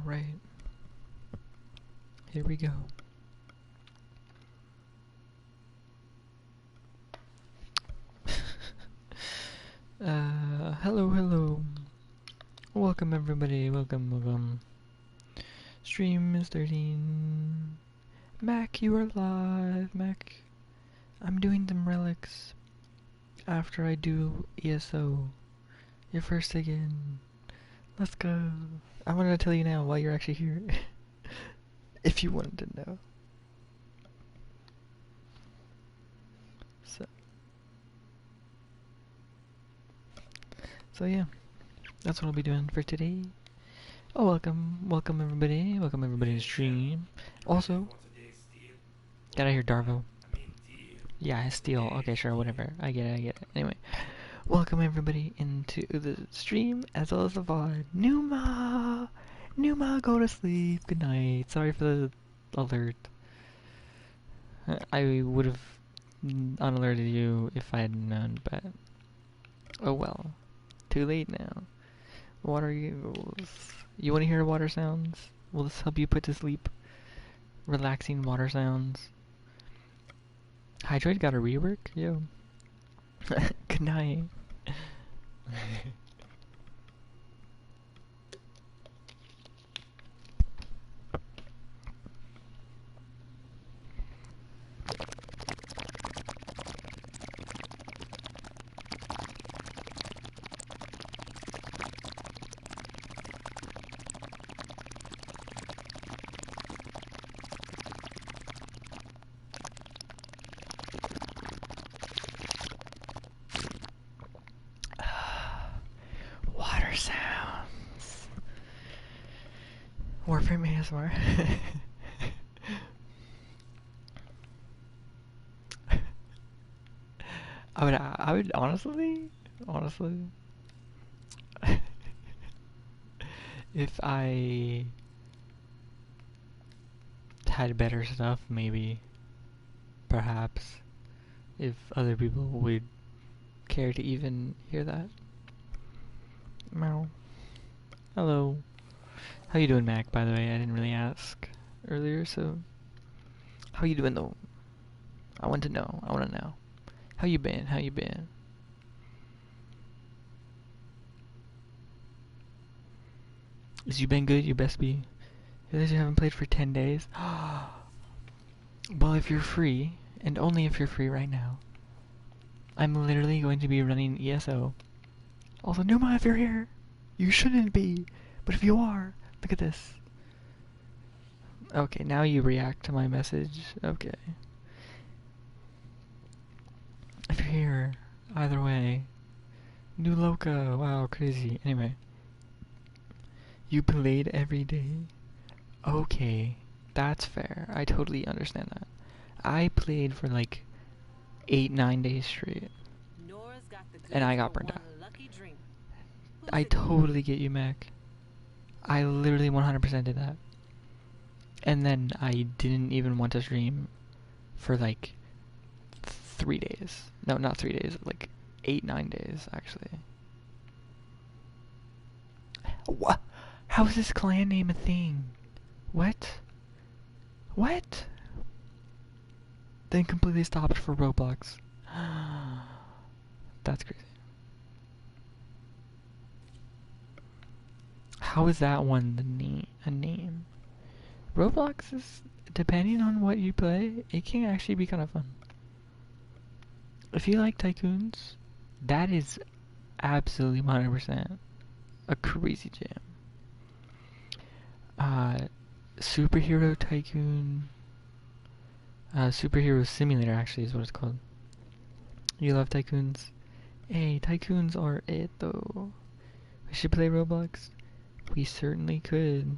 Alright. Here we go. Hello. Welcome everybody, welcome. Stream is 13. Mac, you are live. Mac, I'm doing some relics after I do ESO. You're first again. Let's go. I wanted to tell you now while you're actually here. If you wanted to know. So yeah, that's what I'll be doing for today. Oh, welcome everybody to the stream. Also, gotta hear Darvo. Yeah, steel. Okay, sure, whatever. I get it. Anyway, welcome everybody into the stream as well as the VOD. Numa, go to sleep. Good night. Sorry for the alert. I would have unalerted you if I had known, but oh well. Too late now. Water eagles. You want to hear water sounds? Will this help you put to sleep? Relaxing water sounds. Hydroid got a rework? Yo. Good night. Water sounds. Warframe ASMR. I would honestly, if I had better stuff, maybe, perhaps, if other people would care to even hear that. Meow. Hello. How you doing, Mac, by the way? I didn't really ask earlier, so... How you doing, though? I want to know. How you been? Is you been good? You best be. You haven't played for 10 days? Well, if you're free, and only if you're free right now, I'm literally going to be running ESO. Also, Numa, if you're here, you shouldn't be, but if you are, look at this. Okay, now you react to my message. Okay. If you're here, either way. New Loca, wow, crazy. Anyway. You played every day? Okay, that's fair. I totally understand that. I played for like 8-9 days straight. And I got burned out. I totally get you, Mac. I literally 100% did that. And then I didn't even want to stream for like 3 days. No, not 3 days, like 8-9 days, actually. What? How is this clan name a thing? What? Then completely stopped for Roblox. That's crazy. How is that one a name? Roblox is, depending on what you play, it can actually be kind of fun. If you like tycoons, that is absolutely 100% a crazy jam. Superhero Tycoon, Superhero Simulator actually is what it's called. You love tycoons? Hey, tycoons are it though. We should play Roblox? We certainly could.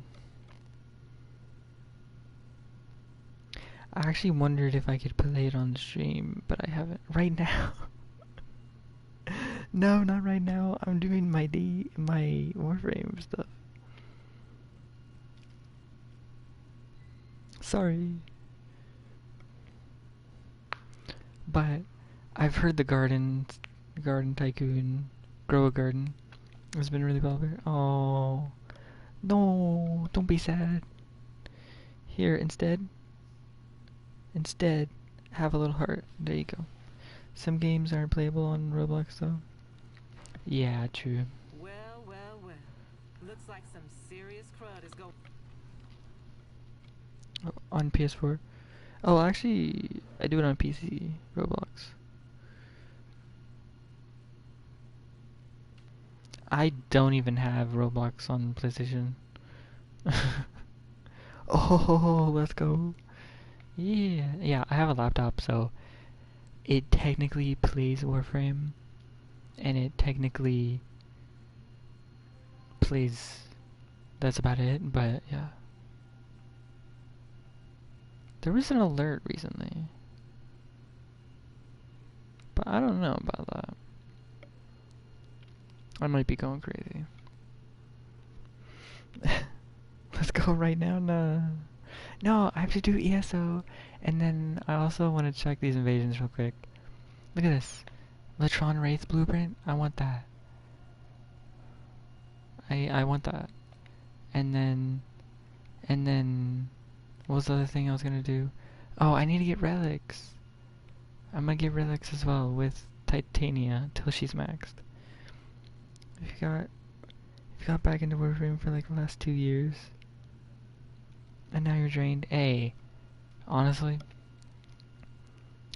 I actually wondered if I could play it on the stream, but I haven't. Right now. No, not right now. I'm doing my Warframe stuff. Sorry. But I've heard the Garden Tycoon, Grow a Garden, has been really popular. Oh, No, don't be sad. Here, instead, have a little heart. There you go. Some games aren't playable on Roblox, though. Yeah, true. Well, well, well. Looks like some serious crud is going. Oh, on PS4. Oh, actually, I do it on PC, Roblox. I don't even have Roblox on PlayStation. Oh, let's go. Yeah, yeah, I have a laptop, so it technically plays Warframe, and it technically plays. That's about it, but yeah. There was an alert recently, but I don't know about that. I might be going crazy. Let's go right now. No. No, I have to do ESO, and then I also want to check these invasions real quick. Look at this. Latron Wraith blueprint. I want that. I want that. And then what was the other thing I was gonna do? Oh, I need to get relics. I'm gonna get relics as well with Titania till she's maxed. If you got back into Warframe for like the last 2 years, and now you're drained. Honestly,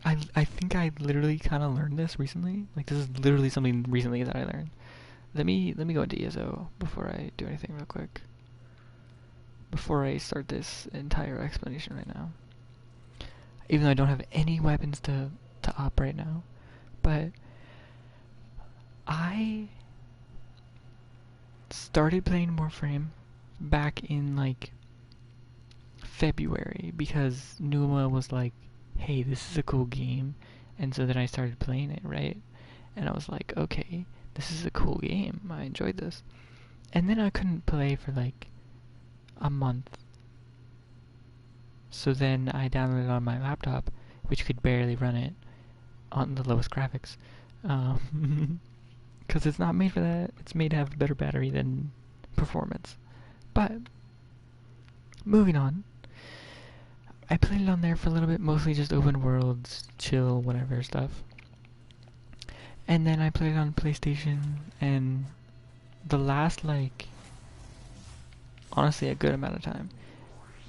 I think I literally kind of learned this recently. Like this is literally something recently that I learned. Let me go into ESO before I do anything real quick. Before I start this entire explanation right now. Even though I don't have any weapons to op right now, but I started playing Warframe back in like February because Numa was like, hey, this is a cool game. And so then I started playing it, right? And I was like, okay, this is a cool game. I enjoyed this. And then I couldn't play for like a month. So then I downloaded it on my laptop, which could barely run it on the lowest graphics. Because it's not made for that. It's made to have a better battery than performance. But, moving on. I played it on there for a little bit, mostly just open worlds, chill, whatever stuff. And then I played it on PlayStation, and the last, like, honestly, a good amount of time.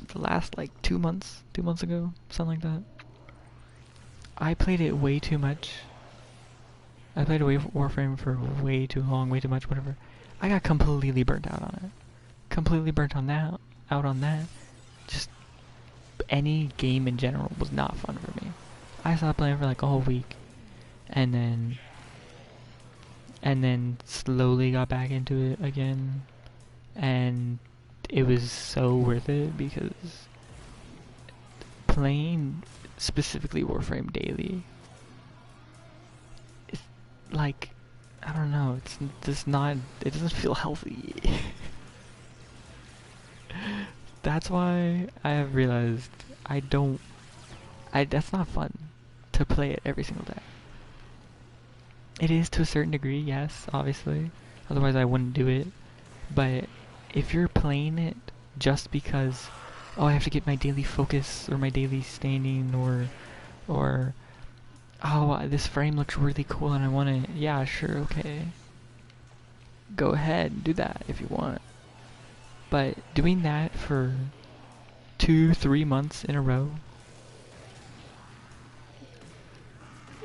The last, like, 2 months ago, something like that. I played it way too much. I played Warframe for way too long, way too much, whatever. I got completely burnt out on it. Completely burnt on that, out on that. Just any game in general was not fun for me. I stopped playing for like a whole week, and then slowly got back into it again, and it was so worth it because playing specifically Warframe daily is like, I don't know, it's just not, it doesn't feel healthy. That's why I have realized that's not fun to play it every single day. It is to a certain degree, yes, obviously. Otherwise I wouldn't do it. But if you're playing it just because, oh, I have to get my daily focus or my daily standing or oh, this frame looks really cool and I want to, yeah, sure, okay. Go ahead, do that if you want. But doing that for 2-3 months in a row,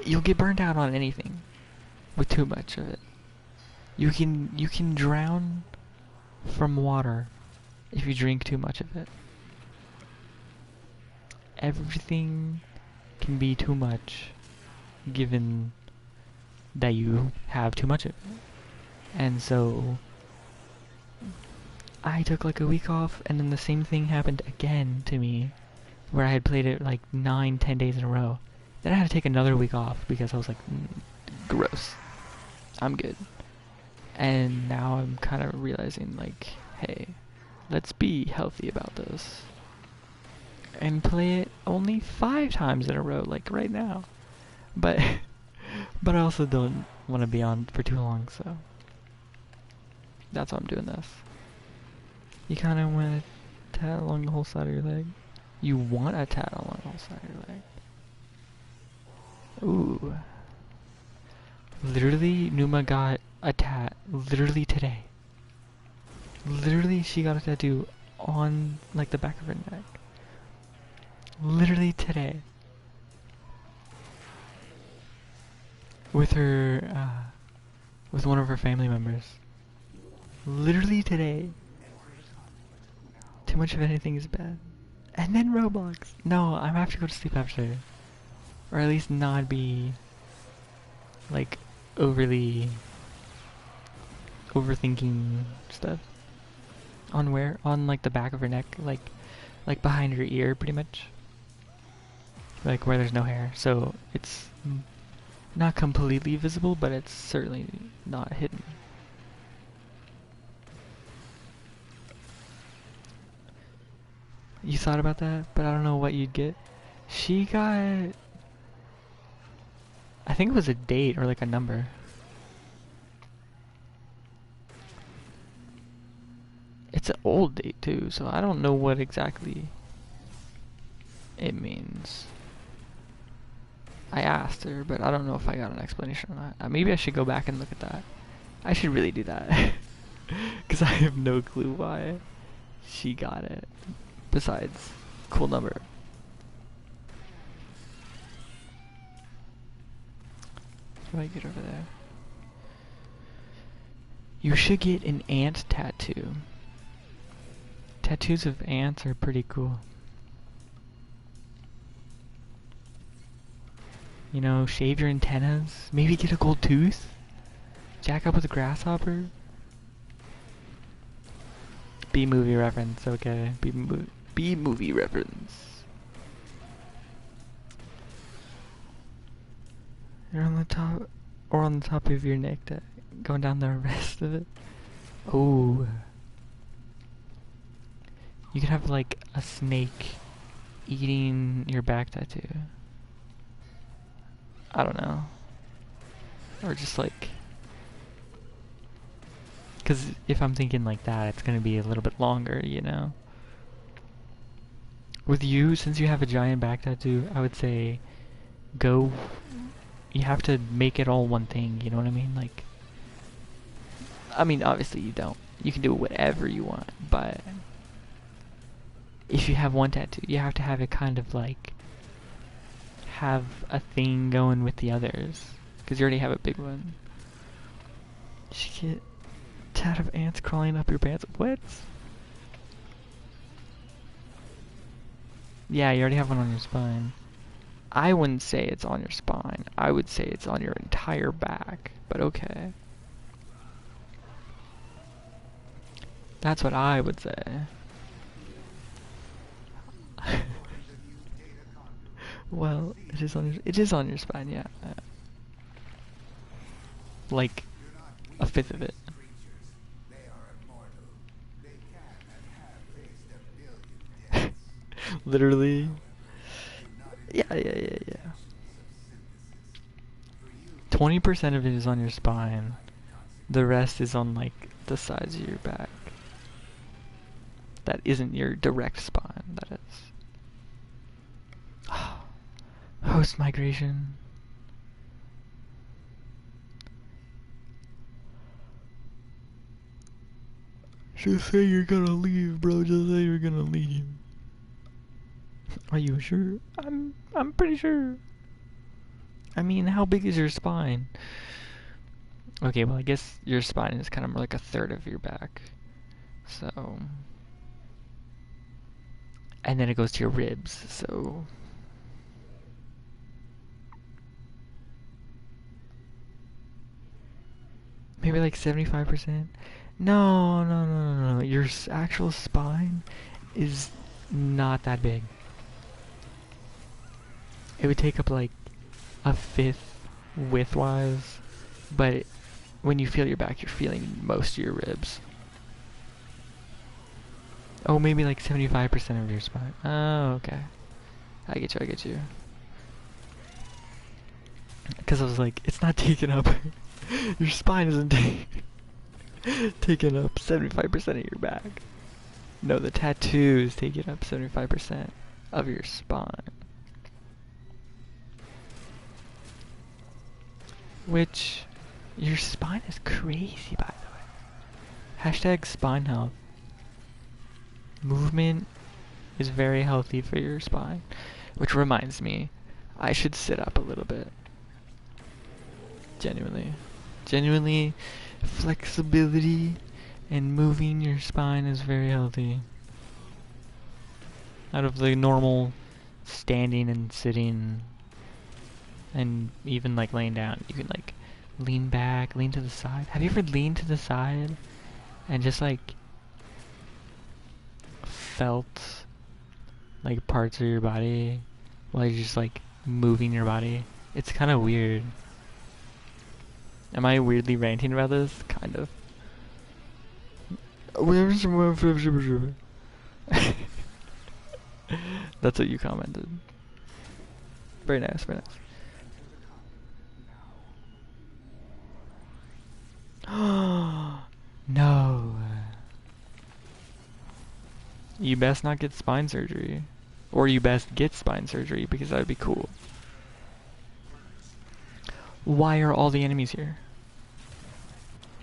you'll get burned out on anything with too much of it. You can drown from water if you drink too much of it. Everything can be too much given that you have too much of it. And so I took like a week off, and then the same thing happened again to me, where I had played it like 9-10 days in a row. Then I had to take another week off because I was like, gross. I'm good. And now I'm kind of realizing like, hey, let's be healthy about this. And play it only 5 times in a row, like right now. But I also don't want to be on for too long, so that's why I'm doing this. You kind of want a tat along the whole side of your leg. You want a tat along the whole side of your leg. Ooh. Literally, Numa got a tat literally today. Literally, she got a tattoo on, like, the back of her neck. Literally today. With her, with one of her family members. Literally today. Too much of anything is bad. And then Roblox. No, I'm gonna have to go to sleep after. Or at least not be, like, overly overthinking stuff. On where? On, like, the back of her neck. Like behind her ear, pretty much. Like, where there's no hair. So, it's not completely visible, but it's certainly not hidden. You thought about that, but I don't know what you'd get. She got... I think it was a date or like a number. It's an old date too, so I don't know what exactly it means. I asked her, but I don't know if I got an explanation on that. Maybe I should go back and look at that. I should really do that. Because I have no clue why she got it. Besides, cool number. What do I get over there? You should get an ant tattoo. Tattoos of ants are pretty cool. You know, shave your antennas. Maybe get a gold tooth. Jack up with a grasshopper. B-movie reference, okay. B-movie reference. You're on the top, or on the top of your neck, going down the rest of it. Oh. You could have like a snake eating your back tattoo. I don't know. Or just like... Because if I'm thinking like that, it's going to be a little bit longer, you know? With you, since you have a giant back tattoo, I would say go... You have to make it all one thing, you know what I mean? Like... I mean, obviously you don't. You can do whatever you want, but... If you have one tattoo, you have to have it kind of like... have a thing going with the others. Because you already have a big one. You should get... tat of ants crawling up your pants. What? Yeah, you already have one on your spine. I wouldn't say it's on your spine. I would say it's on your entire back. But okay. That's what I would say. Well, it is on your spine, yeah. Like a fifth of it. Literally. Yeah. 20% of it is on your spine. The rest is on like the sides of your back. That isn't your direct spine, that is. Host migration. Just say you're gonna leave, bro. Just say you're gonna leave. Are you sure? I'm pretty sure. I mean, how big is your spine? Okay, well, I guess your spine is kind of more like a third of your back. So... And then it goes to your ribs, so... Maybe like 75%? No. Your actual spine is not that big. It would take up like a fifth width-wise, but when you feel your back, you're feeling most of your ribs. Oh, maybe like 75% of your spine. Oh, okay. I get you. Because I was like, it's not taking up... your spine isn't taking up 75% of your back. No, the tattoos take it up 75% of your spine. Which, your spine is crazy, by the way. Hashtag spine health. Movement is very healthy for your spine. Which reminds me, I should sit up a little bit. Genuinely. Genuinely, flexibility and moving your spine is very healthy. Out of the normal standing and sitting and even like laying down, you can like lean back, lean to the side. Have you ever leaned to the side and just like felt like parts of your body while you're just like moving your body? It's kind of weird. Am I weirdly ranting about this? Kind of. That's what you commented. Very nice, very nice. No. You best not get spine surgery. Or you best get spine surgery because that would be cool. Why are all the enemies here?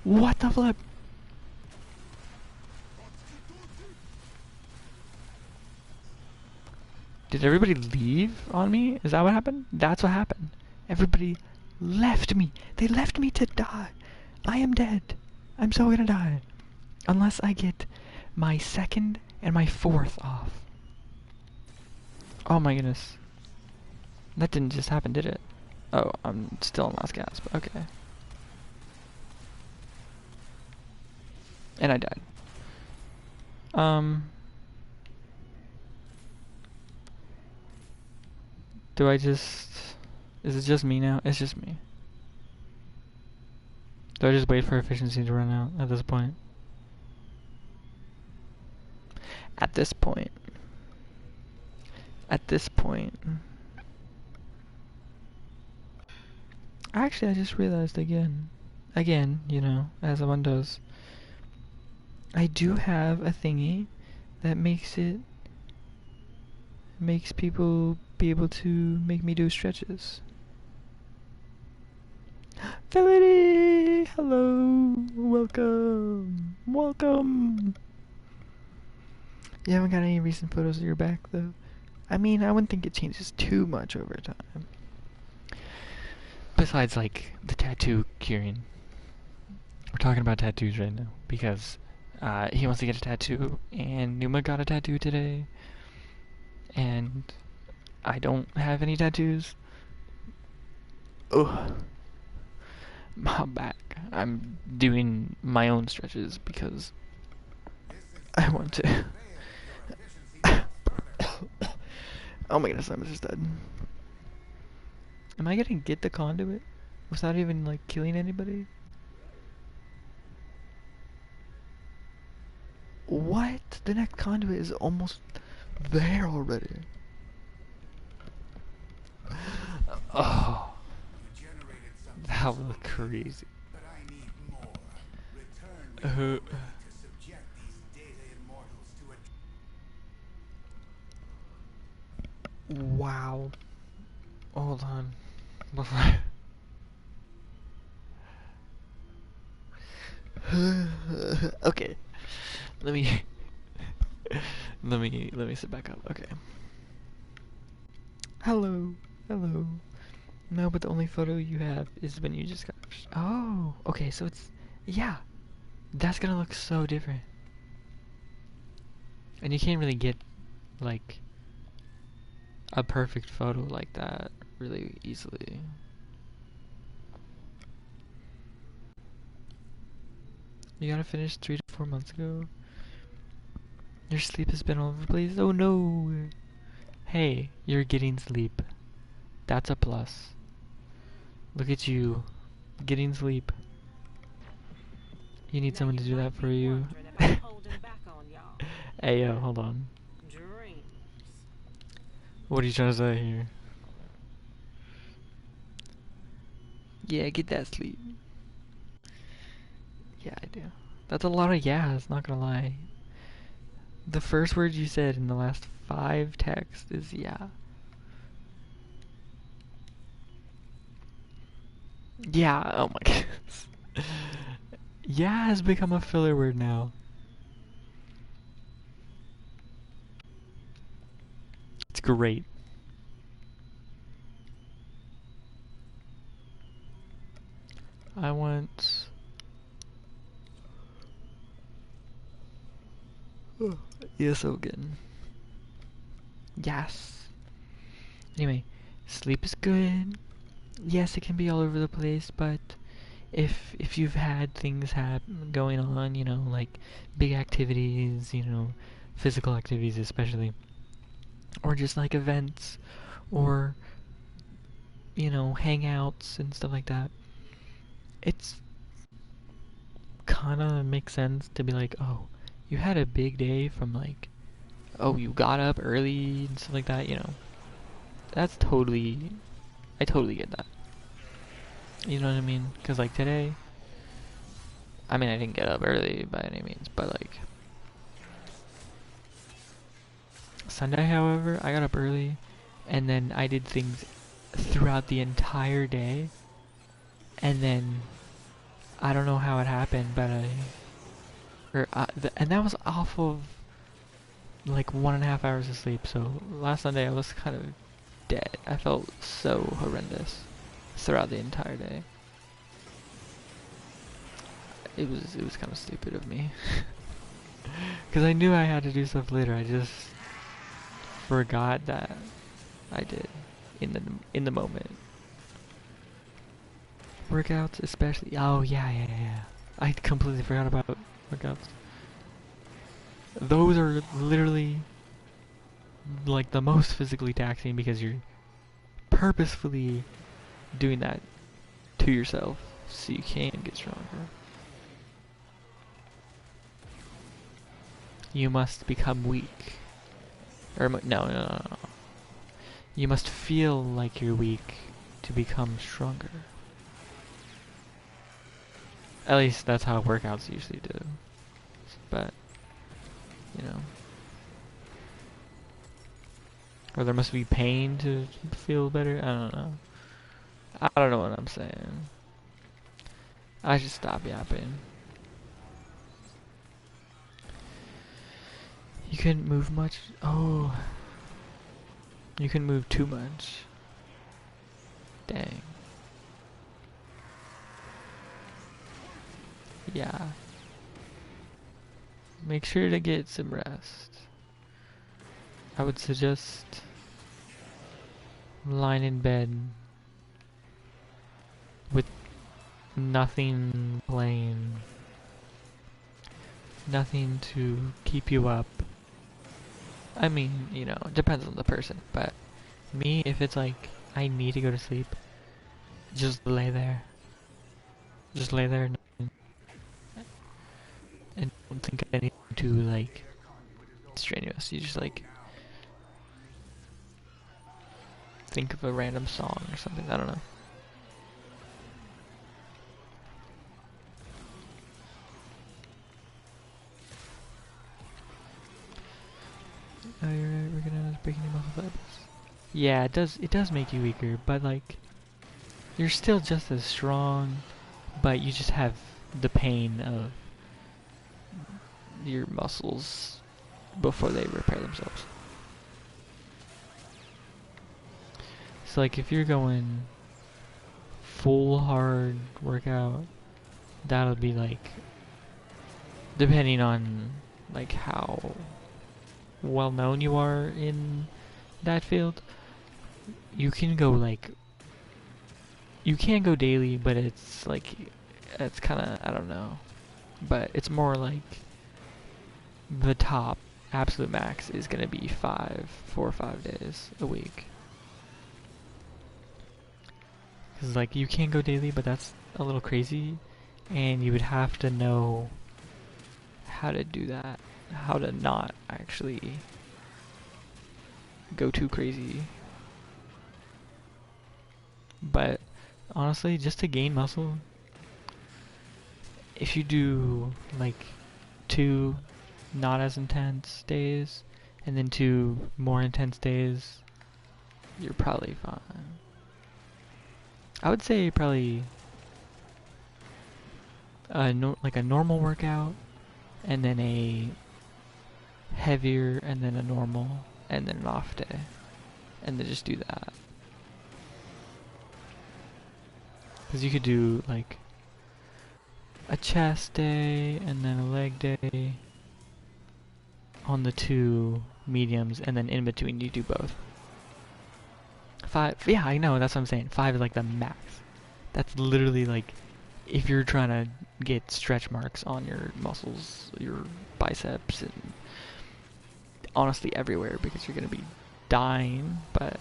What the flip? Did everybody leave on me? Is that what happened? That's what happened. Everybody left me. They left me to die. I am dead. I'm so gonna die. Unless I get my second and my fourth off. Oh my goodness. That didn't just happen, did it? Oh, I'm still in last gasp. Okay. And I died. Do I just... Is it just me now? It's just me. Do I just wait for efficiency to run out at this point? At this point. At this point. Actually, I just realized again. Again, you know, as one does. I do have a thingy that makes people be able to make me do stretches. Felony! Hello! Welcome! Welcome! You haven't got any recent photos of your back, though? I mean, I wouldn't think it changes too much over time. Besides, like, the tattoo curing. We're talking about tattoos right now, because he wants to get a tattoo, and Numa got a tattoo today, and I don't have any tattoos. Ugh. My back. I'm doing my own stretches because I want to. Oh my goodness, I'm just dead. Am I gonna get the conduit without even like killing anybody? What? The next conduit is almost there already. Oh, that was crazy. Wow. Hold on. Okay. Let me let me sit back up. Okay. Hello. Hello. No, but the only photo you have is when you just got... Oh, okay, so it's... Yeah. That's gonna look so different. And you can't really get, like, a perfect photo like that really easily. You gotta finish 3 to 4 months ago. Your sleep has been all over the place. Oh no! Hey, you're getting sleep. That's a plus. Look at you, getting sleep. You need someone to do that for you. Hey yo, hold on. What are you trying to say here? Yeah, get that sleep. Yeah, I do. That's a lot of yeahs, not gonna lie. The first word you said in the last 5 texts is yeah. Yeah, oh my goodness. Yeah has become a filler word now. It's great. I want... Yes, again. Yes. Anyway, sleep is good. Yes, it can be all over the place, but if you've had things going on, you know, like big activities, you know, physical activities especially, or just like events, or you know, hangouts and stuff like that, it's kind of makes sense to be like, oh, you had a big day from like, oh, you got up early and stuff like that, you know. That's totally, I totally get that. You know what I mean? Because like today, I mean, I didn't get up early by any means, but like Sunday, however, I got up early and then I did things throughout the entire day, and then I don't know how it happened, but and that was off of like 1.5 hours of sleep. So last Sunday I was kind of dead. I felt so horrendous throughout the entire day. It was kind of stupid of me because I knew I had to do stuff later. I just forgot that I did in the moment. Workouts, especially. Oh yeah. I completely forgot about workouts. Those are literally like the most physically taxing because you're purposefully doing that to yourself so you can get stronger. You must become weak. Or no. You must feel like you're weak to become stronger. At least that's how workouts usually do. But, you know. Or there must be pain to feel better? I don't know. I don't know what I'm saying. I should stop yapping. You couldn't move much? Oh. You can move too much. Dang. Yeah. Make sure to get some rest. I would suggest lying in bed with nothing playing. Nothing to keep you up. I mean, you know, it depends on the person, but me, if it's like I need to go to sleep, just lay there. Just lay there and don't think of anything too like strenuous. You just like think of a random song or something. I don't know. Oh, you're right. We're gonna break any muscle fibers. Yeah, it does. It does make you weaker, but like, you're still just as strong, but you just have the pain of your muscles before they repair themselves. So like, if you're going full hard workout, that'll be like, depending on like how well known you are in that field, you can go like, you can go daily, but it's like, it's kind of, I don't know, but it's more like the top absolute max is gonna be 4 or 5 days a week. Cause like you can go daily, but that's a little crazy, and you would have to know how to do that, how to not actually go too crazy. But honestly, just to gain muscle, if you do like 2 not as intense days, and then 2 more intense days, you're probably fine. I would say probably like a normal workout, and then a heavier, and then a normal, and then an off day, and then just do that. Because you could do like a chest day and then a leg day on the 2 mediums, and then in between you do both. 5, yeah, I know, that's what I'm saying. 5 is like the max. That's literally like if you're trying to get stretch marks on your muscles, your biceps, and honestly everywhere, because you're gonna be dying, but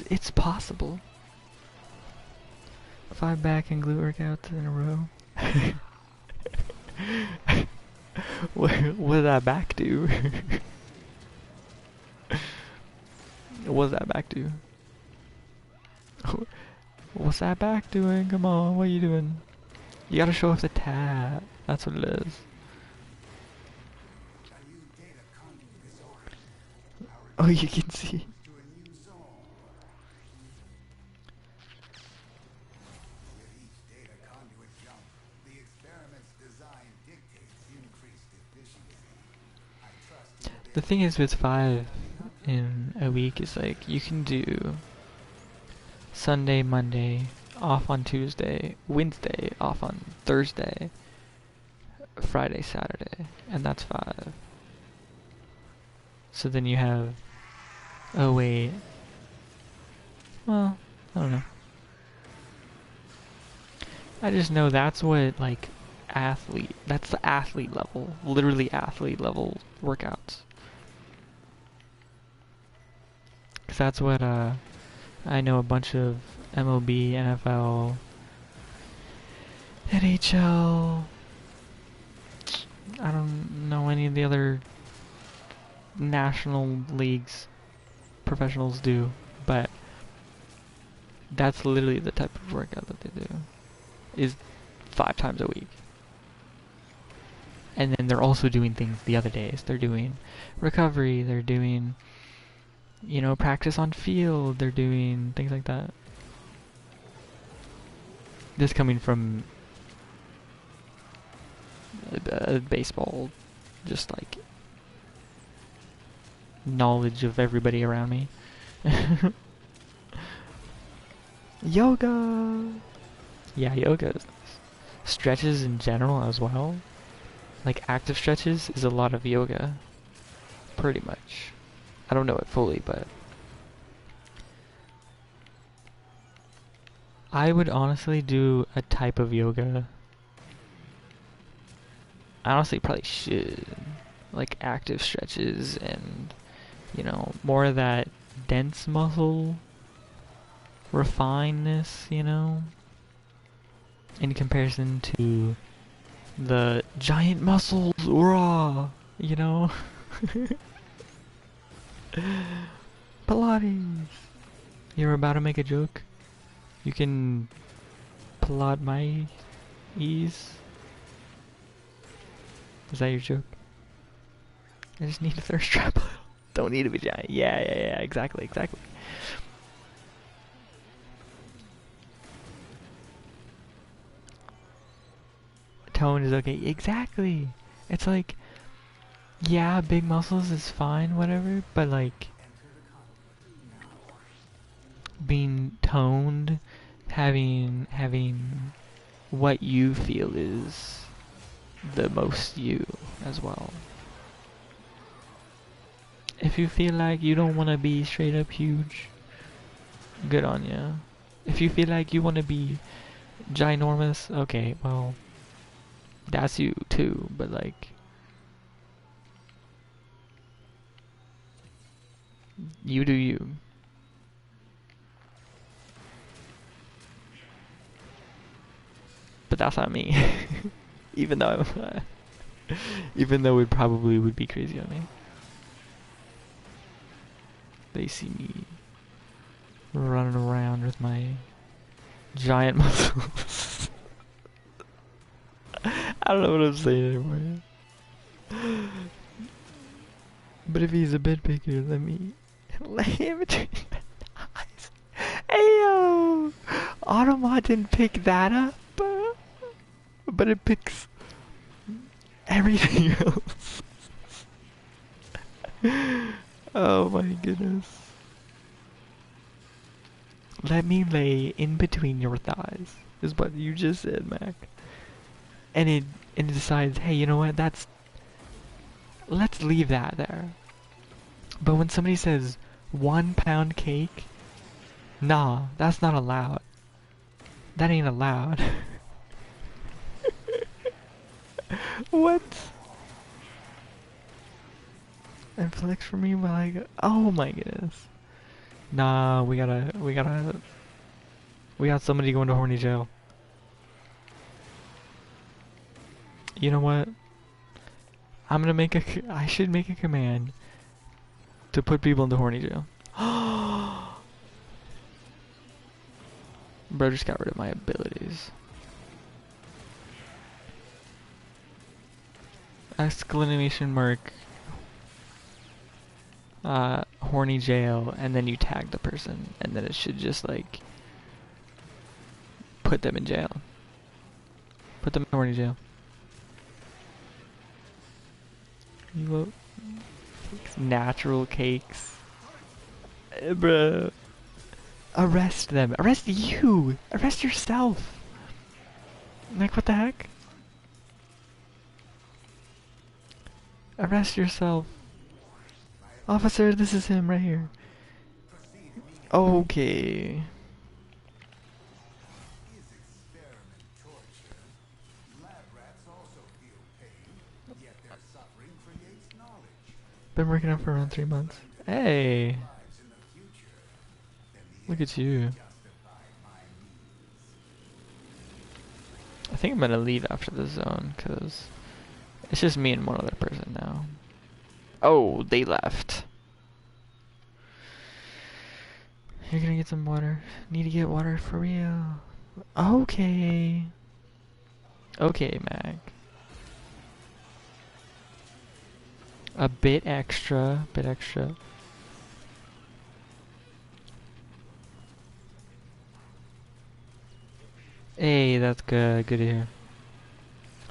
it's possible. 5 back and glute workouts in a row. What did that back do? What does that back do? What's that back doing? Come on, what are you doing? You gotta show off the tat. That's what it is. Oh, you can see. The thing is with 5 in a week is like you can do Sunday, Monday, off on Tuesday, Wednesday, off on Thursday, Friday, Saturday, and that's 5. So then you have, oh wait, well, I don't know. I just know that's what like that's the athlete level, literally athlete level workouts. Cause that's what I know a bunch of MLB, NFL, NHL. I don't know any of the other national leagues professionals do, but that's literally the type of workout that they do. Is 5 times a week. And then they're also doing things the other days. They're doing recovery, they're doing, you know, practice on field, they're doing things like that. This coming from baseball, just like knowledge of everybody around me. Yoga! Yeah, yoga is nice. Stretches in general as well. Like active stretches is a lot of yoga. Pretty much. I don't know it fully, but I would honestly do a type of yoga. I honestly probably should. Like active stretches and, you know, more of that dense muscle refinedness, you know, in comparison to the giant muscles, raw, you know. Pilates. You're about to make a joke? You can plot my ease. Is that your joke? I just need a thirst trap. Don't need to be giant. Yeah, exactly. Tone is okay. Exactly. It's like, yeah, big muscles is fine, whatever, but like being toned, having what you feel is the most you as well. If you feel like you don't want to be straight up huge, good on ya. If you feel like you want to be ginormous, okay, well, that's you too, but like, you do you. But that's not me. even though it probably would be crazy on me. They see me running around with my giant muscles. I don't know what I'm saying anymore. But if he's a bit bigger, let me lay him between your thighs. Ayo! Automod didn't pick that up, but it picks everything else. Oh my goodness. Let me lay in between your thighs, is what you just said, Mac. And it decides, hey, you know what, let's leave that there. But when somebody says 1 pound cake, nah, that's not allowed. That ain't allowed. What? And flex for me while I go. Oh my goodness. Nah, we got somebody going to horny jail. You know what? I should make a command to put people into horny jail. Bro just got rid of my abilities. Exclamation mark. Horny jail, and then you tag the person, and then it should just like put them in jail. Put them in horny jail. You natural cakes. Bruh. Arrest them. Arrest you! Arrest yourself! Like, what the heck? Arrest yourself. Officer, this is him right here. Okay. Been working out for around 3 months. Hey! Look at you. I think I'm gonna leave after the zone, cause it's just me and one other person now. Oh, they left. You're gonna get some water. Need to get water for real. Okay. Okay, Mac. A bit extra, bit extra. Hey, that's good. Good to hear.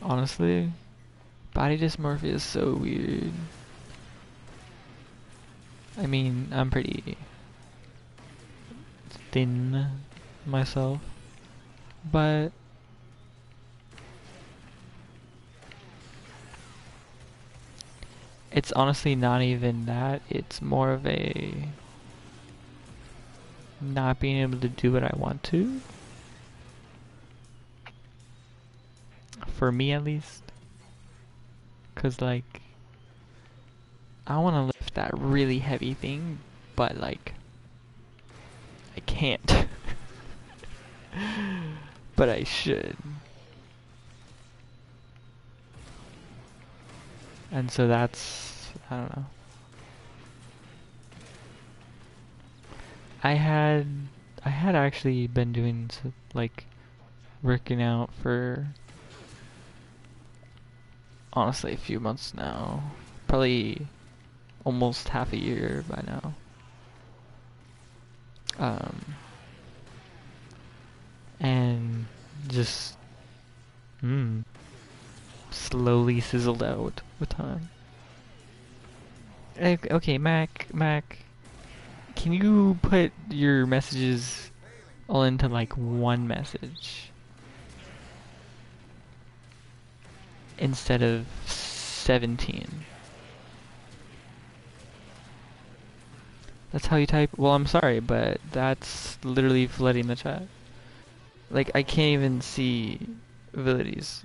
Honestly, body dysmorphia is so weird. I mean, I'm pretty thin myself, but it's honestly not even that. It's more of a not being able to do what I want to. For me, at least. Cause like, I want to lift that really heavy thing, but like, I can't. But I should. And so that's, I don't know. I had actually been doing like working out for honestly a few months now. Probably almost half a year by now. And just slowly sizzled out with time. Okay, Mac, can you put your messages all into like one message instead of 17? That's how you type? Well, I'm sorry, but that's literally flooding the chat. Like, I can't even see abilities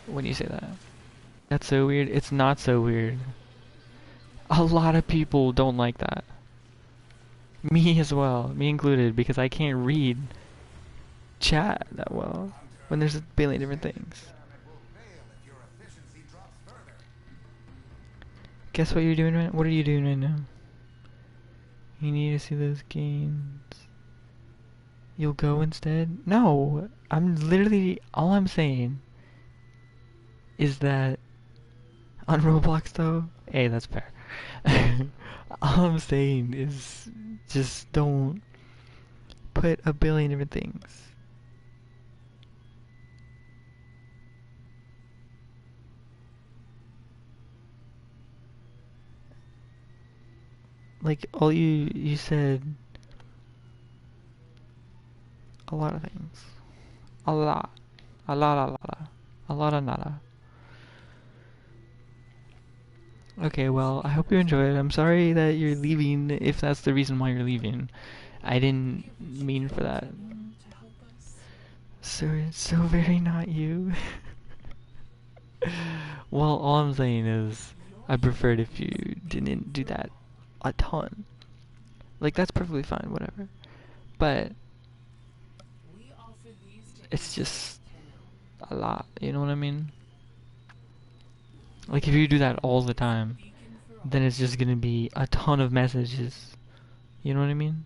when you say that. That's so weird. It's not so weird. A lot of people don't like that. Me as well. Me included, because I can't read chat that well when there's a billion different things. Guess what you're doing right now? What are you doing right now? You need to see those games. You'll go instead? No! I'm literally... All I'm saying is that On Roblox though, hey, that's fair. All I'm saying is just don't put a billion different things. Like all you said a lot of things. A lot. A lot, a lot. A lot of nada. Okay, well, I hope you enjoy it. I'm sorry that you're leaving if that's the reason why you're leaving. I didn't mean for that. So it's so very not you. Well, all I'm saying is I preferred if you didn't do that a ton. Like, that's perfectly fine, whatever. But it's just a lot, you know what I mean? Like, if you do that all the time, then it's just gonna be a ton of messages. You know what I mean?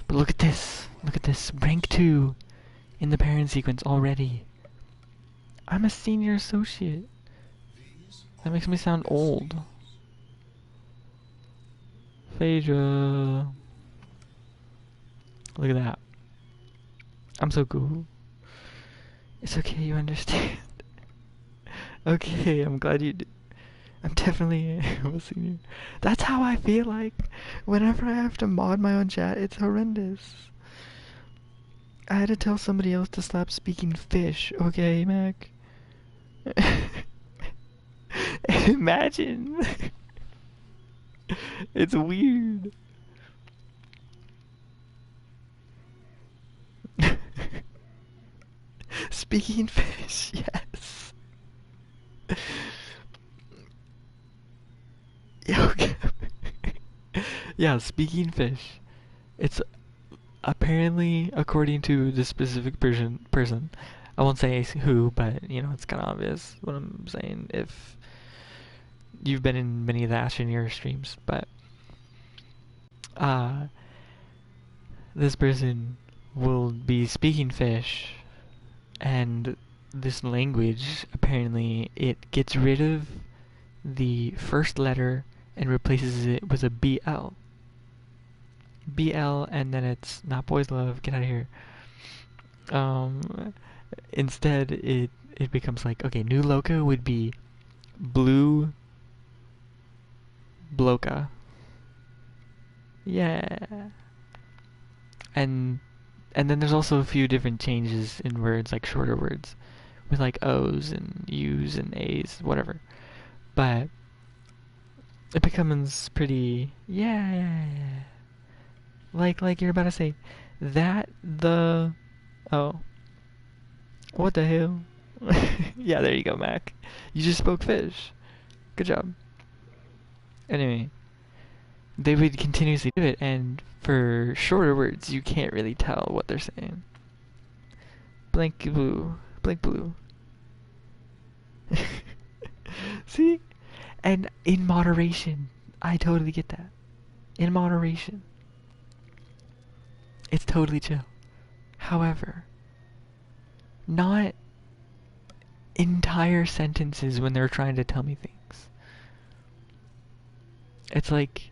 But look at this. Look at this. Rank 2 in the parent sequence already. I'm a senior associate. That makes me sound old. Phaedra. Look at that. I'm so cool. It's okay, you understand. Okay, I'm glad you do. I'm definitely a senior. That's how I feel like. Whenever I have to mod my own chat, it's horrendous. I had to tell somebody else to stop speaking fish, okay, Mac? Imagine. It's weird. Speaking fish, yes. Yeah, okay. Yeah, speaking fish. It's apparently, according to the specific person, I won't say who, but you know, it's kind of obvious what I'm saying if you've been in many of the Astroneer streams. But uh, this person will be speaking fish, and this language apparently it gets rid of the first letter and replaces it with a BL. BL, and then it's not boys love. Get out of here. Um, Instead, it becomes like, okay, new loco would be blue bloka. Yeah. And and then there's also a few different changes in words, like shorter words, with like O's and U's and A's, whatever. But it becomes pretty, yeah. Like you're about to say that the oh, what the hell? Yeah, there you go, Mac. You just spoke fish. Good job. Anyway, they would continuously do it, and for shorter words, you can't really tell what they're saying. Blank blue. Blank blue. See? And in moderation. I totally get that. In moderation. It's totally chill. However, not entire sentences when they're trying to tell me things. It's like,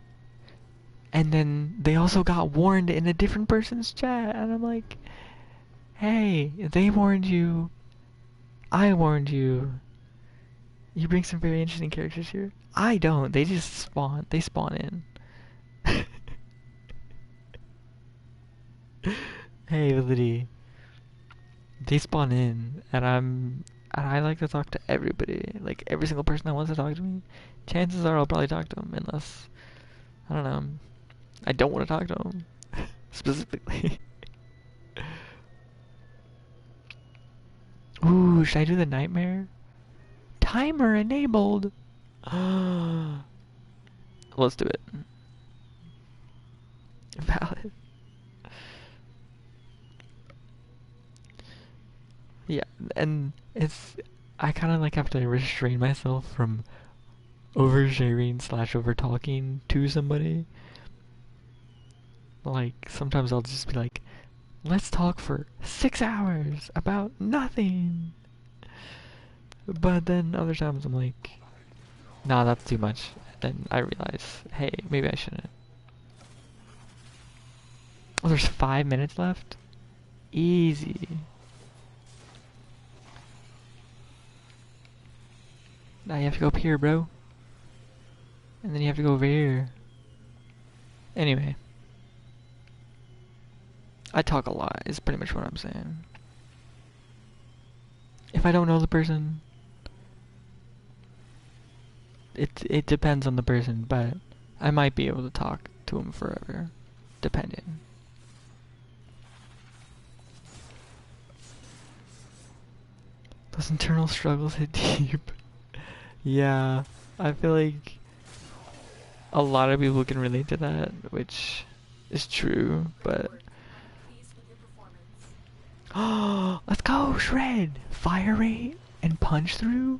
and then they also got warned in a different person's chat, and I'm like, hey, they warned you, I warned you. You bring some very interesting characters here. I don't. They just spawn. They spawn in. Hey, Validity. They spawn in, and I like to talk to everybody. Like every single person that wants to talk to me. Chances are I'll probably talk to them, unless I don't know. I don't want to talk to them specifically. Ooh, should I do the nightmare? Timer enabled. Let's do it. Valid. Yeah, and it's I kind of like have to restrain myself from oversharing slash over talking to somebody. Like sometimes I'll just be like, Let's talk for 6 hours about nothing. But then other times I'm like, nah, that's too much. Then I realize, hey, maybe I shouldn't. Oh, there's 5 minutes left? Easy. Now you have to go up here, bro. And then you have to go over here. Anyway. I talk a lot, is pretty much what I'm saying. If I don't know the person, it depends on the person, but I might be able to talk to him forever, depending. Those internal struggles hit deep. Yeah, I feel like a lot of people can relate to that, which is true, but... Oh, let's go, Shred! Fire rate and punch through?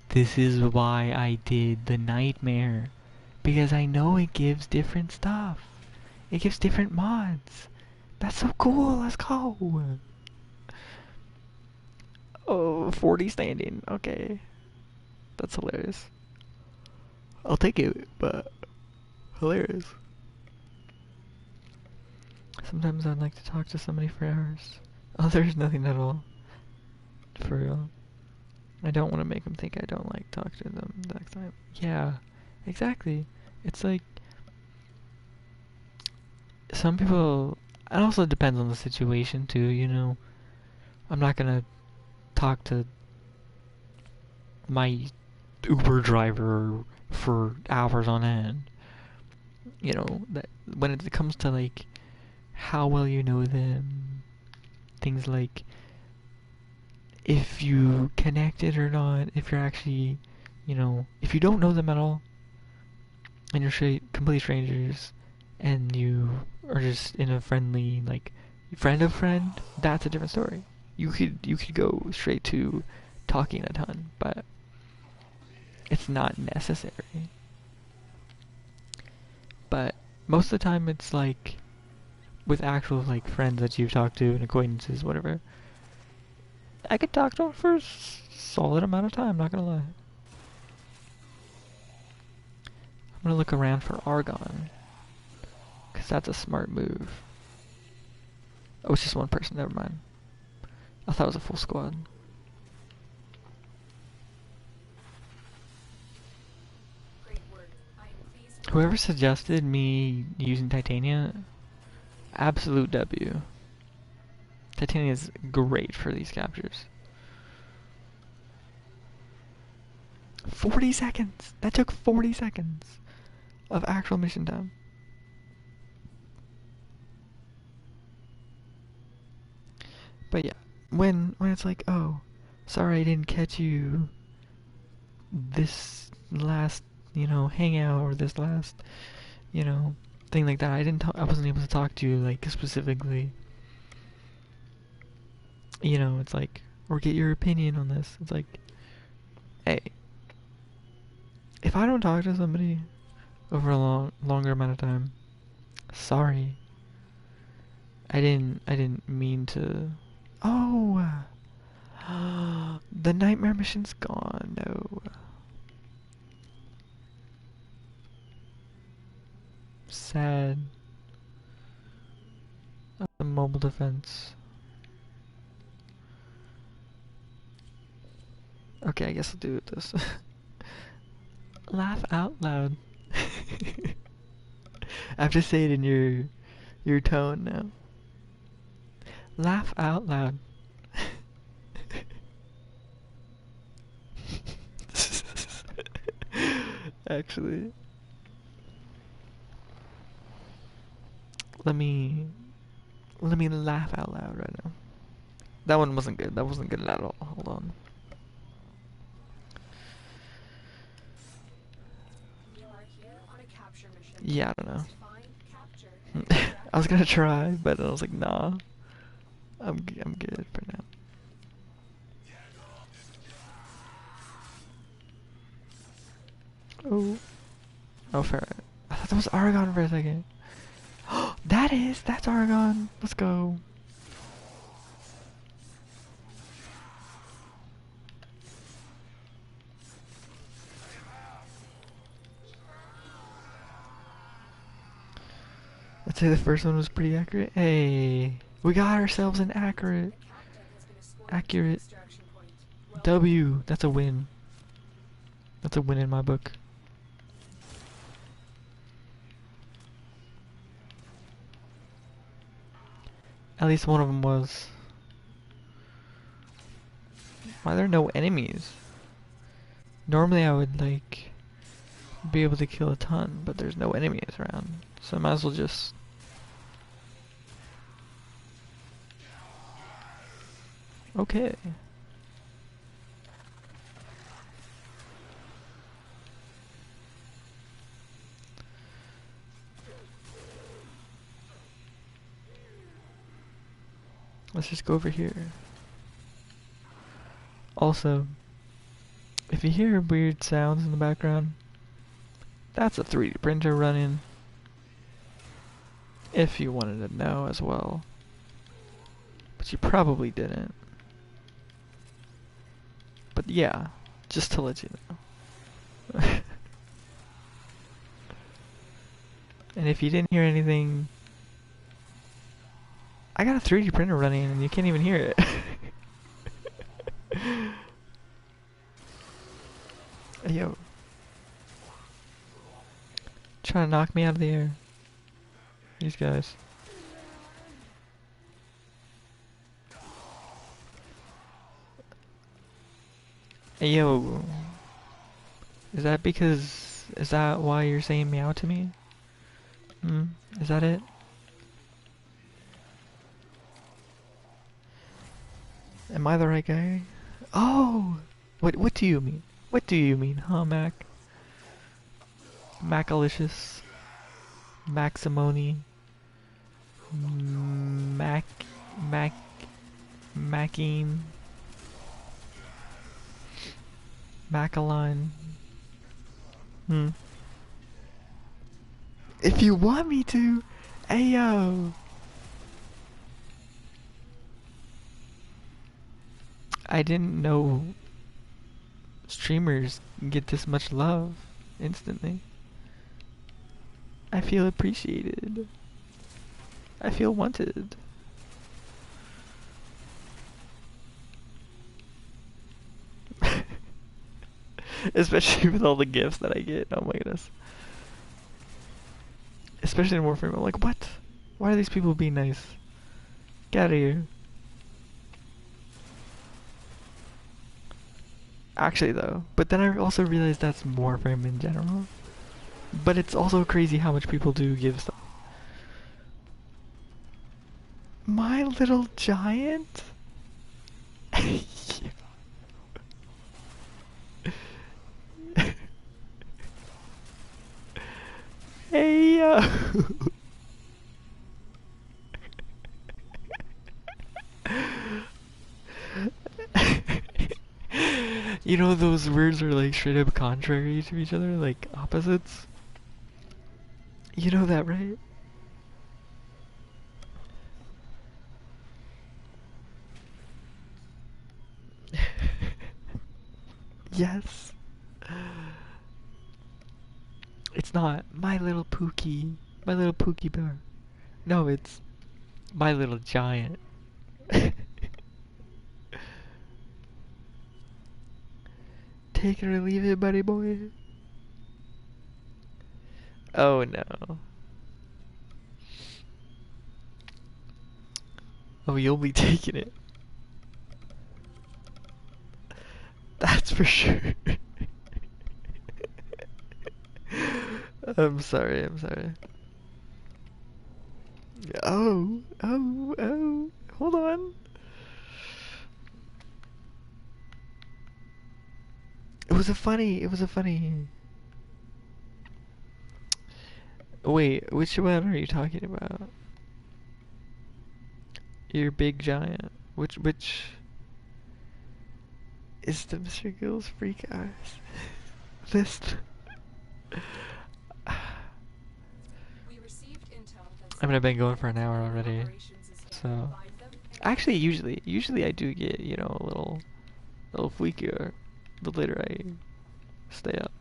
This is why I did the nightmare. Because I know it gives different stuff. It gives different mods. That's so cool, let's go! Oh, 40 standing, okay. That's hilarious. I'll take it, but hilarious. Sometimes I'd like to talk to somebody for hours. Oh, there's nothing at all. For real. I don't want to make them think I don't like talk to them next time. Yeah, exactly. It's like some people. It also depends on the situation too. You know, I'm not gonna talk to my Uber driver for hours on end. You know, that when it comes to like how well you know them, things like if you connected or not, if you're actually, you know, if you don't know them at all, and you're complete strangers, and you are just in a friendly, like, friend of friend, that's a different story. You could go straight to talking a ton, but it's not necessary. But most of the time it's like with actual like friends that you've talked to and acquaintances, whatever. I could talk to them for a solid amount of time, not gonna lie. I'm gonna look around for Argon, because that's a smart move. Oh, it's just one person, never mind. I thought it was a full squad. Whoever suggested me using Titania, absolute W. Titania is great for these captures. 40 seconds! That took 40 seconds of actual mission time. But yeah, when it's like, oh, sorry I didn't catch you this last, you know, hangout or this last, you know, thing like that. I wasn't able to talk to you like specifically. You know, it's like, or get your opinion on this. It's like, hey, if I don't talk to somebody over a longer amount of time, sorry. I didn't mean to. Oh, the nightmare mission's gone. No. Sad. The mobile defense. Okay, I guess I'll do this. Laugh out loud. I have to say it in your tone now. Laugh out loud. Actually, let me laugh out loud right now. That one wasn't good. That wasn't good at all. Hold on. Yeah, I don't know. I was gonna try, but I was like, nah. I'm good for now. Oh. Oh, fair. I thought that was Aragon for a second. That's Argon. Let's go. I'd say the first one was pretty accurate. Hey, we got ourselves an accurate W. That's a win. That's a win in my book. At least one of them was. Why are there no enemies? Normally I would like be able to kill a ton, but there's no enemies around. So I might as well just... Okay. Let's just go over here. Also, if you hear weird sounds in the background, that's a 3D printer running. If you wanted to know as well. But you probably didn't. But yeah, just to let you know. And if you didn't hear anything, I got a 3D printer running and you can't even hear it. Yo. Trying to knock me out of the air. These guys. Hey, yo. Is that why you're saying meow to me? Is that it? Am I the right guy? Oh! What do you mean? What do you mean, huh, Mac? Macalicious. Maximoni. Macine. Macaline. If you want me to, ayo. I didn't know streamers get this much love instantly. I feel appreciated. I feel wanted. Especially with all the gifts that I get. Oh my goodness. Especially in Warframe. I'm like, what? Why are these people being nice? Get out of here. Actually though. But then I also realized that's Warframe in general. But it's also crazy how much people do give stuff. My Little Giant? Hey yo! You know those words are like straight up contrary to each other, like opposites? You know that, right? Yes. It's not My Little Pookie. My Little Pookie Bear. No, it's My Little Giant. Take it or leave it, buddy boy. Oh no. Oh, you'll be taking it. That's for sure. I'm sorry, I'm sorry. Oh. Hold on. It was a funny. Wait, which one are you talking about? Your big giant. Which is the Mr. Gill's freak eyes? This. We received intel I mean, I've been going for an hour already, so actually, usually I do get, you know, a little freakier the later I stay up.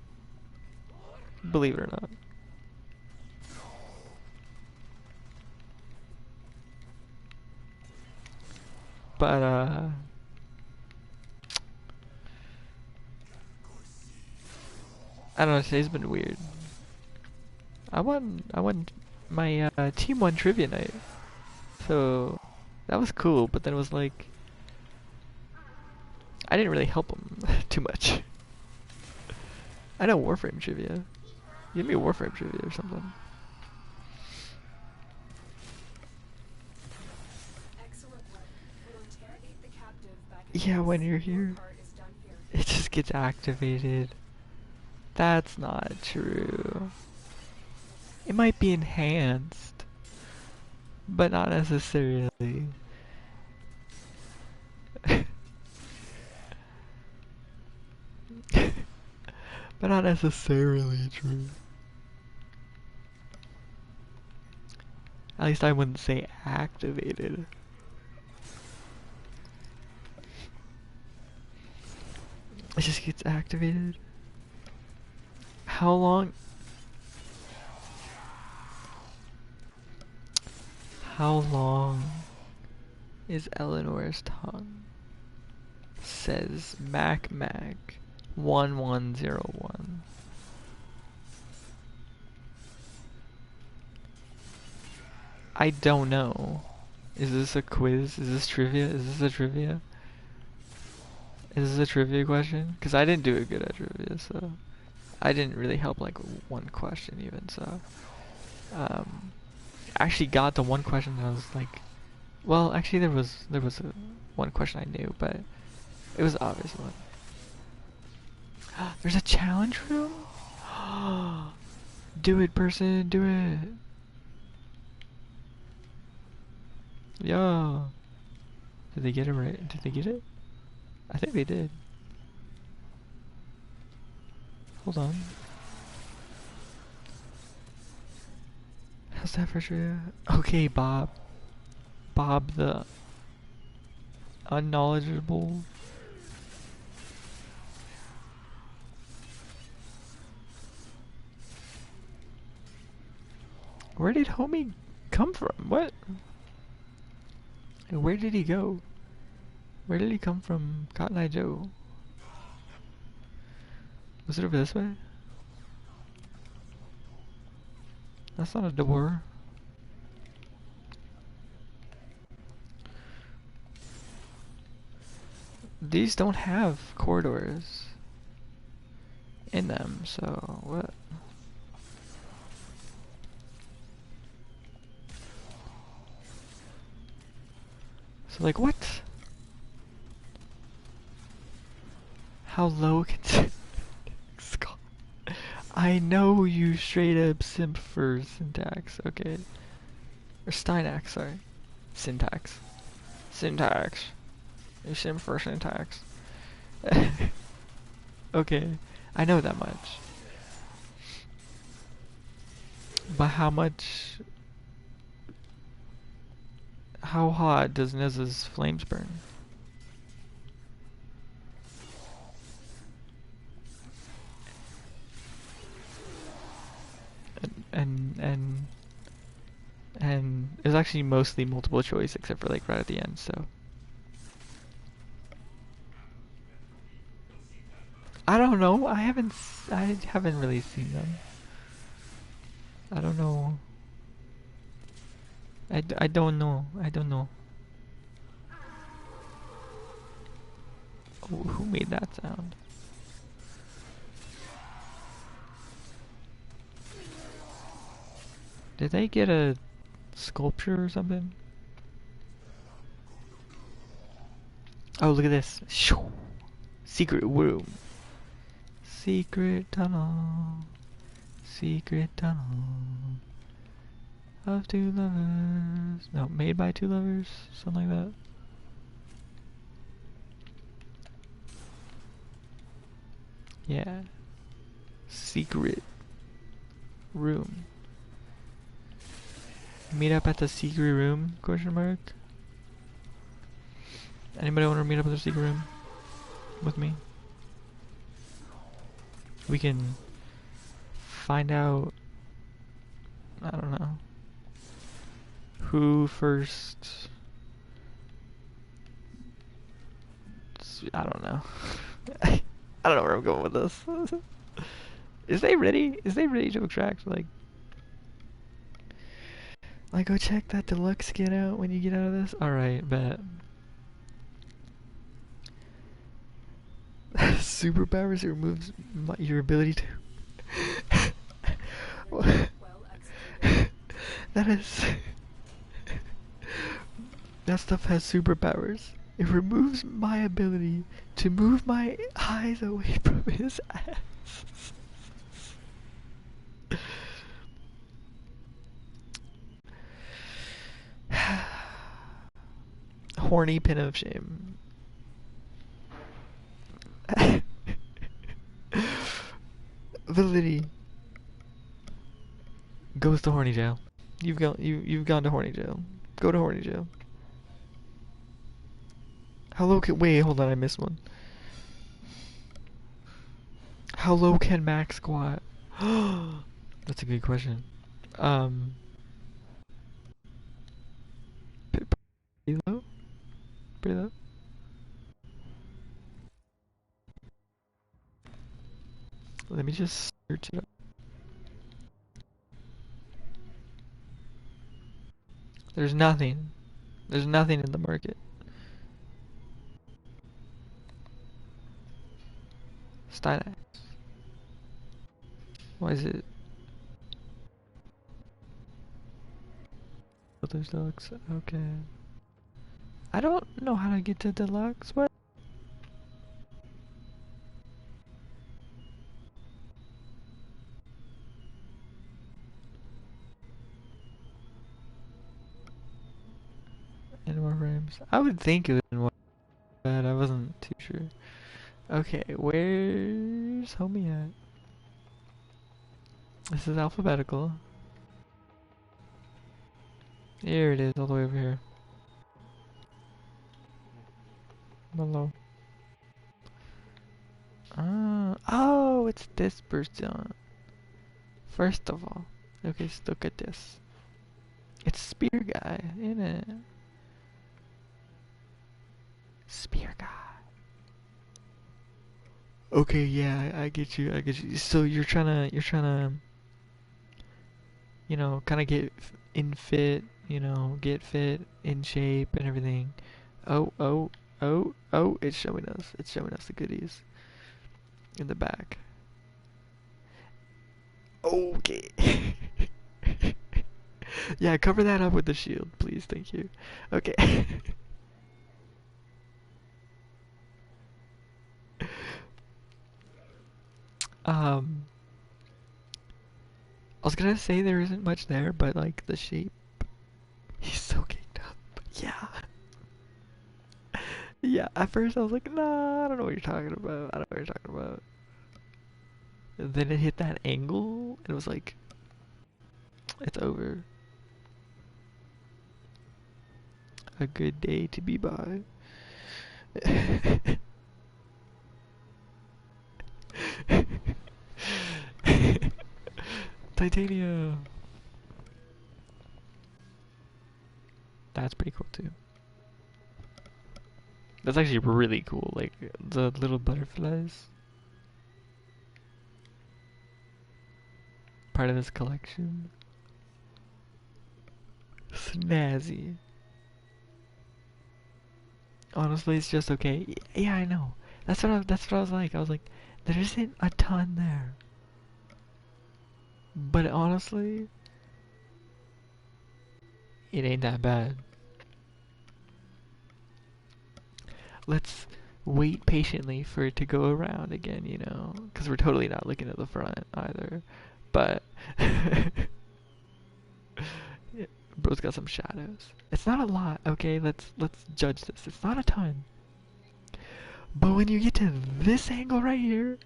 Believe it or not. But I don't know. Today's been weird. I won my team won trivia night, so that was cool. But then it was like I didn't really help them too much. I know Warframe trivia. Give me a Warframe trivia or something. Yeah, when you're here, it just gets activated. That's not true. It might be enhanced, but not necessarily. But not necessarily true. At least I wouldn't say activated. It just gets activated. How long? How long is Eleanor's tongue? Says MacMac1101. I don't know. Is this a quiz? Is this trivia? Is this a trivia? Is this a trivia question? Because I didn't do it good at trivia, so I didn't really help like one question even. So I actually got the one question that I was like, well, actually there was one question I knew, but it was an obvious one. There's a challenge room? Do it, person, do it. Yeah. Did they get it right? Did they get it? I think they did. Hold on. How's that for sure? Okay, Bob. Bob the unknowledgeable. Where did homie come from? What? Where did he go? Where did he come from, Cotton Eye Joe? Was it over this way? That's not a door. These don't have corridors in them, so what? So like what? How low can Scott? I know you straight up simp for syntax, okay. Or Steinax, sorry. Syntax. Syntax. You simp for syntax. Okay, I know that much. But how much... How hot does Nez's flames burn? And it was actually mostly multiple choice except for like right at the end, so I don't know. I haven't really seen them. I don't know. I don't know. I don't know. Oh, who made that sound? Did they get a sculpture or something? Oh, look at this. Secret room. Secret tunnel. Secret tunnel. Of two lovers. No, made by two lovers. Something like that. Yeah. Secret room. Meet up at the secret room? Question mark. Anybody want to meet up at the secret room with me? We can find out. I don't know. Who first? I don't know. I don't know where I'm going with this. Is they ready? Is they ready to extract? Like go check that deluxe skin out when you get out of this. All right, bet. Superpowers removes your ability to. That is. That stuff has superpowers. It removes my ability to move my eyes away from his ass. Horny pin of shame. Validity goes to horny jail. You've gone to horny jail. Go to horny jail. How low can wait? Hold on, I missed one. How low can Max squat? That's a good question. Pretty low. Pretty low. Let me just search it up. There's nothing. There's nothing in the market. Stylax. Why is it? Oh, there's deluxe. Okay. I don't know how to get to deluxe. What? In Warframes. I would think it was in Warframes, but I wasn't too sure. Okay, where's homie at? This is alphabetical. Here it is, all the way over here. Hello. Oh, it's this person. First of all, okay, let's look at this. It's Spear Guy, isn't it? Spear Guy. Okay, yeah, I get you, I get you. So you're trying to, you know, kind of get in fit, you know, get fit, in shape, and everything. Oh, oh, oh, oh! It's showing us the goodies in the back. Okay. Yeah, cover that up with the shield, please. Thank you. Okay. I was gonna say there isn't much there, but like the shape, he's so kicked up. Yeah. Yeah, at first I was like, nah, I don't know what you're talking about. I don't know what you're talking about. And then it hit that angle, and it was like, it's over. A good day to be by. Titania. That's pretty cool too. That's actually really cool, like the little butterflies. Part of this collection. Snazzy. Honestly, it's just okay. Yeah, I know. That's what I was like. I was like, there isn't a ton there. But honestly, it ain't that bad. Let's wait patiently for it to go around again, you know? Because we're totally not looking at the front either. But yeah, bro's got some shadows. It's not a lot, okay? Let's judge this. It's not a ton. But when you get to this angle right here,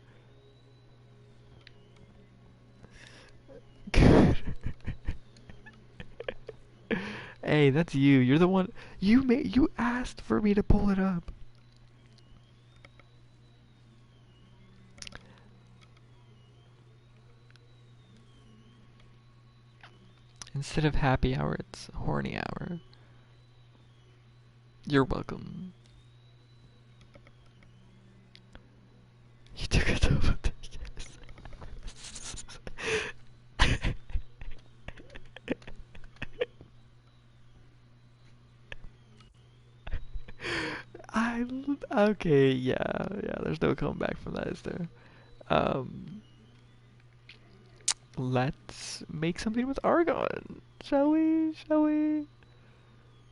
Hey, that's you. You're the one. You asked for me to pull it up. Instead of happy hour, it's horny hour. You're welcome. You took a double take. Okay, yeah, there's no coming back from that, is there? Um, let's make something with argon, shall we? Shall we?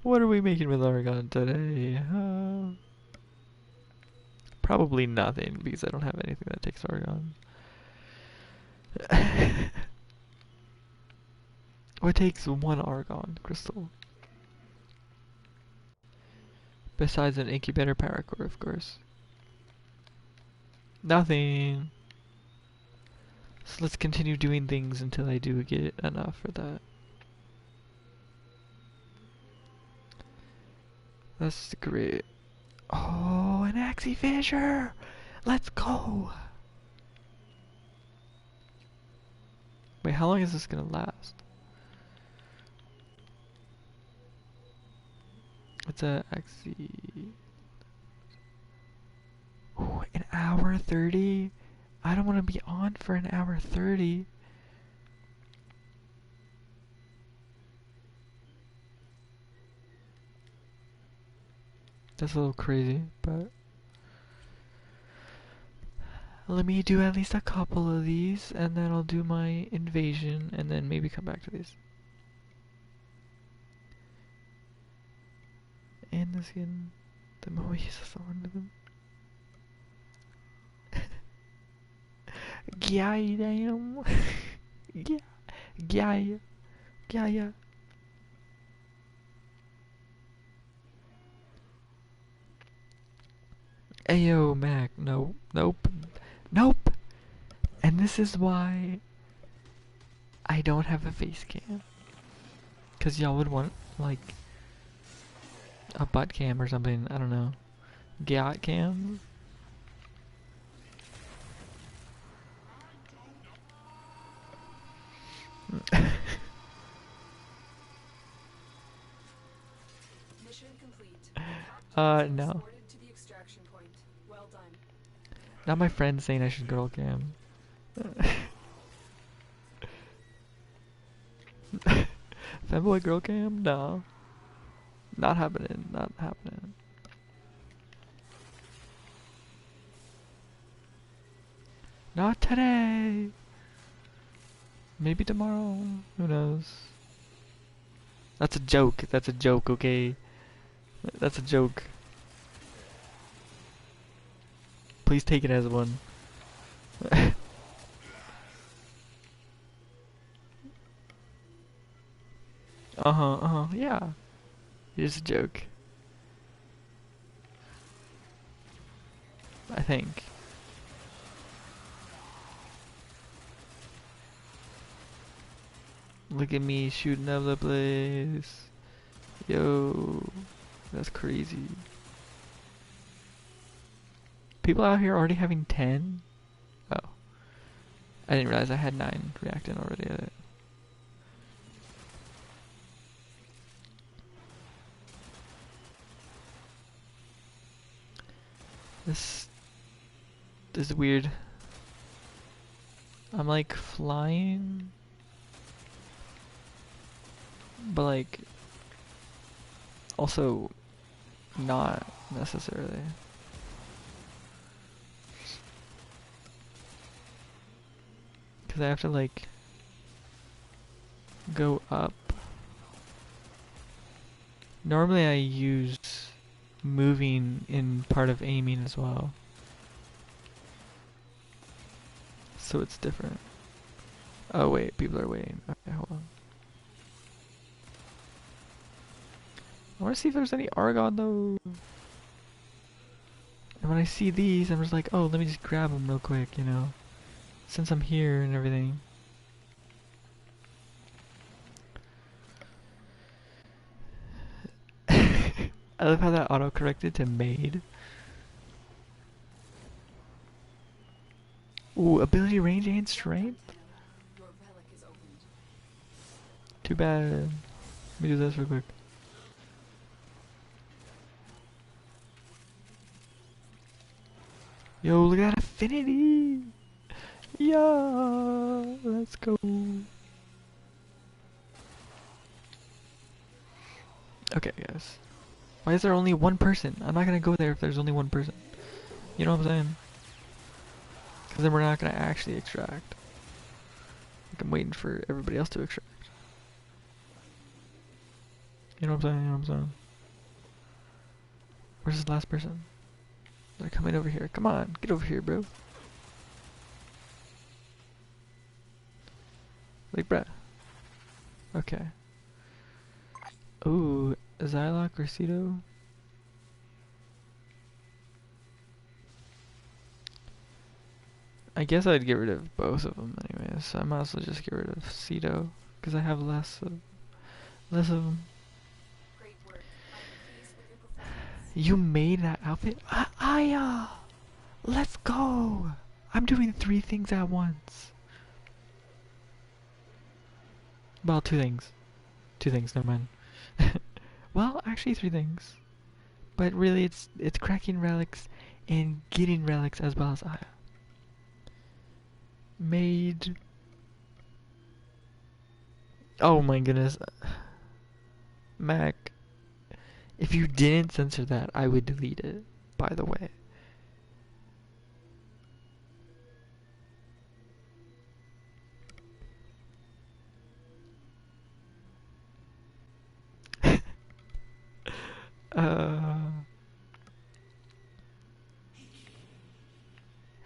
What are we making with argon today? Probably nothing, because I don't have anything that takes argon. What takes one argon crystal? Besides an incubator power core, of course. Nothing. So let's continue doing things until I do get enough for that. That's great. Oh, an Axie Fissure! Let's go! Wait, how long is this gonna last? It's a Axie... Ooh, an hour 30? I don't want to be on for an hour 30. That's a little crazy, but... Let me do at least a couple of these, and then I'll do my invasion, and then maybe come back to these. And the skin... The more we use the one of them. G'ay, damn. Yeah. G'ay. G'ay. Ayo, Mac. No. Nope. Nope. And this is why I don't have a face cam. Cause y'all would want, like, a butt cam or something. I don't know. Gat cam? Mission complete. No. Transported to the extraction point. Well done. Not my friend saying I should girl cam. Femboy girl cam? No. Not happening. Not happening. Not today. Maybe tomorrow. Who knows? That's a joke. That's a joke, okay? That's a joke. Please take it as one. Yeah. It is a joke. I think. Look at me shooting up the place. Yo. That's crazy. People out here already having 10? Oh. I didn't realize I had 9 reacting already at it. This is weird. I'm like flying, but like also not necessarily. Because I have to like go up. Normally I use moving in part of aiming as well. So it's different. Oh wait, people are waiting. Okay, hold on. I want to see if there's any argon though. And when I see these, I'm just like, oh, let me just grab them real quick, you know. Since I'm here and everything. I love how that auto corrected to made. Ooh, ability, range, and strength. Your relic is opened. Too bad. Let me do this real quick. Yo, look at that affinity! Yeah, let's go. Okay, guys. Why is there only one person? I'm not gonna go there if there's only one person. You know what I'm saying? Because then we're not gonna actually extract. Like, I'm waiting for everybody else to extract. You know what I'm saying? You know what I'm saying? Where's this last person? They're coming over here. Come on, get over here, bro. Like, bruh. Okay. Ooh, Zylock or Cedo? I guess I'd get rid of both of them anyways. So I might as well just get rid of Cedo because I have less of them. Great work. I am pleased with your performance. You made that outfit? Aya! Let's go! I'm doing 3 things at once. Well, 2 things. 2 things, never mind. Well, actually 3 things. But really it's cracking relics and getting relics as well as Aya. Made... Oh my goodness. Mac, if you didn't censor that, I would delete it, by the way.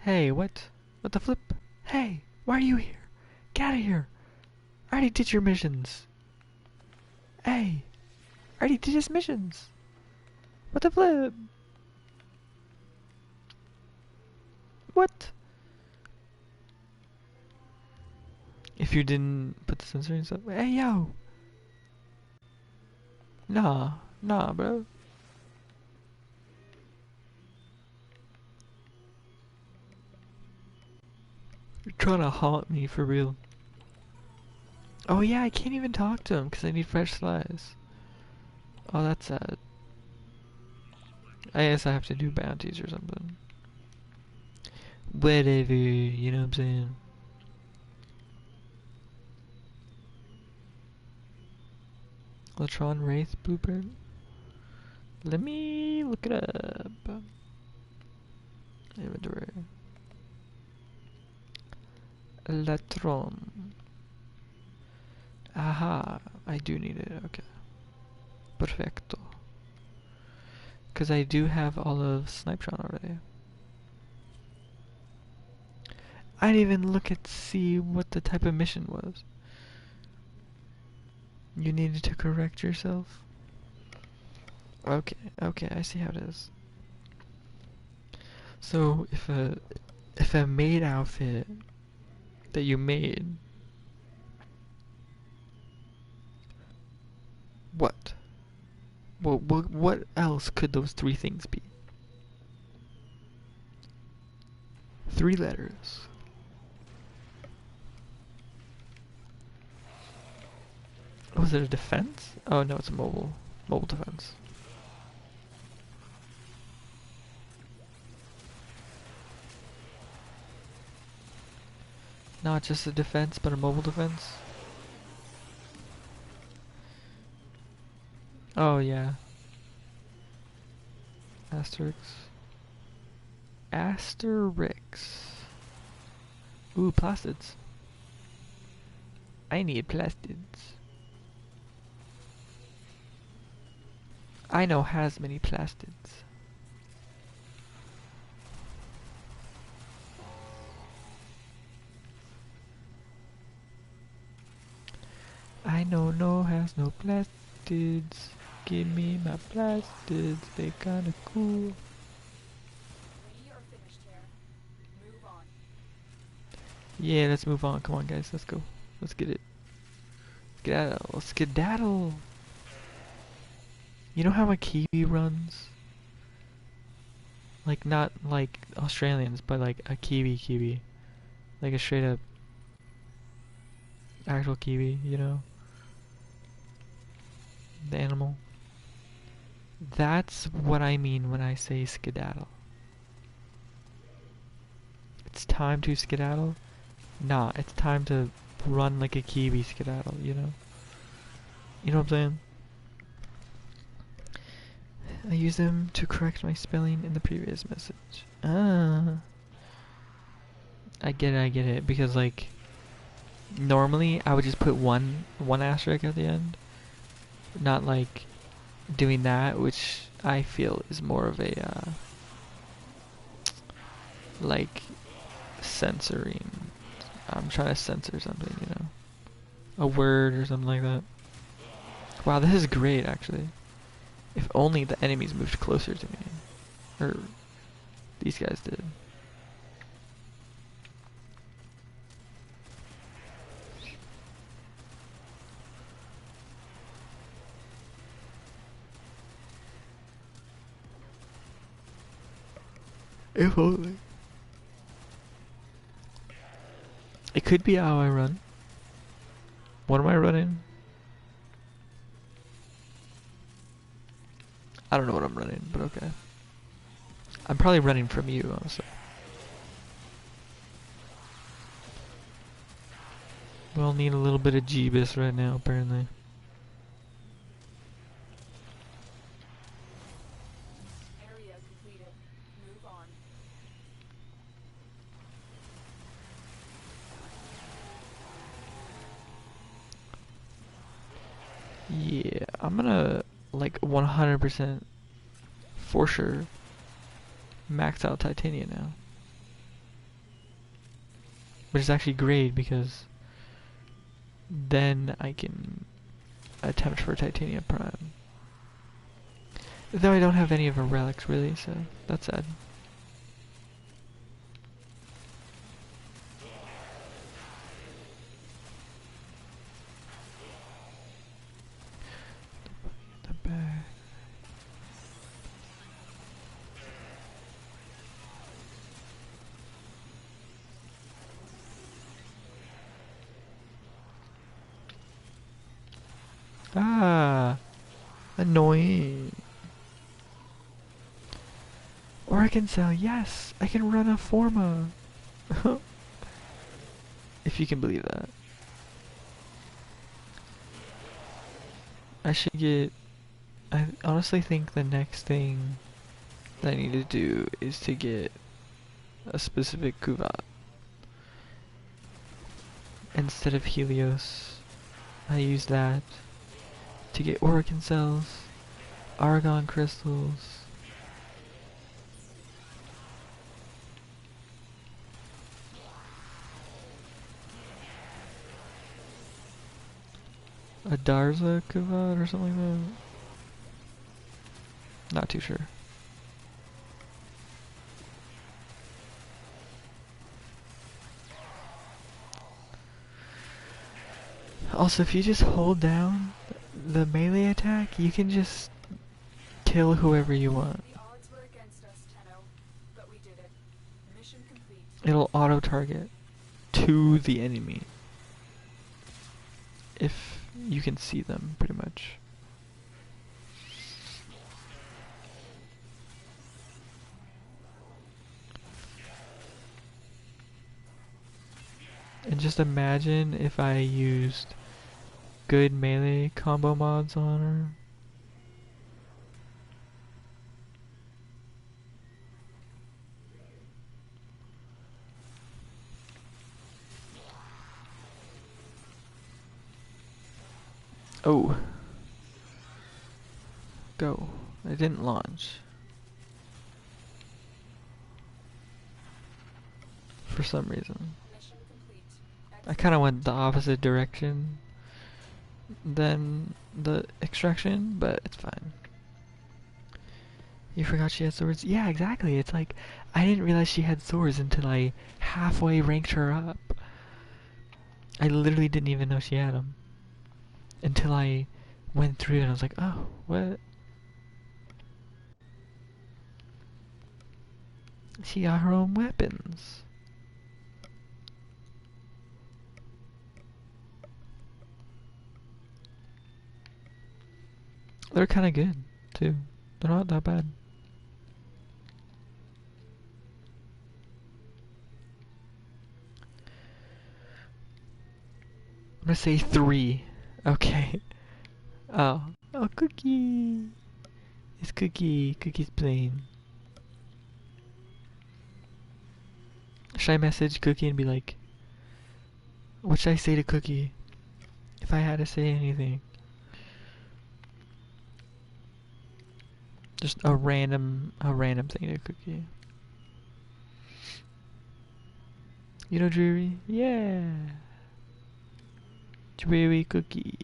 Hey, what? What the flip? Hey, why are you here? Get out of here! I already did your missions. Hey, I already did his missions. What the flip? What? If you didn't put the censoring stuff, hey yo. Nah, bro. You're trying to haunt me for real. Oh yeah, I can't even talk to him because I need fresh slice. Oh, that's sad. I guess I have to do bounties or something. Whatever, you know what I'm saying? Latron Wraith blueprint? Let me look it up. Inventory. Latron. Aha, I do need it, okay. Perfecto. Because I do have all of Snipetron already. I didn't even look at see what the type of mission was. You needed to correct yourself? Okay, I see how it is. So if a maid outfit that you made, what? Well, what else could those 3 things be? 3 letters. Oh, is it a defense? Oh no, it's a mobile defense. Not just a defense, but a mobile defense. Oh yeah. Asterix. Ooh, plastids. I need plastids. I know has many plastids. I know has no plastids. Give me my plastids, they kinda cool. We are finished here. Move on. Yeah, let's move on. Come on, guys, let's go. Let's get it. Skedaddle, skedaddle. You know how a kiwi runs? Like, not like Australians, but like a kiwi. Like a straight up actual kiwi, you know? The animal. That's what I mean when I say skedaddle. It's time to skedaddle? Nah, it's time to run like a kiwi skedaddle, you know? You know what I'm saying? I used them to correct my spelling in the previous message. Ah. I get it, because like, normally I would just put one asterisk at the end. Not like doing that, which I feel is more of a, like, censoring. I'm trying to censor something, you know? A word or something like that. Wow, this is great, actually. If only the enemies moved closer to me. Or, these guys did. If only. It could be how I run. What am I running? I don't know what I'm running, but okay. I'm probably running from you, honestly. We all need a little bit of Jeebus right now, apparently. Area completed. Move on. Yeah, I'm gonna, like, 100% for sure max out Titania now. Which is actually great because then I can attempt for Titania Prime. Though I don't have any of her relics really, so that's sad. The back. Ah, annoying. Or I can sell, yes, I can run a Forma. If you can believe that. I should get, I honestly think the next thing that I need to do is to get a specific Kuvat. Instead of Helios, I use that to get Oricon cells, Argon crystals. A Darza Kuvat or something like that. Not too sure. Also, if you just hold down the melee attack, you can just kill whoever you want. The odds were against us, Tenno, but we did it. Mission complete. It'll auto-target to the enemy. If you can see them, pretty much. And just imagine if I used good melee combo mods on her. Oh. Go. I didn't launch. For some reason. Mission complete. I kind of went the opposite direction than the extraction, but it's fine. You forgot she had swords? Yeah, exactly. It's like, I didn't realize she had swords until I halfway ranked her up. I literally didn't even know she had them. Until I went through and I was like, oh, what? She got her own weapons. They're kind of good, too. They're not that bad. I'm gonna say 3. Okay. Oh. Oh, Cookie! It's Cookie. Cookie's playing. Should I message Cookie and be like, what should I say to Cookie? If I had to say anything. Just a random thing to Cookie. You know Dreary? Yeah! Dreary Cookie.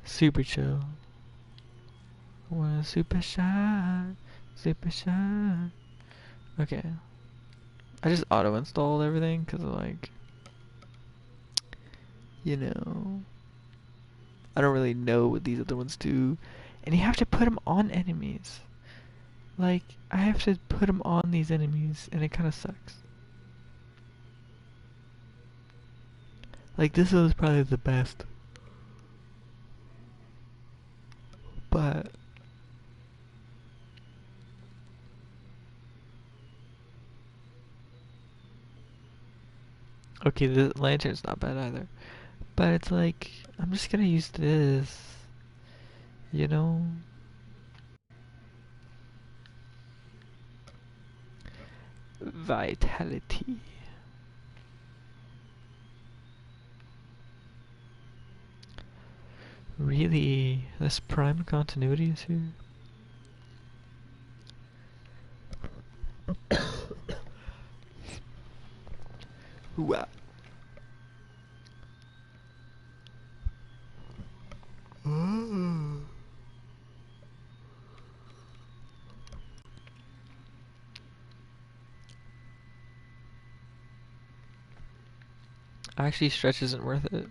Super chill. Wanna super shy. Super shy. Okay. I just auto installed everything because like, you know, I don't really know what these other ones do. And you have to put them on enemies. Like, I have to put them on these enemies and it kind of sucks. Like, this was probably the best. But okay, the lantern's not bad either. But it's like, I'm just gonna use this. You know? Vitality. Really? This prime continuity is here? Wow. Actually, stretch isn't worth it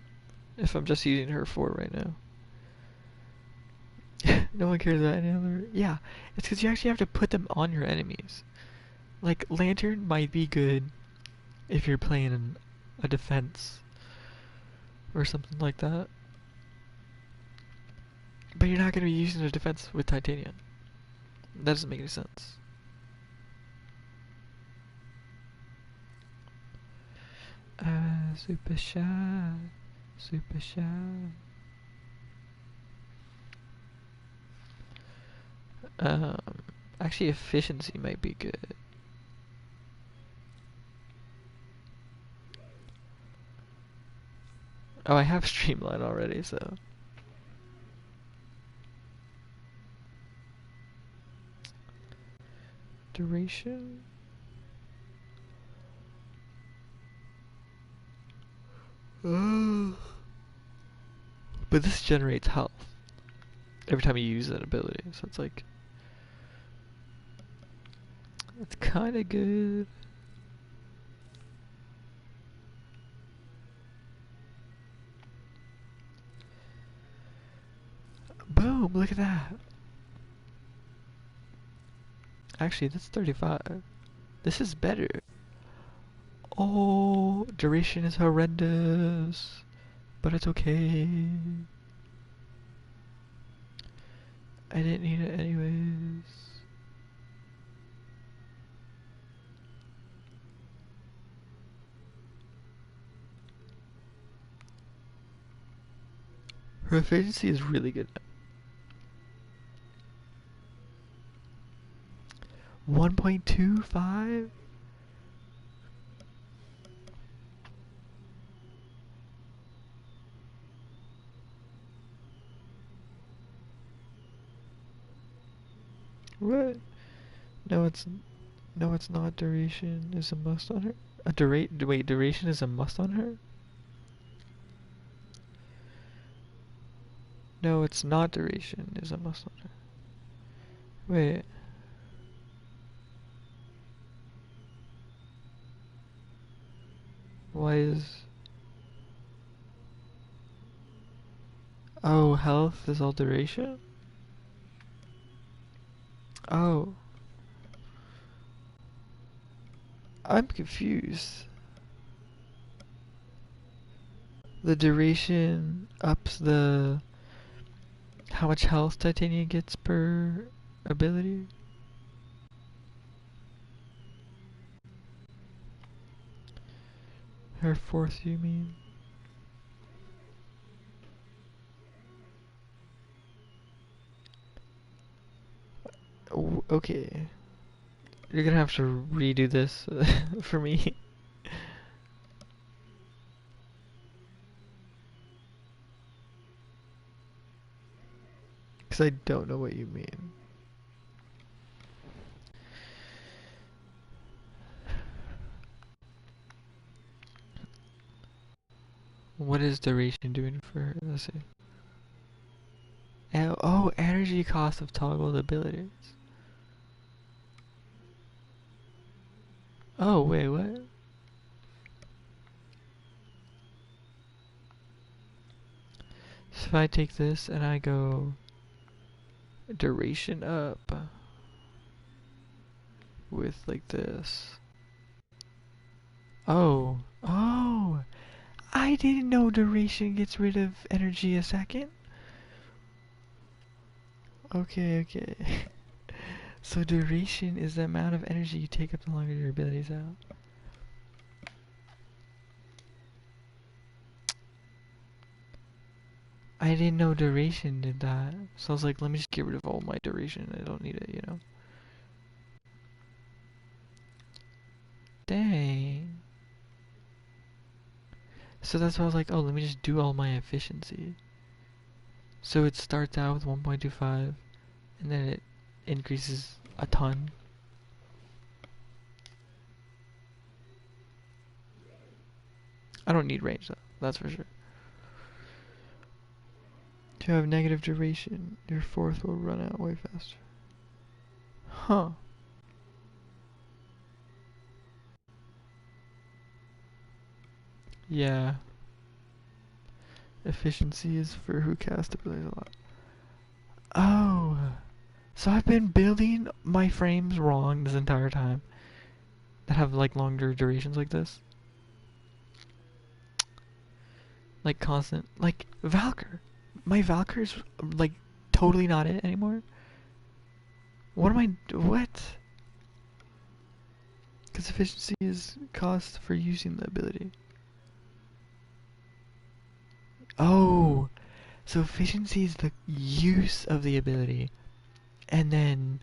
if I'm just using her for right now. No one cares about any other. Yeah, it's because you actually have to put them on your enemies. Like, Lantern might be good if you're playing a defense or something like that. But you're not going to be using a defense with Titanium. That doesn't make any sense. Super shy. Super shy. Um, actually, efficiency might be good. Oh, I have Streamline already, so. Duration? But this generates health every time you use that ability, so it's like. It's kinda good. Boom, look at that. Actually, that's 35. This is better. Oh, duration is horrendous. But it's okay. I didn't need it anyways. Her efficiency is really good. 1.25? What? No, it's not. Duration is a must on her. Wait, duration is a must on her? No, it's not. Duration is a must on her. Wait. Why is... Oh, health is all duration? Oh. I'm confused. The duration ups the... how much health Titania gets per ability? Her fourth, you mean? Oh, okay. You're gonna have to redo this for me. Because I don't know what you mean. What is duration doing for... let's see. Oh, energy cost of toggled abilities. Oh, wait, what? So if I take this and I go duration up with like this. Oh, oh! I didn't know duration gets rid of energy a second. Okay, okay. So duration is the amount of energy you take up the longer your ability's out. I didn't know duration did that. So I was like, let me just get rid of all my duration. I don't need it, you know? Dang. So that's why I was like, oh, let me just do all my efficiency. So it starts out with 1.25, and then it increases a ton. I don't need range though, that's for sure. To have negative duration, your fourth will run out way faster. Huh. Yeah. Efficiency is for who cast abilities a lot. Oh. So I've been building my frames wrong this entire time. That have like longer durations like this. Like constant. Like Valkyr. My Valkyr's like totally not it anymore. What am I... what? Because efficiency is cost for using the ability. Oh, so efficiency is the use of the ability, and then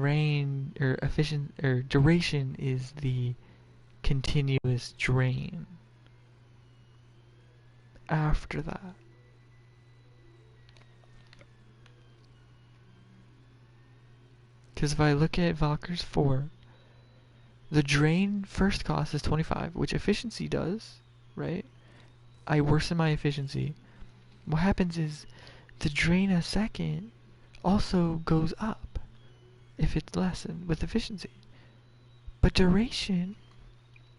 rain or efficient or duration is the continuous drain after that. Because if I look at Valkyr's 4, the drain first cost is 25, which efficiency does, right? I worsen my efficiency. What happens is the drain a second also goes up if it's lessened with efficiency. But duration,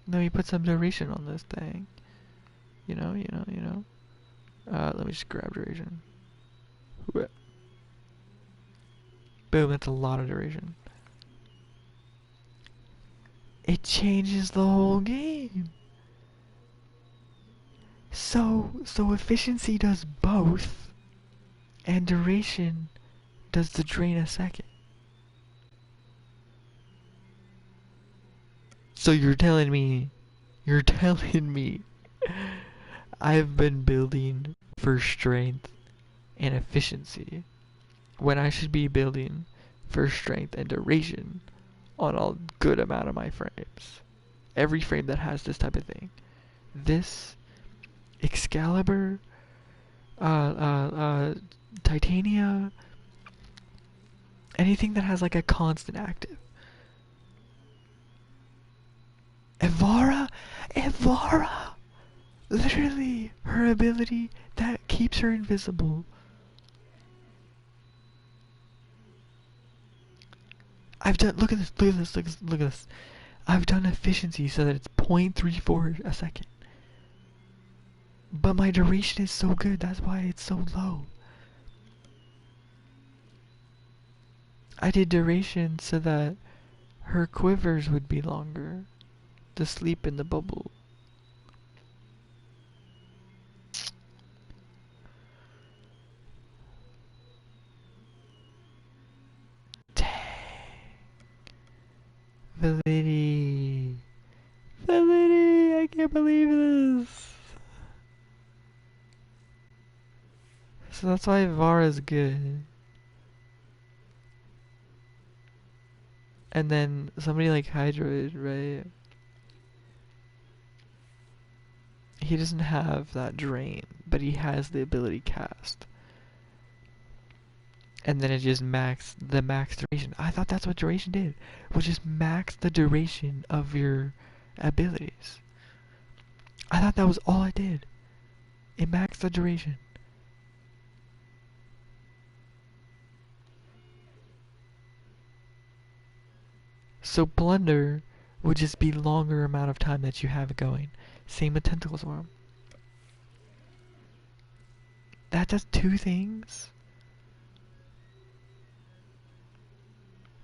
let me put some duration on this thing. You know. Let me just grab duration. Boom, that's a lot of duration. It changes the whole game. So efficiency does both, and duration does the drain a second. So you're telling me I've been building for strength and efficiency when I should be building for strength and duration on a good amount of my frames. Every frame that has this type of thing. This Excalibur, Titania, anything that has like a constant active. Evara, literally her ability that keeps her invisible. I've done. Look at this. I've done efficiency so that it's 0.34 a second. But my duration is so good, that's why it's so low. I did duration so that her quivers would be longer to sleep in the bubble. Dang. Validity. Validity, I can't believe this. So that's why Vara's good. And then somebody like Hydroid, right? He doesn't have that drain, but he has the ability cast. And then it just the max duration. I thought that's what duration did, was just max the duration of your abilities. I thought that was all it did. It maxed the duration. So Blunder would just be longer amount of time that you have it going. Same with Tentacle Swarm. That does two things?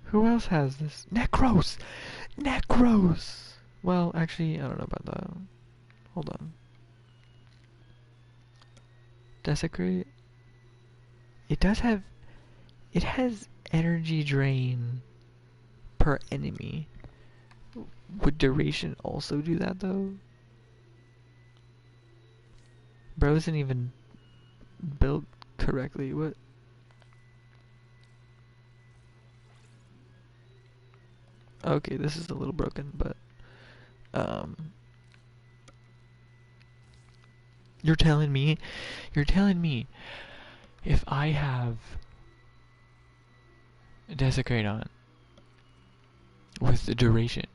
Who else has this? Necros! Necros! Well, actually, I don't know about that. Hold on. Desecrate? It does have... It has energy drain per enemy. Would duration also do that, though? Bro isn't even built correctly. What? Okay, this is a little broken, but... You're telling me if I have Desecrate on with the duration,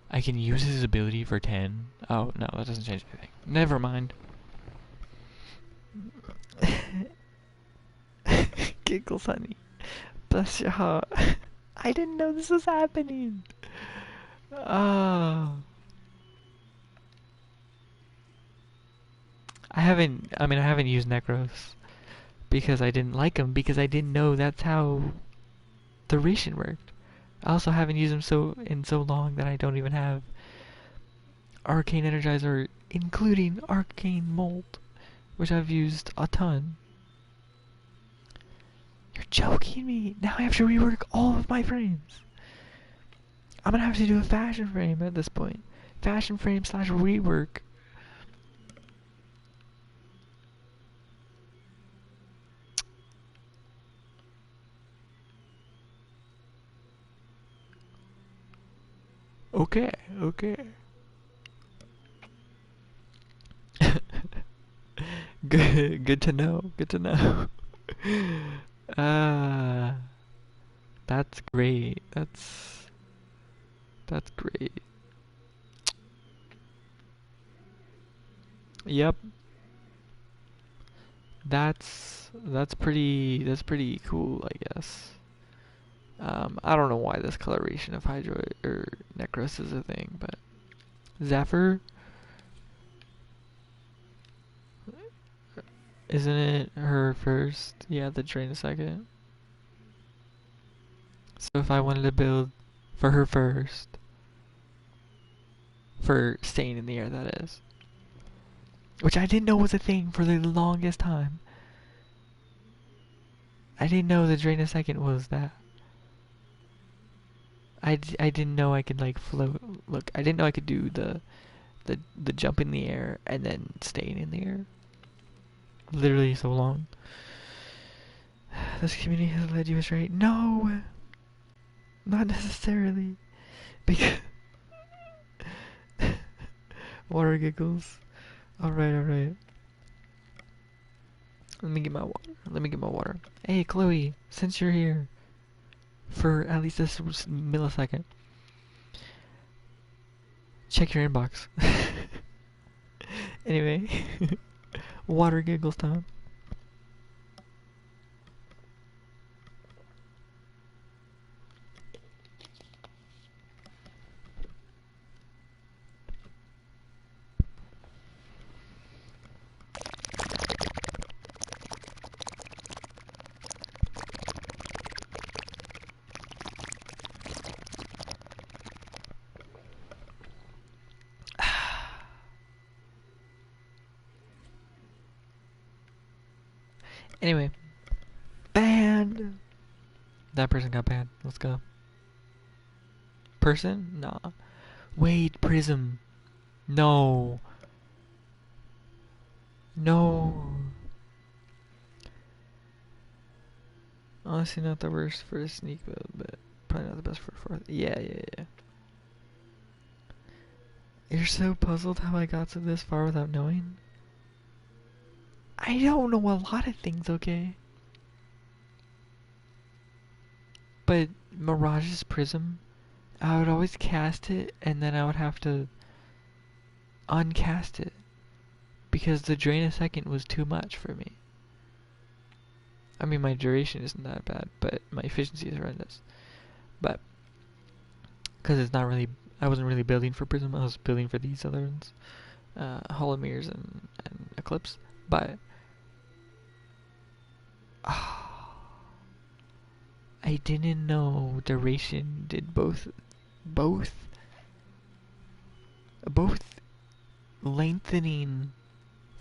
I can use his ability for 10. Oh, no, that doesn't change anything. Never mind. Giggles, honey. Bless your heart. I didn't know this was happening. Oh. I haven't used Necros because I didn't like him, because I didn't know that's how duration worked. I also haven't used him so long that I don't even have Arcane Energizer, including Arcane Mold, which I've used a ton. You're joking me! Now I have to rework all of my frames! I'm gonna have to do a fashion frame at this point. Fashion frame / rework. Okay, okay. Good to know. Good to know. Ah, that's great. That's great. Yep. That's pretty cool, I guess. I don't know why this coloration of Hydro or Necros is a thing, but Zephyr, isn't it her first? Yeah, the drain a second. So if I wanted to build for her first, for staying in the air, that is, which I didn't know was a thing for the longest time. I didn't know the drain a second was that. I didn't know I could like float. Look, I didn't know I could do the jump in the air and then staying in the air. Literally so long. This community has led you astray. No, not necessarily. Because water giggles. All right, all right. Let me get my water. Let me get my water. Hey, Chloe, since you're here for at least this millisecond, check your inbox. Anyway, water giggles time. Anyway, banned. That person got banned. Let's go. Person? Nah. Wait, Prism. No. No. Honestly, not the worst for a sneak build, but probably not the best for a fourth. Yeah. You're so puzzled how I got to this far without knowing? I don't know a lot of things, okay? But Mirage's Prism, I would always cast it, and then I would have to uncast it. Because the drain a second was too much for me. I mean, my duration isn't that bad, but my efficiency is horrendous. But, because it's not really, I wasn't really building for Prism, I was building for these other ones. Hollow Mirrors and Eclipse. But, I didn't know duration did both lengthening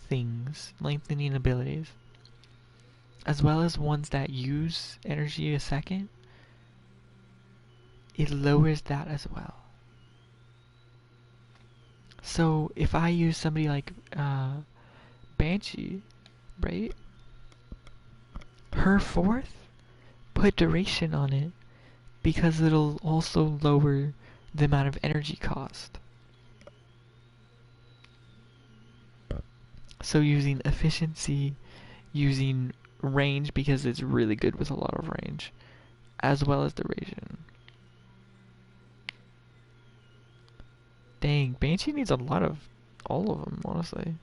things, lengthening abilities, as well as ones that use energy a second. It lowers that as well. So if I use somebody like Banshee, right? Her fourth, put duration on it because it'll also lower the amount of energy cost. So using efficiency, using range because it's really good with a lot of range, as well as duration. Dang, Banshee needs a lot of all of them, honestly.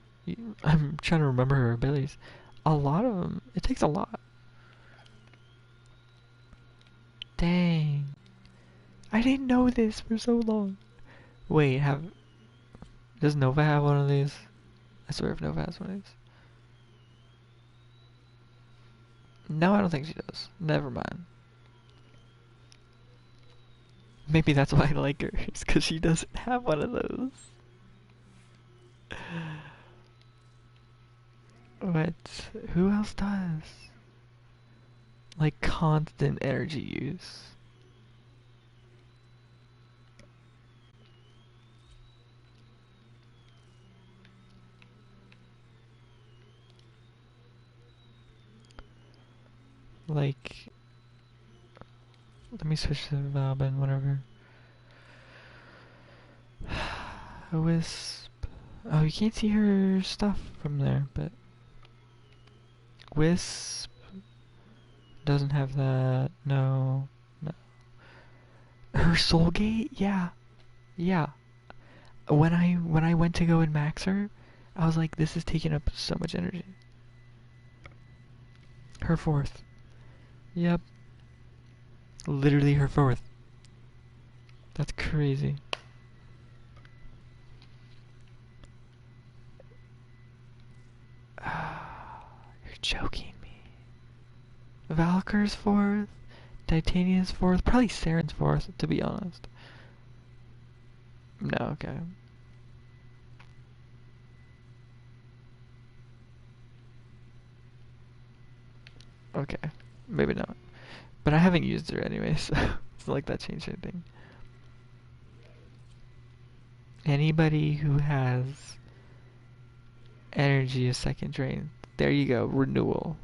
I'm trying to remember her abilities. A lot of them. It takes a lot. Dang. I didn't know this for so long. Wait, does Nova have one of these? I swear if Nova has one of these. No, I don't think she does. Never mind. Maybe that's why I like her. It's because she doesn't have one of those. What? Who else does? Like constant energy use. Like, let me switch to Valbin, whatever. A Wisp. Oh, you can't see her stuff from there, but Wisp doesn't have that. No. Her Soul Gate, yeah. When I went to go and max her, I was like, this is taking up so much energy. Her fourth. Yep. Literally her fourth. That's crazy. You're joking me. Valkyr's fourth. Titania's fourth. Probably Saren's fourth, to be honest. No, okay. Okay. Maybe not. But I haven't used her anyway, so it's not like that changed anything. Anybody who has energy a second drain. There you go. Renewal.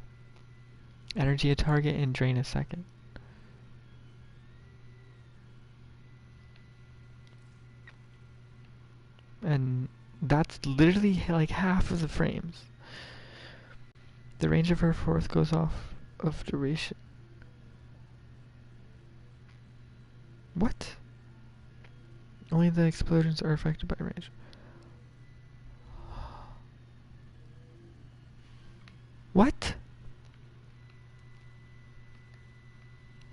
Energy a target and drain a second. And that's literally like half of the frames. The range of her fourth goes off of duration. What? Only the explosions are affected by range. What?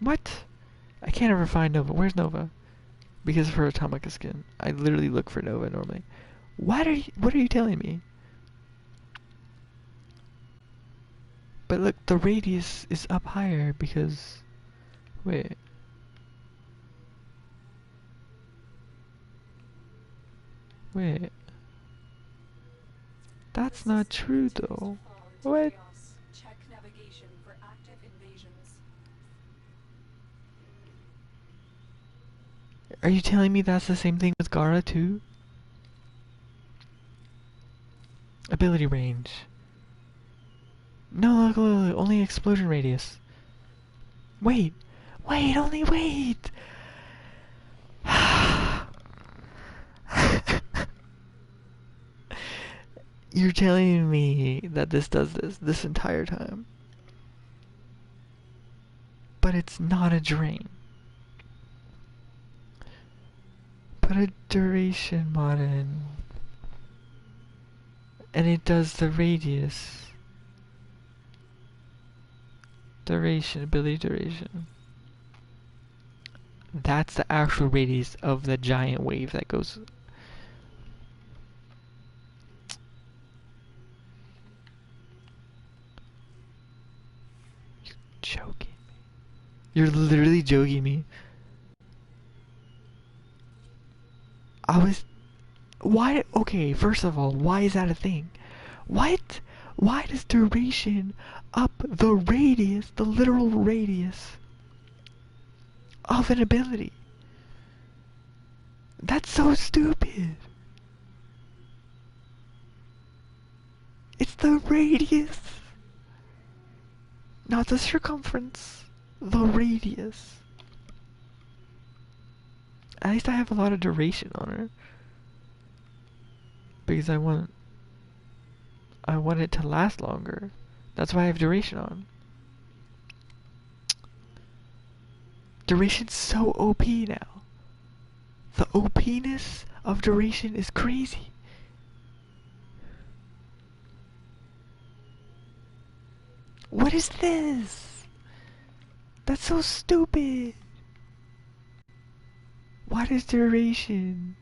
What? I can't ever find Nova. Where's Nova? Because of her Atomica skin. I literally look for Nova normally. What are you telling me? But look, the radius is up higher because... Wait. Wait. That's not true though. What? Are you telling me that's the same thing with Gara too? Ability range. No, look, only explosion radius. Wait, only wait! You're telling me that this does this entire time. But it's not a drain. Put a duration mod in. And it does the radius. Duration, ability duration. That's the actual radius of the giant wave that goes. You're joking me. You're literally joking me. Why? Okay, first of all, why is that a thing? What? Why does duration up the radius, the literal radius of an ability? That's so stupid. It's the radius, not the circumference. The radius. At least I have a lot of duration on her. Because I want it to last longer. That's why I have duration on. Duration's so OP now. The OP-ness of duration is crazy. What is this? That's so stupid. Why does duration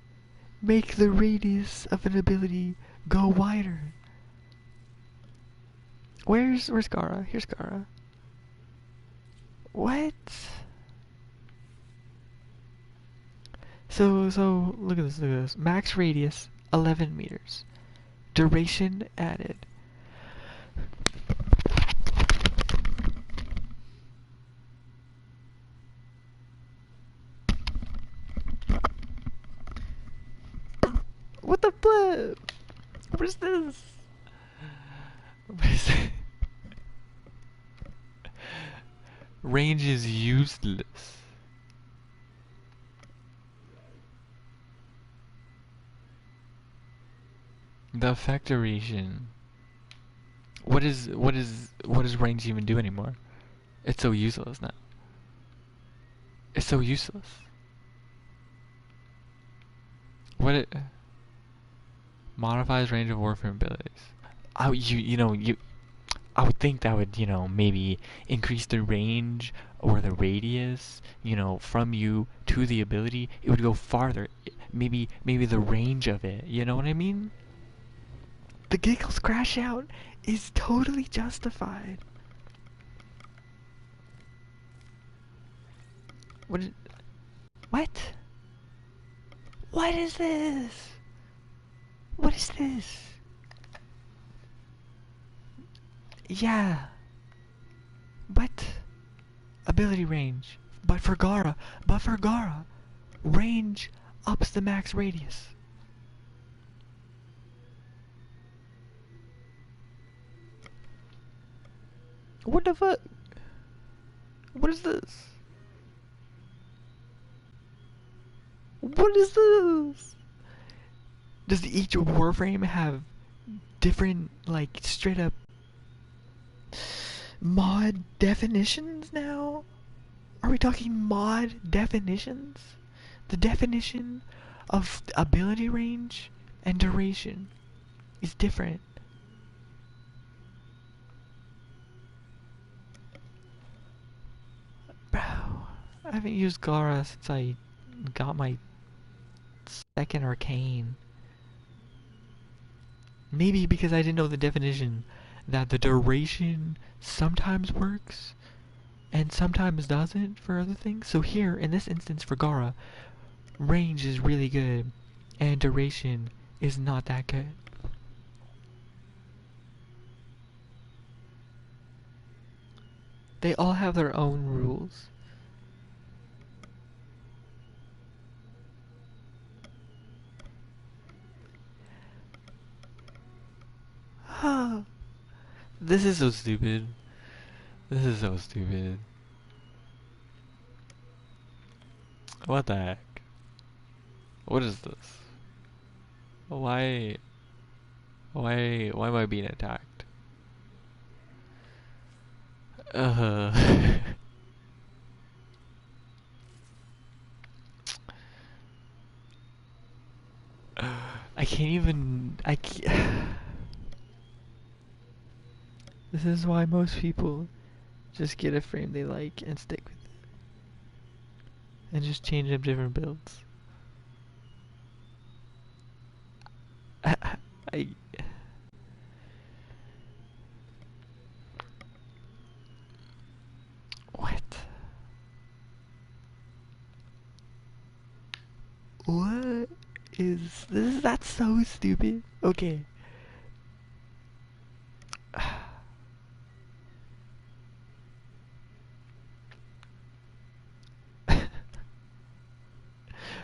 make the radius of an ability go wider? Where's Gara? Here's Gara. What? So look at this. Max radius 11 meters. Duration added. What the flip? What is this? What is this? Range is useless. The effect duration. What does range even do anymore? It's so useless now. It's so useless. What it modifies range of Warframe abilities. I would think that would, maybe increase the range or the radius, from you to the ability. It would go farther. Maybe the range of it. You know what I mean? The giggles crash out is totally justified. What? What is this? What is this? Yeah. What? Ability range. But for Gara, range ups the max radius. What the fuck? What is this? What is this? Does each Warframe have different, like, straight up mod definitions now? Are we talking mod definitions? The definition of ability range and duration is different. Bro, I haven't used Gara since I got my second arcane. Maybe because I didn't know the definition that the duration sometimes works and sometimes doesn't for other things. So here, in this instance for Gara, range is really good and duration is not that good. They all have their own rules. This is so stupid. This is so stupid. What the heck? What is this? Why? Why am I being attacked? Uh. I can't even. I can't. This is why most people just get a frame they like and stick with it. And just change up different builds. I. What? What is this? That's so stupid. Okay.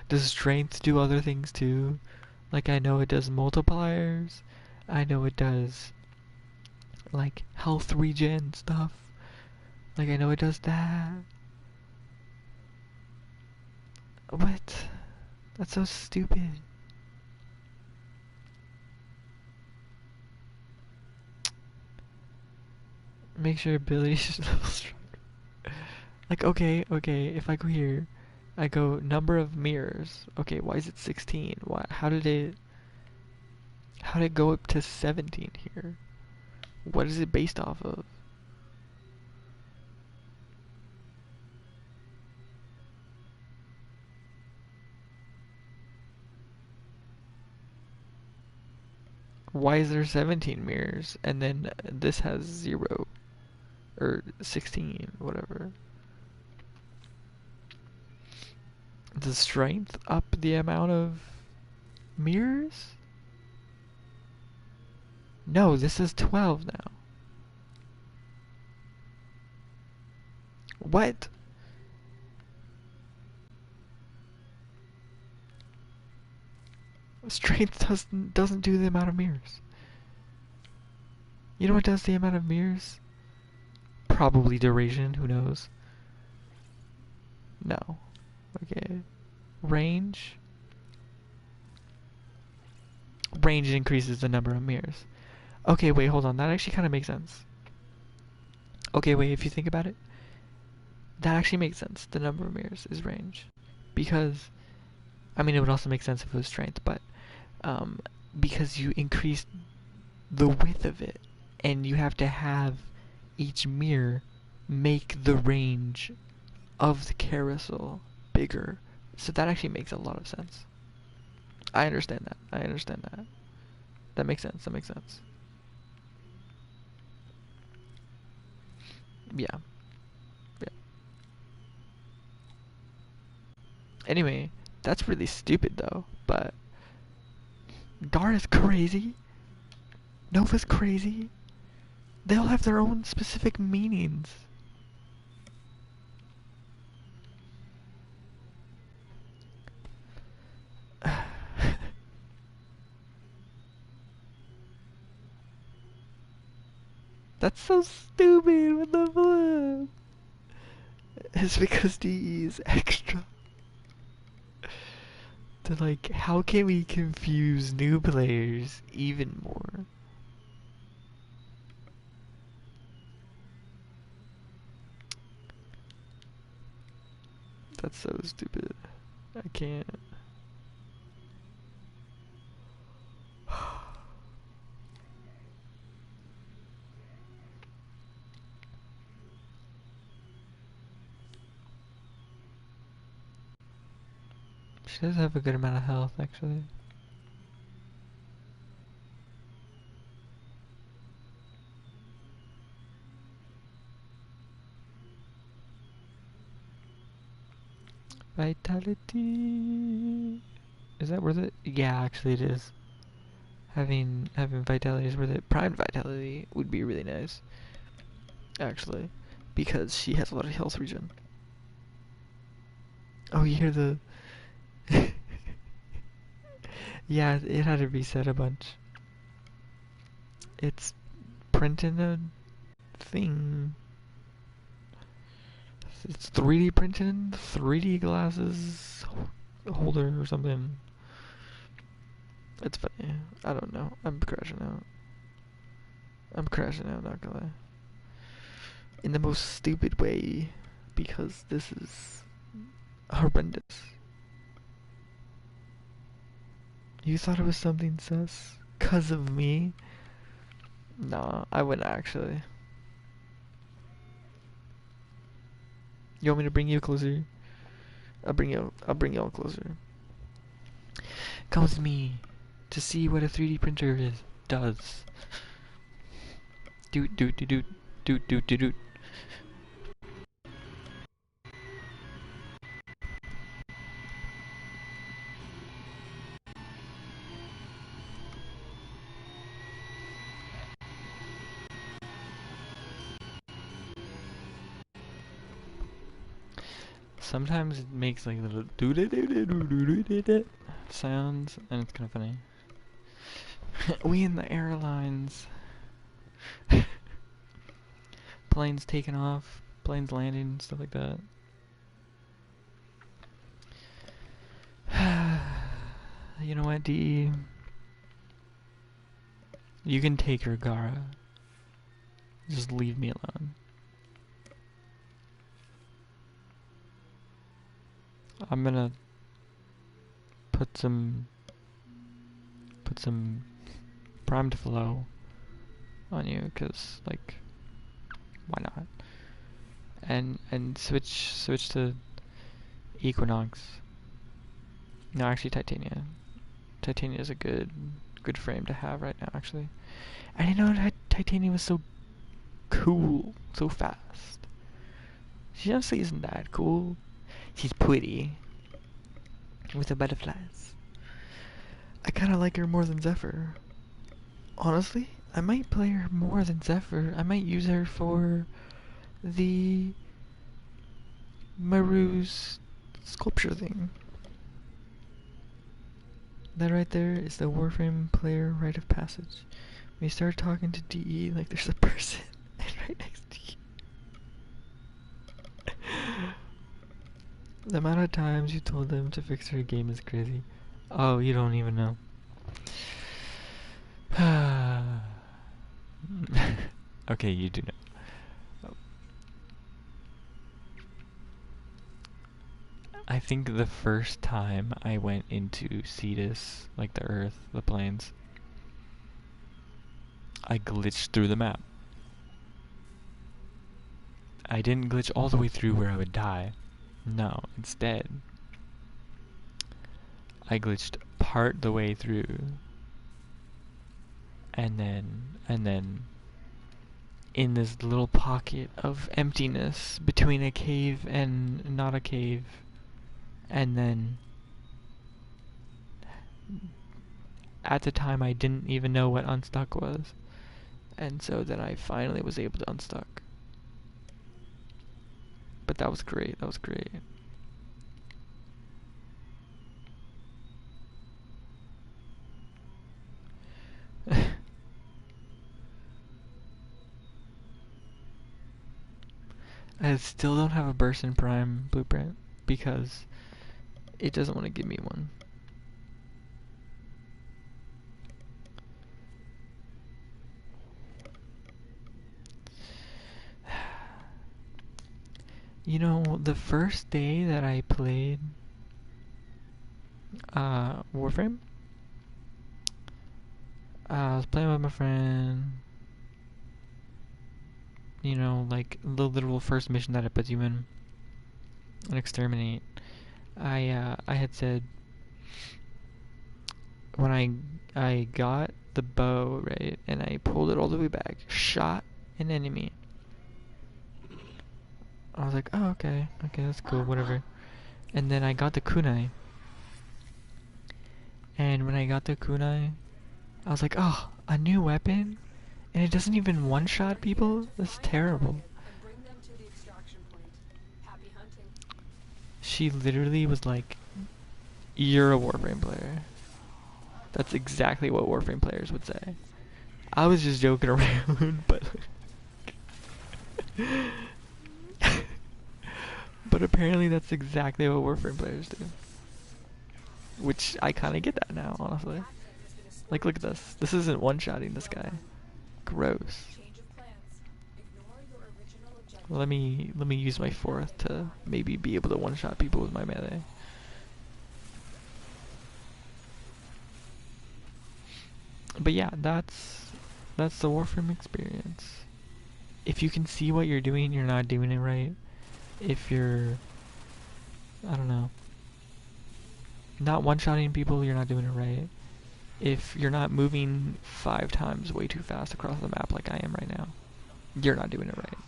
Does strength do other things too? Like, I know it does multipliers. I know it does, like, health regen stuff. Like, I know it does that. What? That's so stupid. Make sure abilities level stronger. Like, okay, if I go here, I go number of mirrors. Okay, why is it 16? Why? How did it go up to 17 here? What is it based off of? Why is there 17 mirrors and then this has 0 or 16, whatever? Does strength up the amount of mirrors? No, this is 12 now. What? Strength doesn't do the amount of mirrors. You know what does the amount of mirrors? Probably duration, who knows? No. Okay. Range. Range increases the number of mirrors. Okay, wait, hold on. That actually kind of makes sense. Okay, wait, if you think about it, that actually makes sense. The number of mirrors is range. Because, I mean, it would also make sense if it was strength, but because you increase the width of it, and you have to have each mirror make the range of the carousel bigger. So that actually makes a lot of sense. I understand that. That makes sense. Yeah. Anyway, that's really stupid though, but Gara's crazy. Nova's crazy. They all have their own specific meanings. That's so stupid. What the fuck? It's because DE is extra. To like, how can we confuse new players even more? That's so stupid. I can't. She does have a good amount of health, actually. Vitality. Is that worth it? Yeah, actually it is. Having vitality is worth it. Prime vitality would be really nice, actually, because she has a lot of health regen. Oh, you hear the? Yeah, it had to reset a bunch. It's printing a thing. It's 3D printing 3D glasses holder or something. It's funny. I don't know. I'm crashing out. I'm crashing out, not gonna lie. In the most stupid way, because this is horrendous. You thought it was something sus? 'Cause of me? Nah, I wouldn't actually. You want me to bring you closer? I'll bring y'all closer. Come with me to see what a 3D printer does. Doot doot doot doot doot doot doot doot. Sometimes it makes like little sounds, and it's kind of funny. We in the airlines. Planes taking off, planes landing, stuff like that. You know what, DE? You can take her, Gara. Just leave me alone. I'm gonna put some primed flow on you, cause like, why not? And switch to Equinox. No, actually Titania. Titania is a good frame to have right now, actually. I didn't know Titania was so cool, so fast. She honestly isn't that cool. She's pretty. With the butterflies. I kinda like her more than Zephyr. Honestly, I might play her more than Zephyr. I might use her for the Maru's sculpture thing. That right there is the Warframe player rite of passage. When you start talking to DE like there's a person right next to you. The amount of times you told them to fix their game is crazy. Oh, you don't even know. Okay, you do know. I think the first time I went into Cetus, like the Earth, the plains, I glitched through the map. I didn't glitch all the way through where I would die. No, instead, I glitched part the way through, and then in this little pocket of emptiness between a cave and not a cave, and then at the time I didn't even know what unstuck was, and so then I finally was able to unstuck. But that was great, that was great. I still don't have a Burst in Prime blueprint because it doesn't want to give me one. You know, the first day that I played Warframe, I was playing with my friend. You know, like the literal first mission that it puts you in, and exterminate. I had said when I got the bow, right, and I pulled it all the way back, shot an enemy. I was like, oh, okay, that's cool, whatever. And then I got the kunai. And when I got the kunai, I was like, oh, a new weapon? And it doesn't even one-shot people? That's terrible. She literally was like, you're a Warframe player. That's exactly what Warframe players would say. I was just joking around, but but apparently that's exactly what Warframe players do. Which I kind of get that now, honestly. Like, look at this. This isn't one-shotting this guy. Gross. Change of plans. Ignore your original objective. Let me use my fourth to maybe be able to one-shot people with my melee. But yeah, that's the Warframe experience. If you can see what you're doing, you're not doing it right. If you're, I don't know, not one-shotting people, you're not doing it right. If you're not moving 5 times way too fast across the map like I am right now, you're not doing it right.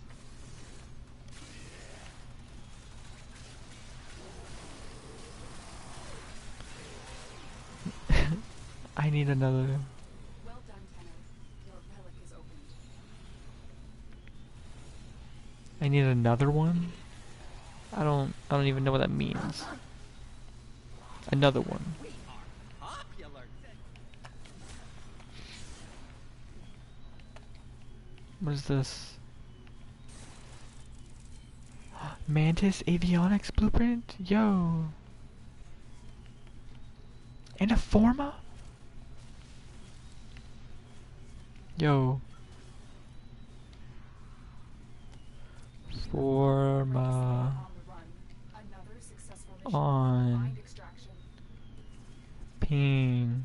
I need another. Well done, Tenno. Your relic is opened. I need another one? I don't even know what that means. Another one. What is this? Mantis avionics blueprint? Yo. And a Forma? Yo. Forma Another successful mission. on Mind extraction. ping.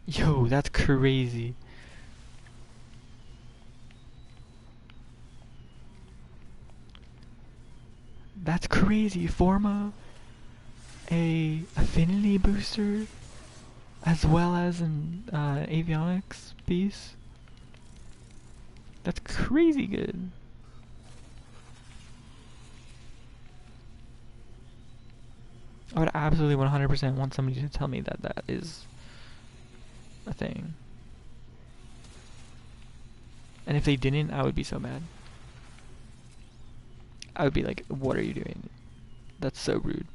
Yo, that's crazy. That's crazy. Forma a affinity booster as well as an avionics piece. That's crazy good. I would absolutely 100% want somebody to tell me that that is a thing. And if they didn't, I would be so mad. I would be like, what are you doing? That's so rude.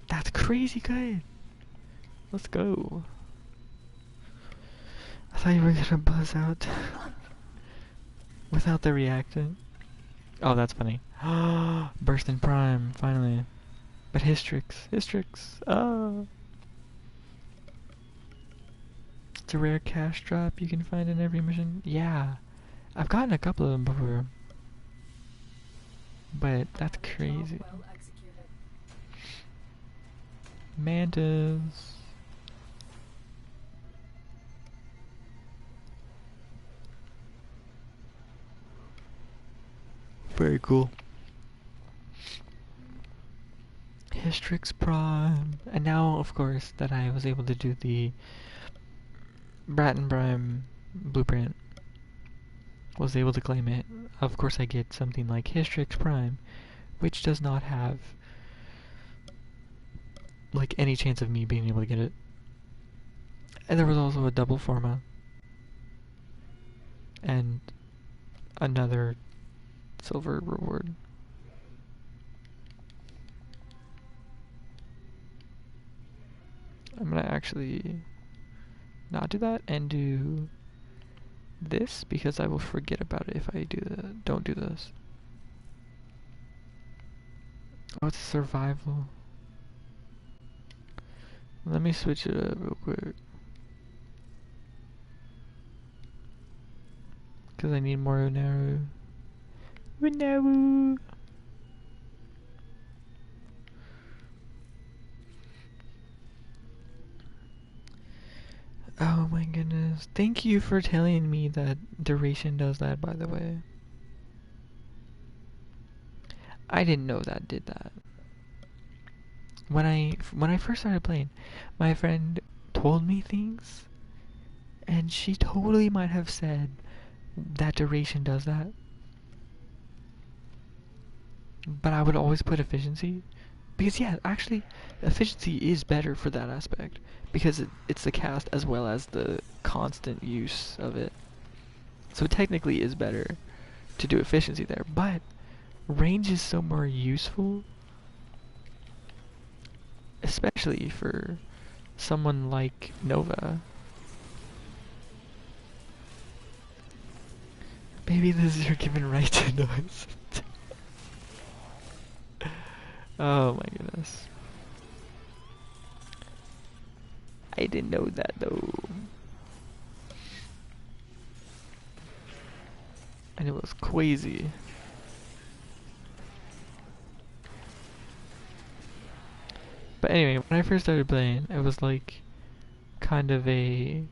That's crazy good. Let's go. I thought you were gonna buzz out without the reactant. Oh, that's funny. Burst in Prime, finally. But Hystrix. Oh. It's a rare cash drop you can find in every mission. Yeah. I've gotten a couple of them before. But that's crazy. Well executed. Mantis. Very cool. Hystrix Prime. And now, of course, that I was able to do the Bratton Prime blueprint, was able to claim it, of course I get something like Hystrix Prime, which does not have like any chance of me being able to get it. And there was also a double Forma and another silver reward. I'm gonna actually not do that and do this because I will forget about it if I don't do this. Oh, it's survival. Let me switch it up real quick. Because I need more Unaru. Unaru! Oh my goodness. Thank you for telling me that duration does that, by the way. I didn't know that did that. When I first started playing, my friend told me things, and she totally might have said that duration does that. But I would always put efficiency. Because yeah, actually, efficiency is better for that aspect. Because it's the cast as well as the constant use of it. So it technically is better to do efficiency there. But range is so more useful. Especially for someone like Nova, Maybe this is your given right to noise. Oh my goodness. I didn't know that though. And it was crazy. But anyway, when I first started playing, it was like kind of a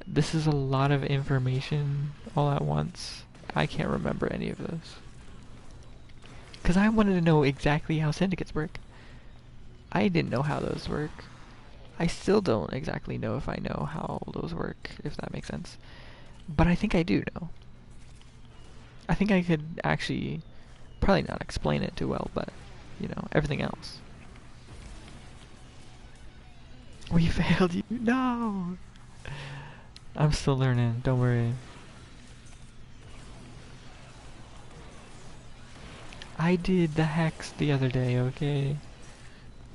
this is a lot of information all at once. I can't remember any of this. Because I wanted to know exactly how syndicates work. I didn't know how those work. I still don't exactly know if I know how those work, if that makes sense. But I think I do know. I think I could actually probably not explain it too well, but you know, everything else. We failed you. No. I'm still learning, don't worry. I did the hex the other day, okay?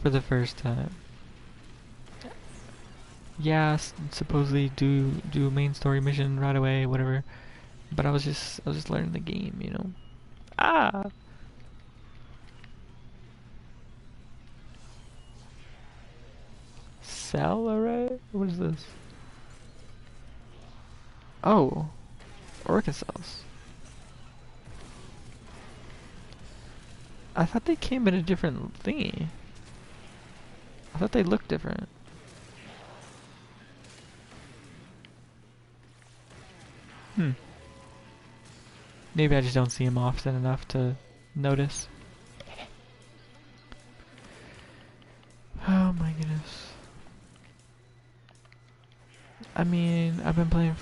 For the first time. Yeah, supposedly do main story mission right away, whatever. But I was just learning the game, you know. Ah. Cell array? What is this? Oh, orca cells. I thought they came in a different thingy. I thought they looked different. Hmm. Maybe I just don't see them often enough to notice. Oh my goodness. I mean, I've been playing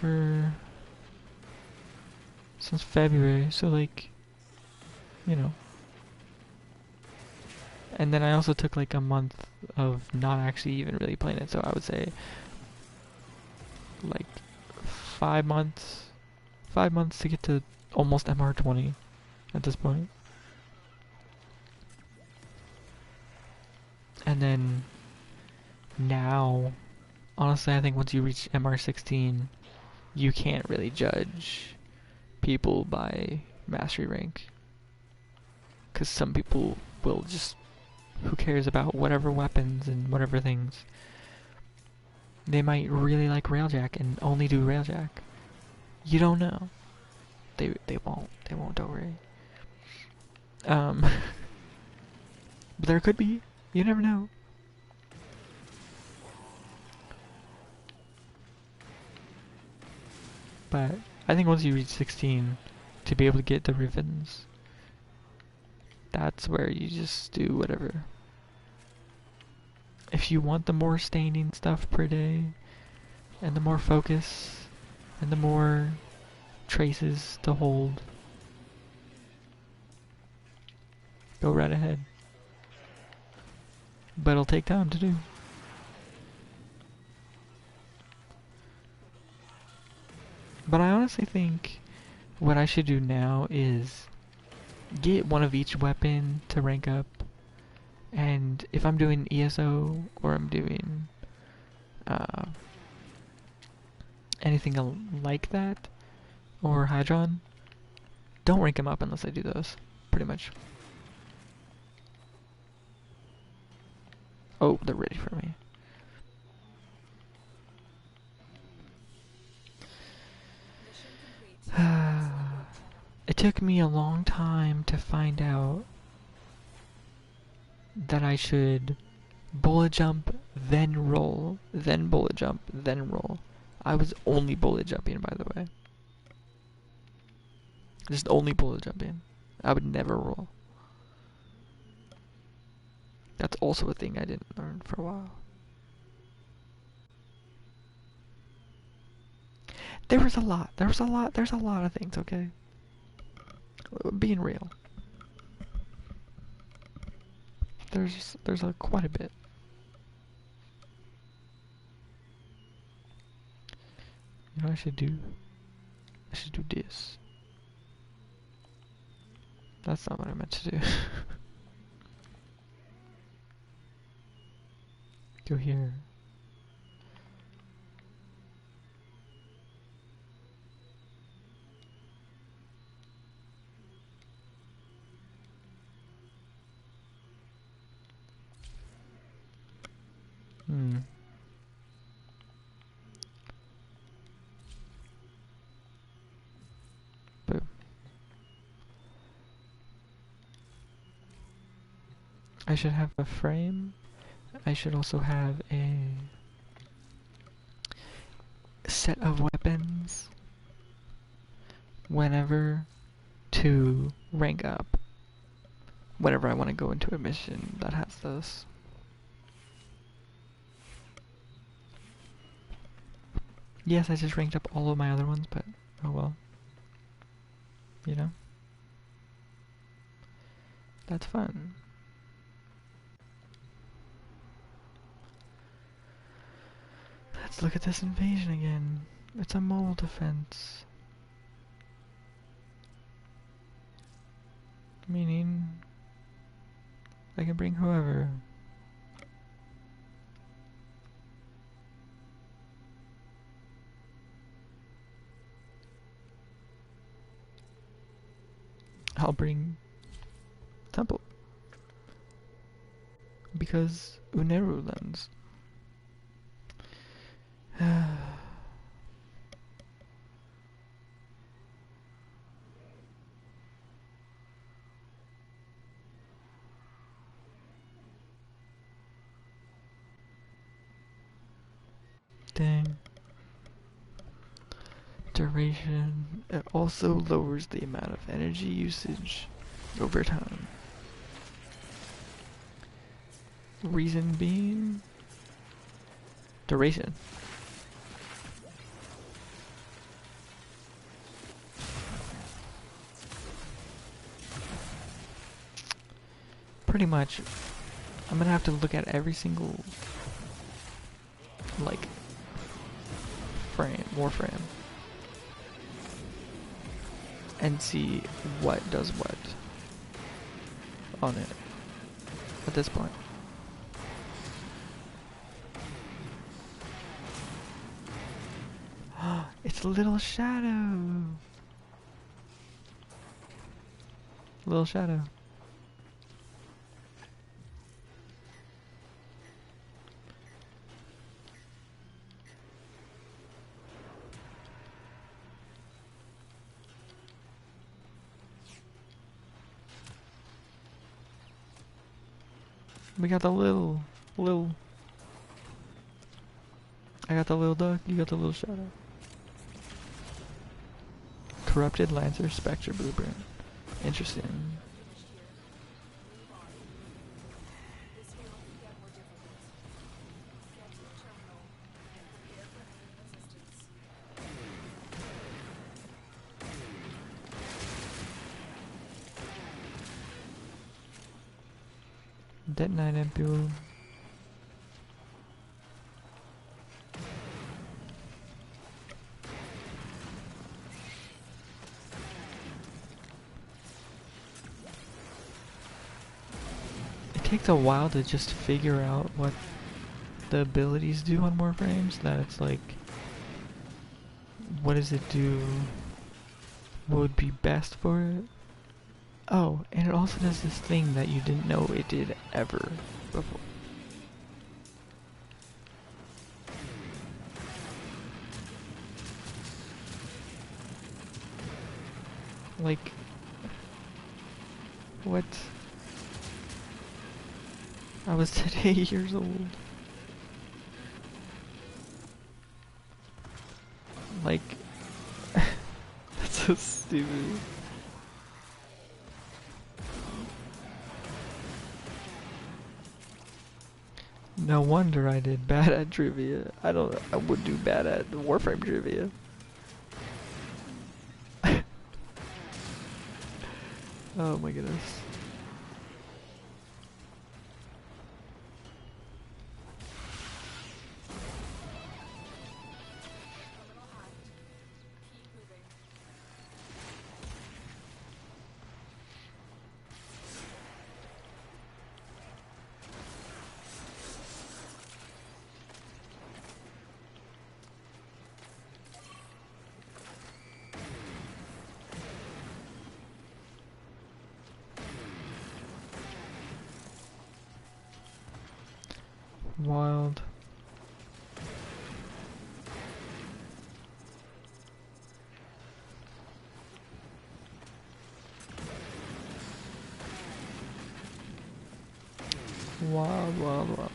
since February, so like, you know. And then I also took like a month of not actually even really playing it, so I would say like 5 months. 5 months to get to almost MR20 at this point. And then now, honestly, I think once you reach MR16, you can't really judge people by mastery rank. Because some people will just, who cares about whatever weapons and whatever things. They might really like Railjack and only do Railjack. You don't know. They won't. They won't, don't worry. But there could be. You never know. But I think once you reach 16, to be able to get the ribbons, that's where you just do whatever. If you want the more staining stuff per day, and the more focus, and the more traces to hold, go right ahead. But it'll take time to do. But I honestly think what I should do now is get one of each weapon to rank up. And if I'm doing ESO or I'm doing anything like that, or Hydron, don't rank them up unless I do those, pretty much. Oh, they're ready for me. It took me a long time to find out that I should bullet jump, then roll, then bullet jump, then roll. I was only bullet jumping, by the way. Just only bullet jumping. I would never roll. That's also a thing I didn't learn for a while. There's a lot of things, okay? Being real. There's quite a bit. You know what I should do? I should do this. That's not what I meant to do. Go here. Hmm. But I should have a frame. I should also have a set of weapons whenever to rank up. Whenever I want to go into a mission that has this. Yes, I just ranked up all of my other ones, but oh well. You know? That's fun. Let's look at this invasion again. It's a mole defense. Meaning, I can bring whoever. I'll bring Temple. Because Uneru lens. Dang. Duration. It also lowers the amount of energy usage over time. Reason being duration. Pretty much, I'm gonna have to look at every single, like, Warframe, and see what does what on it at this point. It's Little Shadow! Little Shadow. We got the little. I got the little duck, you got the little shadow. Corrupted Lancer Spectre Blueprint. Interesting. This will only get more difficult. Get to the terminal and prepare for enemy resistance. Detonite Ampule. It takes a while to just figure out what the abilities do on Warframes. That it's like, what does it do? What would be best for it? Oh, and it also does this thing that you didn't know it did ever before. Like, what? I was today years old. Like, that's so stupid. No wonder I did bad at trivia. I would do bad at Warframe trivia. Oh my goodness. Terminal hacked. Keep moving. Wild. Wild, wild, wild.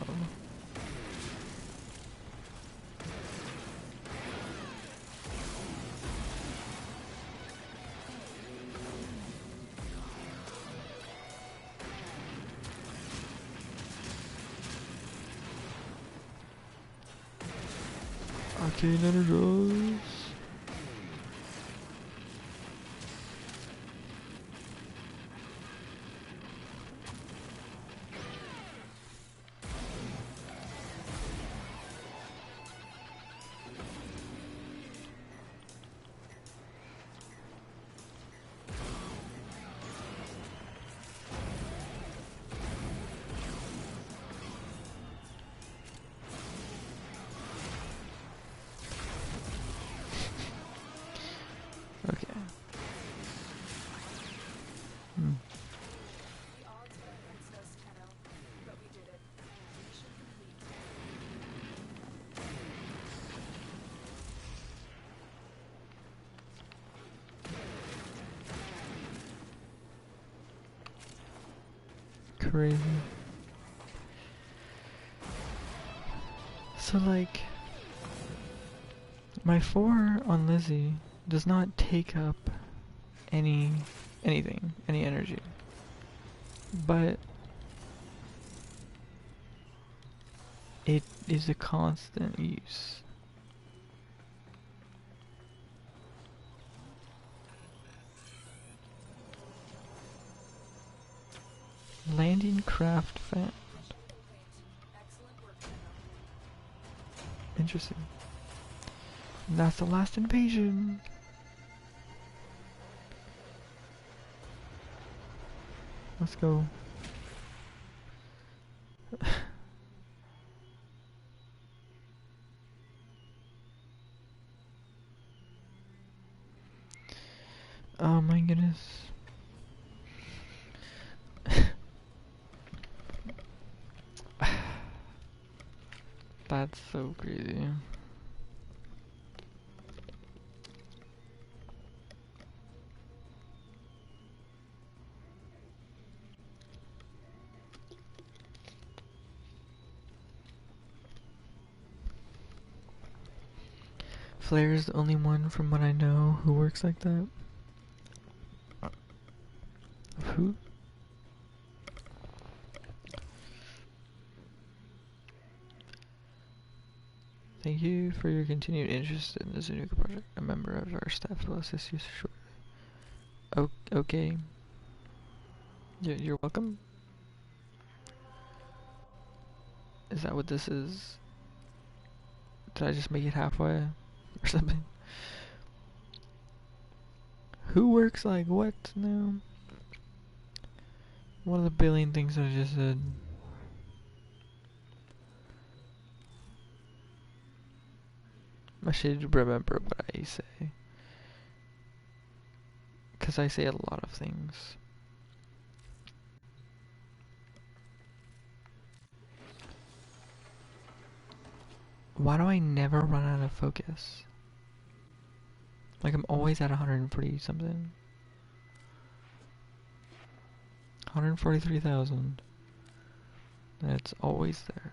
Arcane energies. Okay. Hmm. The odds were against us, Tenno, but we did it. Mission complete. Crazy. So like, my 4 on Lizzie does not take up anything, any energy. But it is a constant use. Landing craft fan. Excellent work, Tenno. Interesting. And that's the last invasion. Let's go. Oh my goodness. That's so crazy. Flair's the only one from what I know who works like that. Who? Thank you for your continued interest in the Zanuka project. A member of our staff will assist you shortly. Okay. You're welcome. Is that what this is? Did I just make it halfway? Or something? Who works like what now? One of the billion things I just said. I should remember what I say. Because I say a lot of things. Why do I never run out of focus? Like I'm always at 140 something. 143,000. And it's always there.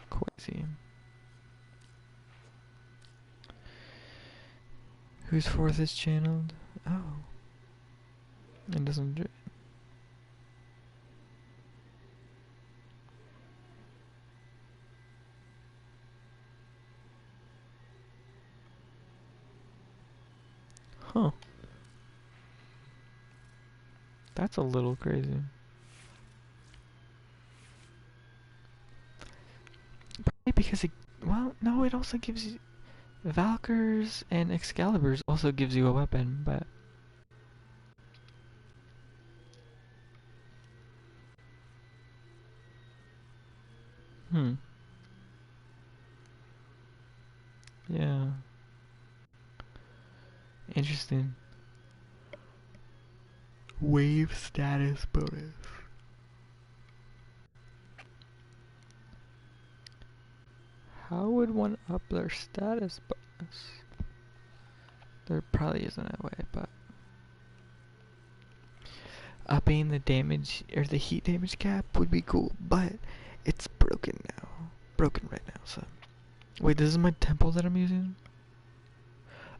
Crazy. Whose fourth is channeled? Oh. It doesn't do it. Huh. That's a little crazy. Probably because it, well, no, it also gives you, Valkyrs and Excaliburs also gives you a weapon, but yeah. Interesting. Wave status bonus. How would one up their status bonus? There probably isn't a way, but upping the damage or the heat damage cap would be cool, but it's broken now. Broken right now, so. Wait, this is my temple that I'm using?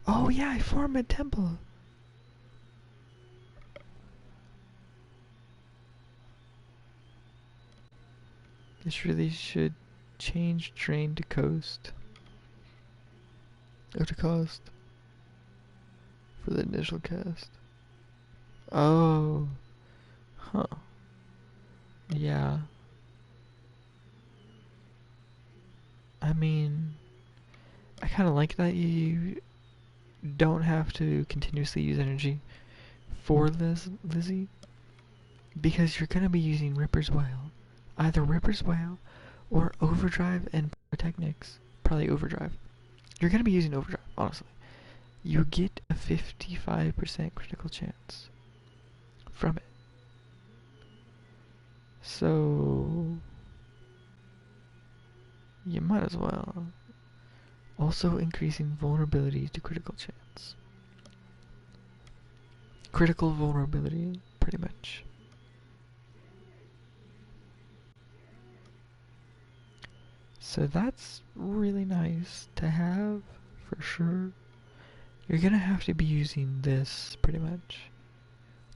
Oh yeah, I formed a temple! This really should change drain to coast. Or to cost. For the initial cast. Oh. Huh. Yeah. I mean, I kind of like that you don't have to continuously use energy for Lizzie, because you're gonna be using Ripper's Wail. Either Ripper's Wail or Overdrive and Pyrotechnics. Probably Overdrive. You're gonna be using Overdrive, honestly. You get a 55% critical chance from it. So you might as well. Also increasing vulnerability to critical chance. Critical vulnerability, pretty much. So that's really nice to have, for sure. You're gonna have to be using this, pretty much.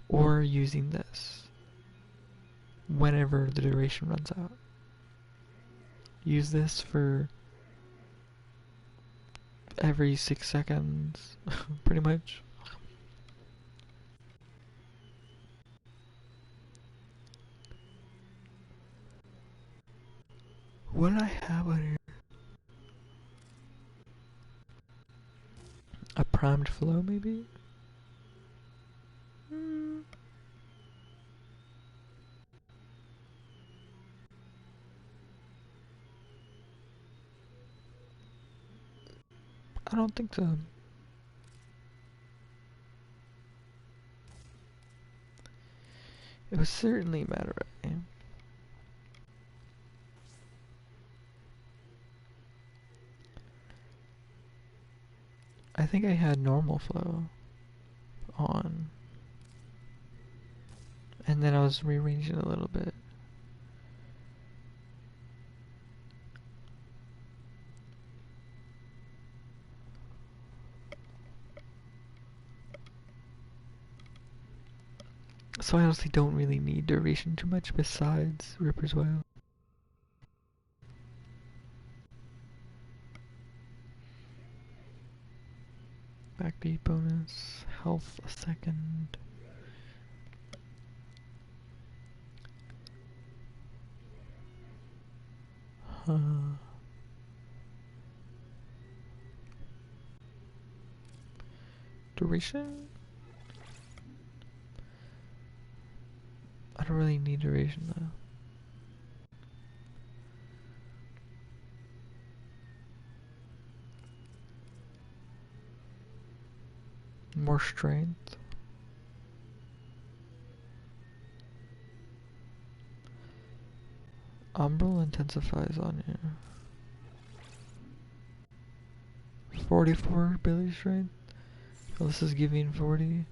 Or using this. Whenever the duration runs out. Use this for every 6 seconds, pretty much. What do I have on here? A primed flow, maybe? I don't think so. It was certainly a matter of time. I think I had normal flow on. And then I was rearranging a little bit. So I honestly don't really need duration too much besides Ripper's Wail. Backbeat bonus, health a second. Duration? I don't really need duration though. More strength. Umbral intensifies on you. 44 ability strength. Well, this is giving 40.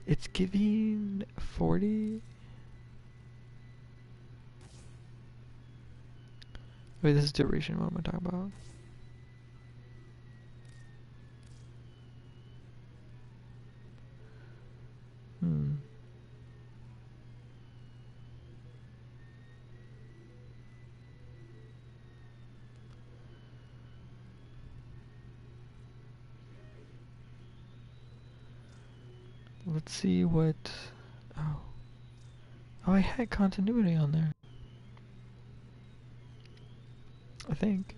It's giving 40. Wait, this is duration. What am I talking about? Let's see what. Oh. Oh, I had continuity on there. I think.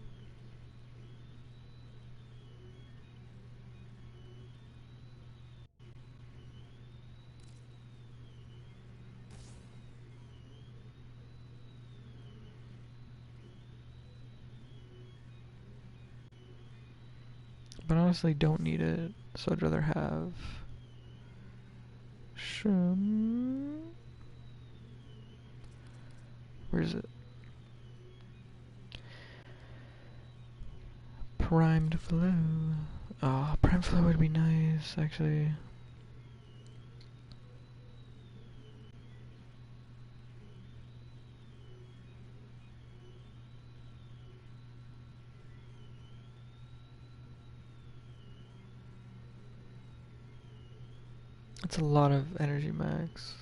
But honestly, don't need it, so I'd rather have. Where is it? Primed flow. Oh, prime flow would be nice, actually. That's a lot of energy max.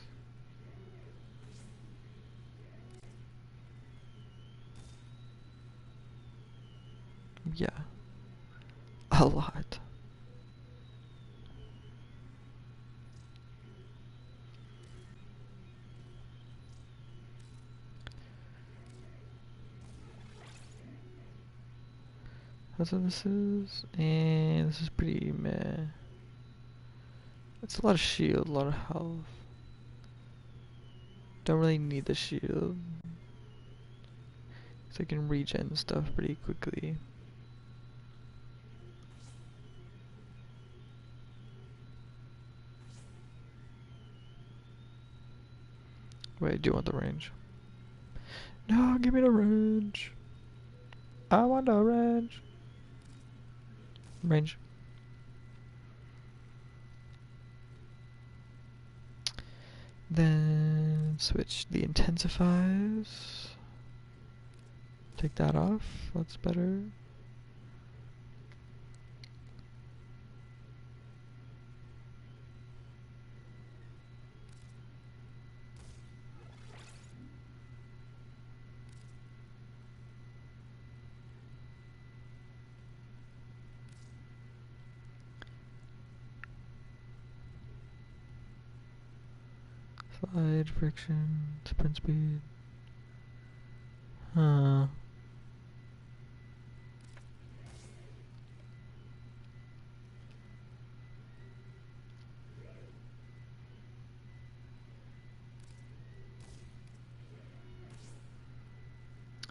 Yeah. A lot. That's what this is. And this is pretty meh. It's a lot of shield, a lot of health. Don't really need the shield. So I can regen stuff pretty quickly. Wait, I do want the range. No, give me the range. I want the range. Range. Then switch the intensifies. Take that off. That's better. Slide, friction, sprint speed. Huh.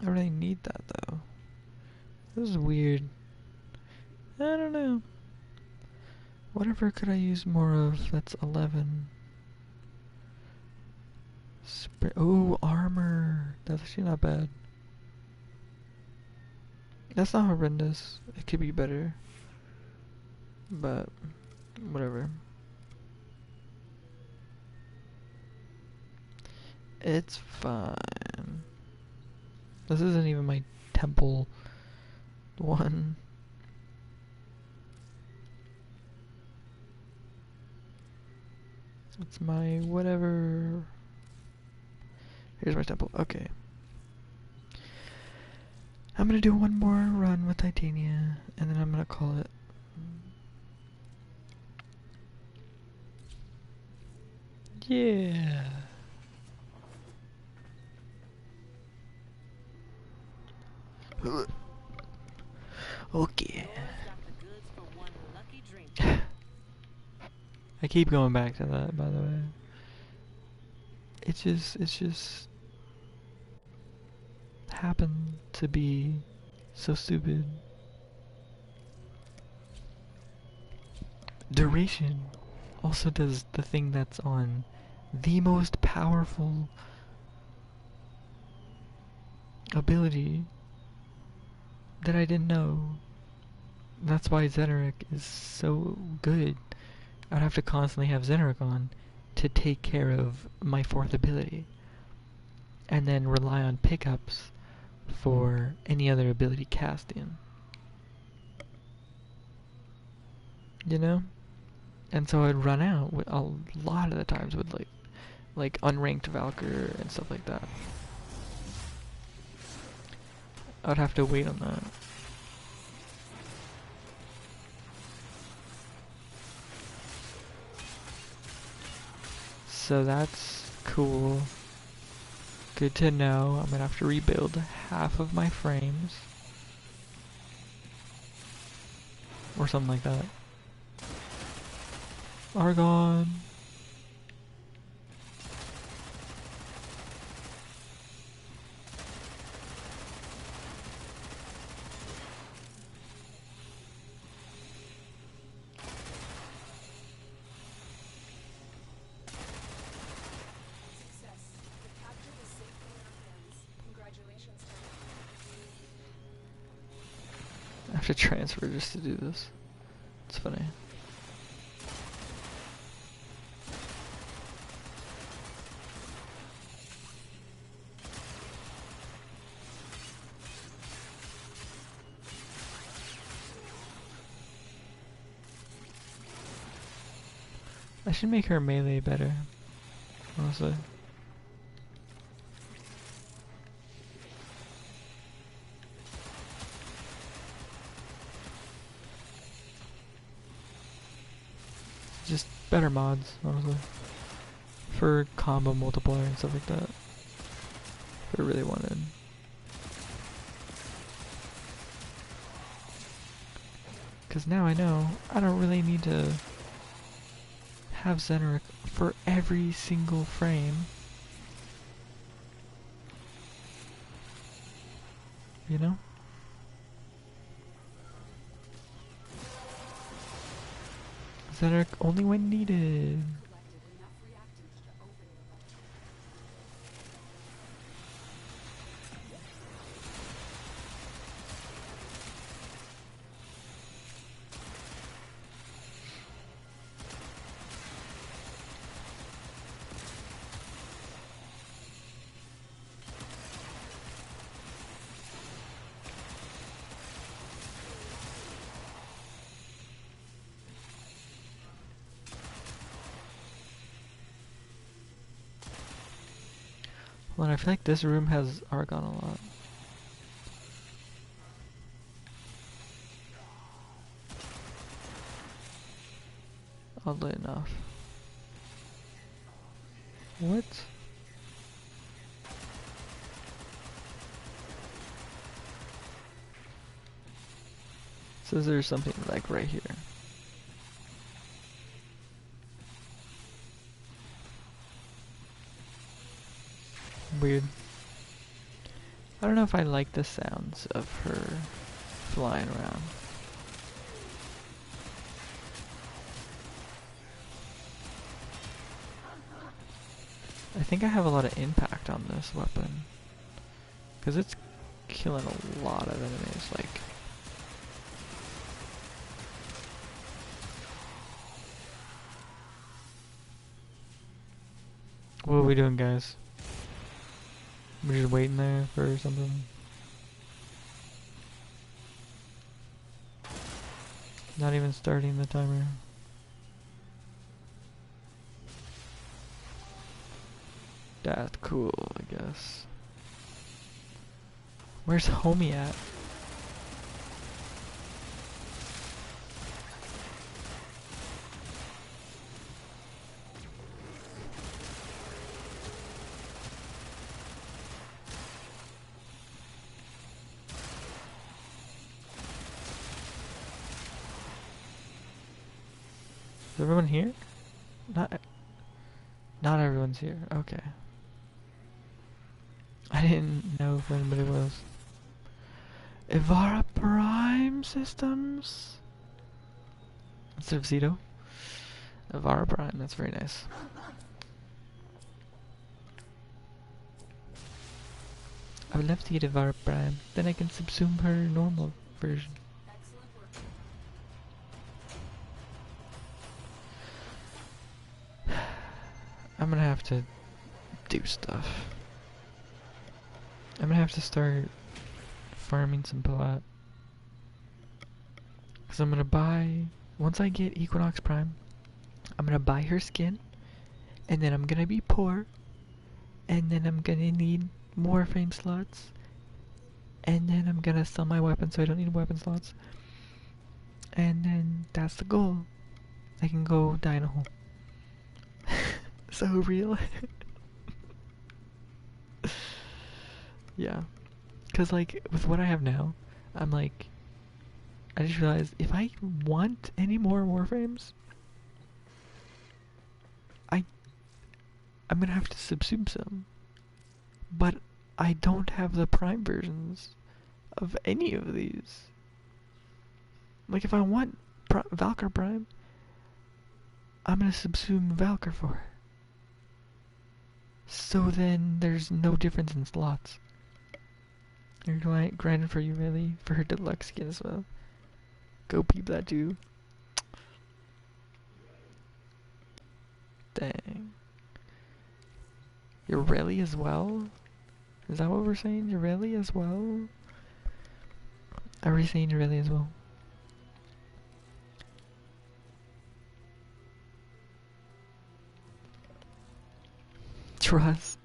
I really need that though. This is weird. I don't know. Whatever could I use more of? That's 11. Oh, armor. That's actually not bad. That's not horrendous. It could be better. But, whatever. It's fine. This isn't even my temple one. It's my whatever. Here's my temple. Okay. I'm gonna do one more run with Titania, and then I'm gonna call it. Yeah. Okay. I keep going back to that, by the way. It's just happened to be so stupid. Duration also does the thing that's on the most powerful ability that I didn't know. That's why Zeneric is so good. I'd have to constantly have Zeneric on to take care of my fourth ability. And then rely on pickups for any other ability casting. You know? And so I'd run out with a lot of the times with like unranked Valkyr and stuff like that. I'd have to wait on that. So that's cool. Good to know. I'm gonna have to rebuild half of my frames. Or something like that. Argon. Success. The captive is safely in our hands. Congratulations, Tony. to transfer just to do this. It's funny. I should make her melee better, honestly. Just better mods, honestly. For combo multiplier and stuff like that. If I really wanted. Because now I know I don't really need to have Zenric for every single frame. You know? Zenric only when needed. Well, I feel like this room has Argon a lot. Oddly enough. What? Says there's something like right here. Weird. I don't know if I like the sounds of her flying around. I think I have a lot of impact on this weapon. Because it's killing a lot of enemies, like... What are we doing, guys? We're just waiting there for something. Not even starting the timer. That's cool, I guess. Where's homie at? Is everyone here? Not everyone's here. Okay. I didn't know if anybody was. Ivara Prime Systems? Instead of Zito? Ivara Prime, that's very nice. I would love to get Ivara Prime. Then I can subsume her normal version. I'm gonna have to do stuff. I'm gonna have to start farming some plat. Cause I'm gonna buy, once I get Equinox Prime, I'm gonna buy her skin, and then I'm gonna be poor, and then I'm gonna need more Warframe slots, and then I'm gonna sell my weapon so I don't need weapon slots, and then that's the goal. I can go die in a hole. So real. Yeah. Cause like, with what I have now, I'm like, I just realized if I want any more Warframes, I'm gonna have to subsume some. But I don't have the Prime versions of any of these. Like if I want Valkyr Prime, I'm gonna subsume Valkyr for her. So then there's no difference in slots. You're granted for you really for her deluxe skin as well. Go peep that too. Dang. You're really as well? Is that what we're saying? You're really as well? Are we saying you're really as well? Trust.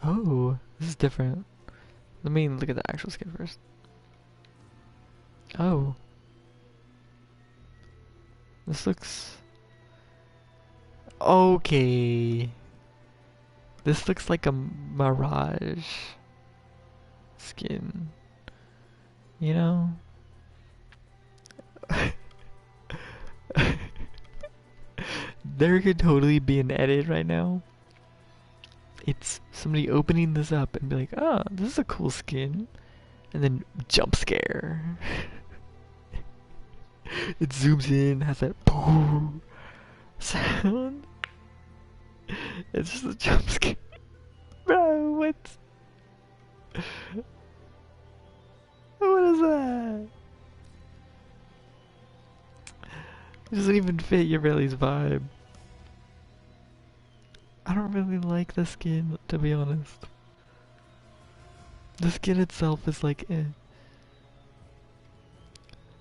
Oh, this is different. Let me look at the actual skin first. Oh. This looks... Okay. This looks like a Mirage skin. You know? There could totally be an edit right now. It's somebody opening this up and be like, oh, this is a cool skin. And then jump scare. It zooms in, has that boom sound. It's just a jump scare. Bro, what? What is that? It doesn't even fit your Riley's vibe. I don't really like the skin, to be honest. The skin itself is like, eh.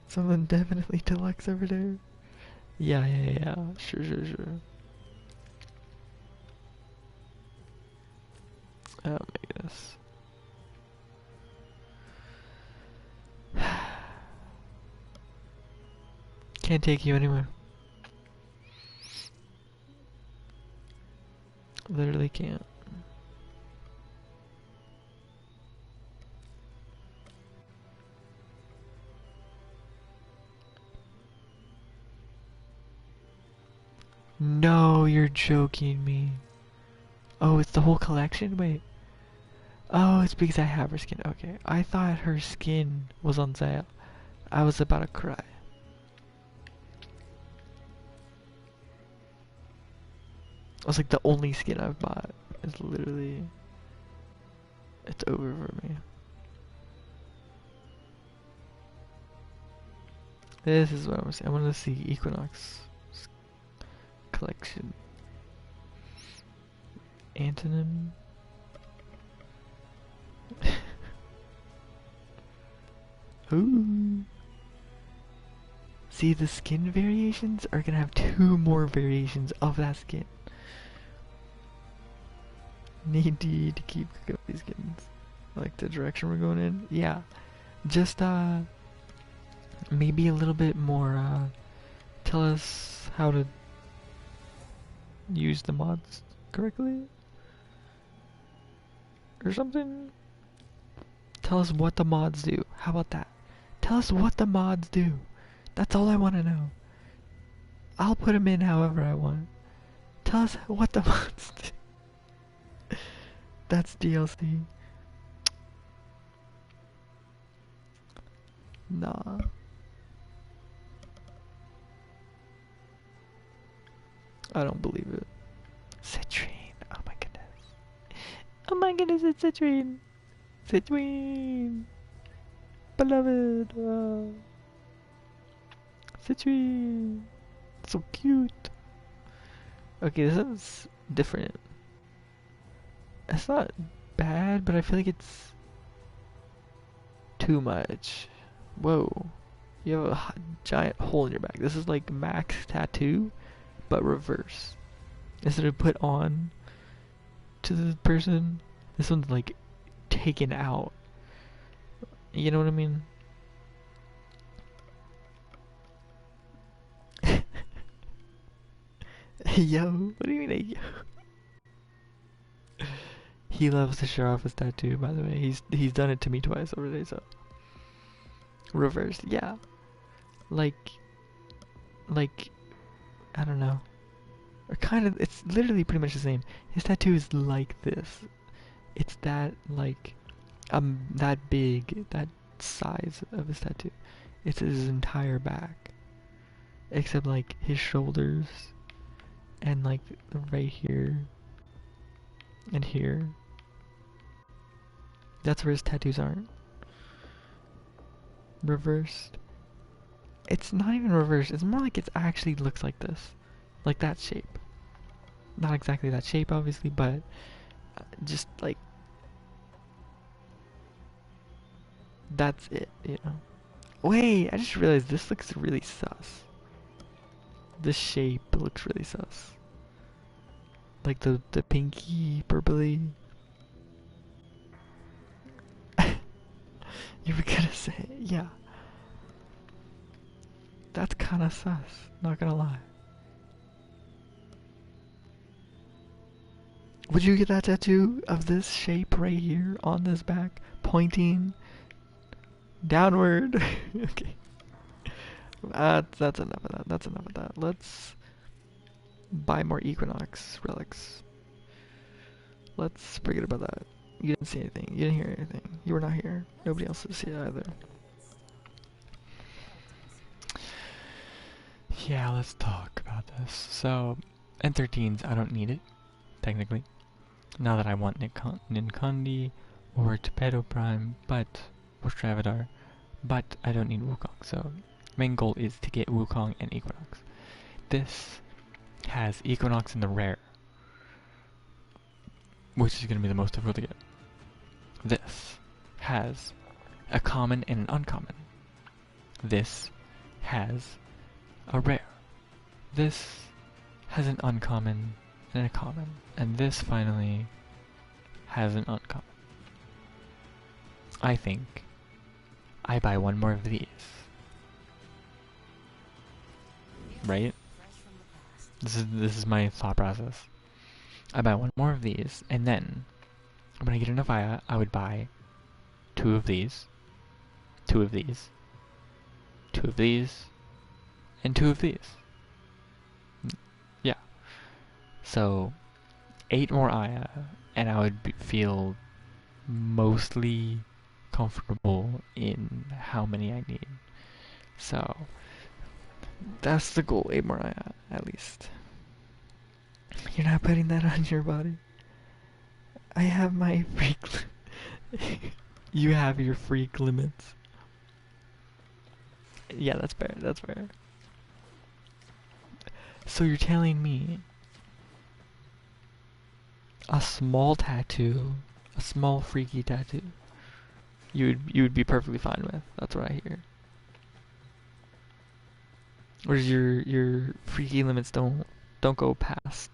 Someone definitely deluxe over there. Yeah. Sure. Oh my goodness. Can't take you anywhere. Literally can't. No, you're joking me. Oh, it's the whole collection? Wait. Oh, it's because I have her skin. Okay. I thought her skin was on sale. I was about to cry. I was like, the only skin I've bought is literally... It's over for me. This is what I want to see. I want to see Equinox collection. Antonym. Ooh. See, the skin variations are gonna have 2 more variations of that skin. Need to keep cooking up these skins. Like the direction we're going in? Yeah. Just, maybe a little bit more, tell us how to use the mods correctly? Or something? Tell us what the mods do. How about that? Tell us what the mods do. That's all I want to know. I'll put them in however I want. Tell us what the mods do. That's DLC. Nah. I don't believe it. Citrine. Oh my goodness. Oh my goodness, it's Citrine. Citrine. Beloved. Citrine. So cute. Okay, this is different. It's not bad, but I feel like it's too much. Whoa. You have a giant hole in your back. This is like Max Tattoo, but reverse. Instead of put on to the person, this one's like taken out. You know what I mean? Yo, what do you mean, yo? He loves to show off his tattoo, by the way. He's done it to me twice already, so. Reversed, yeah. Like, I don't know. Or kind of, it's literally pretty much the same. His tattoo is like this. It's that, like, that big, that size of his tattoo. It's his entire back. Except, like, his shoulders. And, like, right here. And here. That's where his tattoos aren't. Reversed. It's not even reversed. It's more like it actually looks like this. Like that shape. Not exactly that shape, obviously, but just like that's it, you know. Wait, I just realized this looks really sus. This shape looks really sus. Like the pinky purpley. You were gonna say, yeah. That's kinda sus, not gonna lie. Would you get that tattoo of this shape right here on this back, pointing downward? Okay. That's enough of that. That's enough of that. Let's buy more Equinox relics. Let's forget about that. You didn't see anything. You didn't hear anything. You were not here. Nobody else is here either. Yeah, let's talk about this. So, N13s, I don't need it, technically. Now that I want Ninkandi or Torpedo Prime, or Stravadar, but I don't need Wukong. So, main goal is to get Wukong and Equinox. This has Equinox in the rare, which is going to be the most difficult to get. This has a common and an uncommon. This has a rare. This has an uncommon and a common. And this finally has an uncommon. I think I buy one more of these. Right? This is my thought process. I buy one more of these, and then when I get enough Aya, I would buy two of these, two of these, two of these, and two of these. Yeah. So 8 more Aya, and I would feel mostly comfortable in how many I need. So that's the goal, 8 more Aya, at least. You're not putting that on your body. I have my freak. You have your freak limits. Yeah, that's fair. That's fair. So you're telling me a small tattoo, a small freaky tattoo, you would be perfectly fine with? That's what I hear. Or your freaky limits don't go past,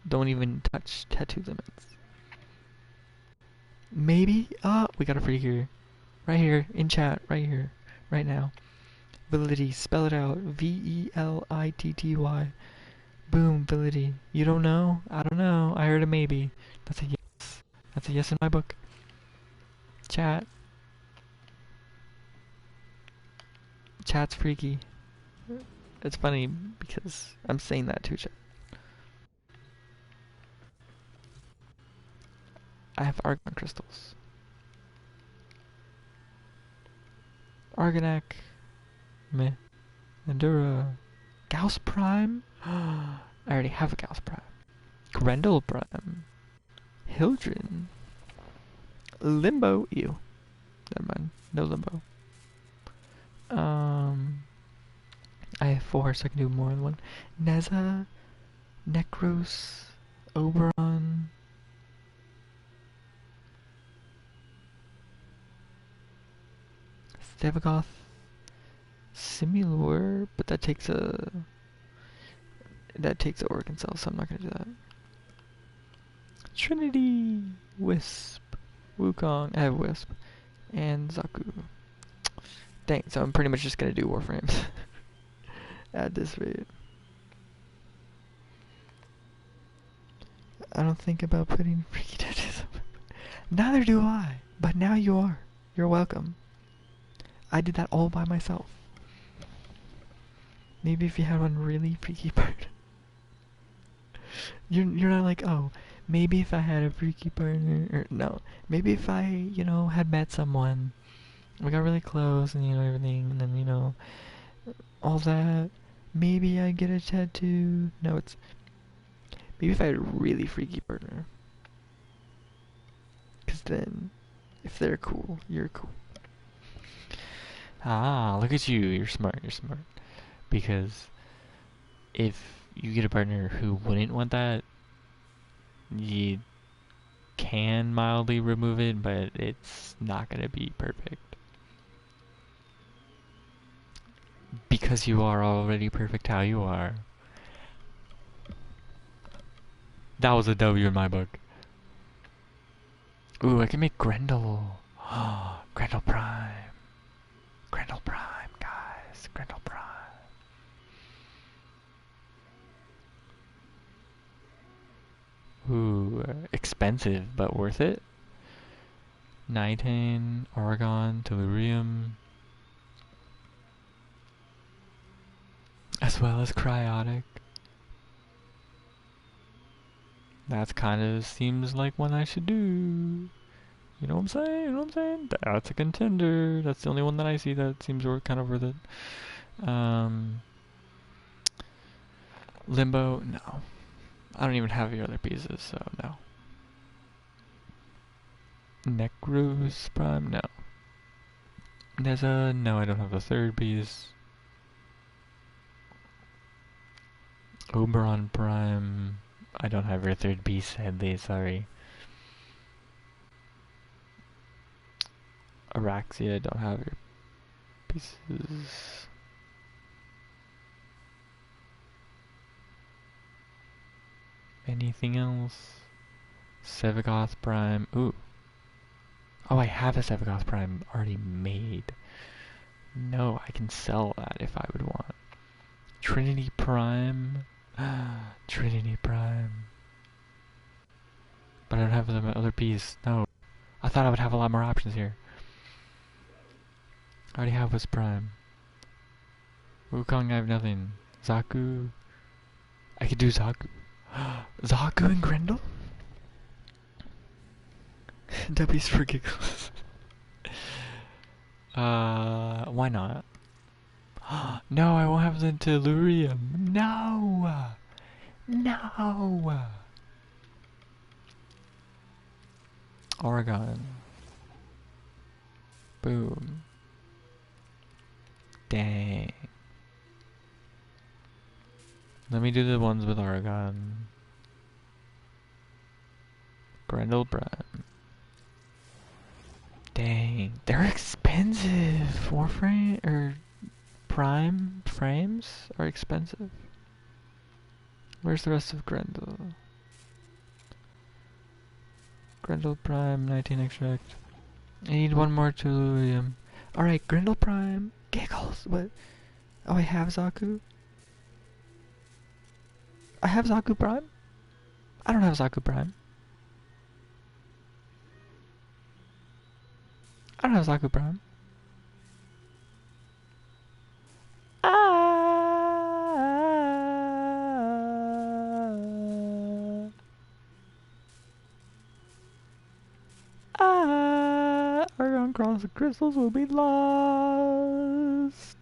don't even touch tattoo limits. Maybe we got a freak here, right here in chat, right here, right now. Validity, spell it out. VELITTY. Boom, validity. You don't know? I don't know. I heard a maybe. That's a yes. That's a yes in my book. Chat. Chat's freaky. It's funny because I'm saying that too, chat. I have argon crystals. Argonac. Meh. Endura. Gauss Prime? I already have a Gauss Prime. Grendel Prime. Hildren. Limbo. Ew. Never mind. No Limbo. I have 4, so I can do more than one. Neza. Necros. Oberon. Stevagoth. Simulor, but that takes a organ cell, so I'm not gonna do that. Trinity, Wisp, Wukong. I have Wisp and Zaku. Dang, so I'm pretty much just gonna do Warframes at this rate. I don't think about putting freaky tattoos on. Neither do I, but now you are. You're welcome. I did that all by myself. Maybe if you had one really freaky partner. You're not like, oh, maybe if I had a freaky partner, or no. Maybe if I, had met someone, we got really close and, everything, and then, all that, maybe I'd get a tattoo. No, it's, maybe if I had a really freaky partner. Because then If they're cool, you're cool. Ah, look at you. You're smart. You're smart. Because if you get a partner who wouldn't want that, you can mildly remove it, but it's not gonna be perfect. Because you are already perfect how you are. That was a W in my book. Ooh, I can make Grendel. Grendel Prime. Grendel Prime, guys. Grendel Prime. Ooh, expensive, but worth it. Nitane, Oregon, Tellurium. As well as Cryotic. That kind of seems like one I should do. You know what I'm saying? You know what I'm saying? That's a contender. That's the only one that I see that seems kind of worth it. Limbo, no. I don't even have the other pieces, so no. Necrus Prime, no. Neza, no, I don't have the third piece. Oberon Prime, I don't have your third piece, sadly, sorry. Araxia, don't have your pieces. Anything else? Sevagoth Prime, ooh. Oh, I have a Sevagoth Prime already made. No, I can sell that if I would want. Trinity Prime. Trinity Prime. But I don't have the other piece. No. I thought I would have a lot more options here. I already have Wisp Prime. Wukong, I have nothing. Zaku. I could do Zaku. Zaku and Grendel? W's for giggles. Why not? No, I won't have the Tellurium. No! No! Oregon. Boom. Dang. Let me do the ones with Oregon. Grendel Prime. Dang, they're expensive. Warframe or Prime frames are expensive. Where's the rest of Grendel? Grendel Prime, 19 extract. I need one more Tellurium. Alright, Grendel Prime. Giggles. What? Oh, I have Zaku? I have Zaku Prime? I don't have Zaku Prime. I don't have Zaku Prime. Argon Cross the crystals will be lost.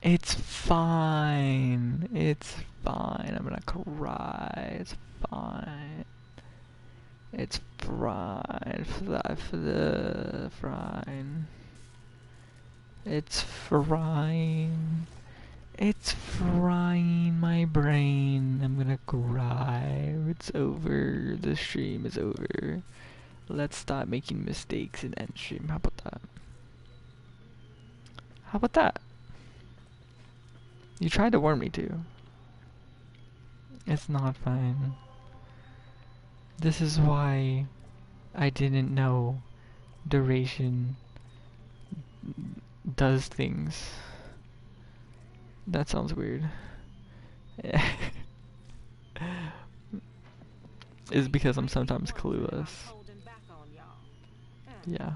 It's fine. It's fine. I'm gonna cry. It's fine. It's fine. Fine. It's frying. It's frying my brain. I'm gonna cry. It's over. The stream is over. Let's stop making mistakes and end stream. How about that? How about that? You tried to warn me to. It's not fine. This is why I didn't know duration does things. That sounds weird. It's because I'm sometimes clueless. Yeah.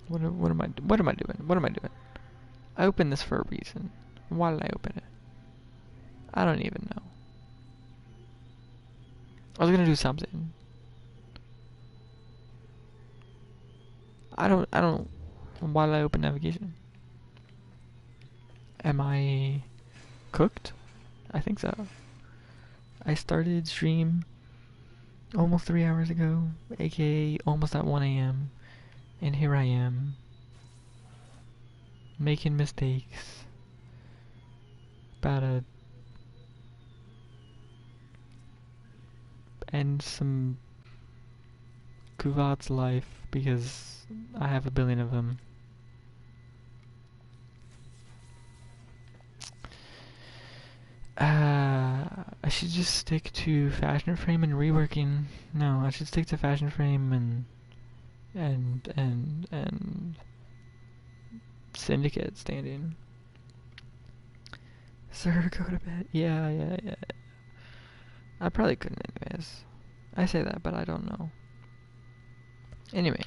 What am I doing? What am I doing? I opened this for a reason. Why did I open it? I don't even know. I was gonna do something. I don't why did I open navigation? Am I cooked? I think so. I started stream almost 3 hours ago, aka almost at 1 a.m. And here I am, making mistakes about to end some Kuvat's life because I have a billion of them. I should just stick to Fashion Frame and reworking. No, I should stick to Fashion Frame and Syndicate standing. Sir, go to bed. Yeah. I probably couldn't anyways. I say that, but I don't know. Anyway.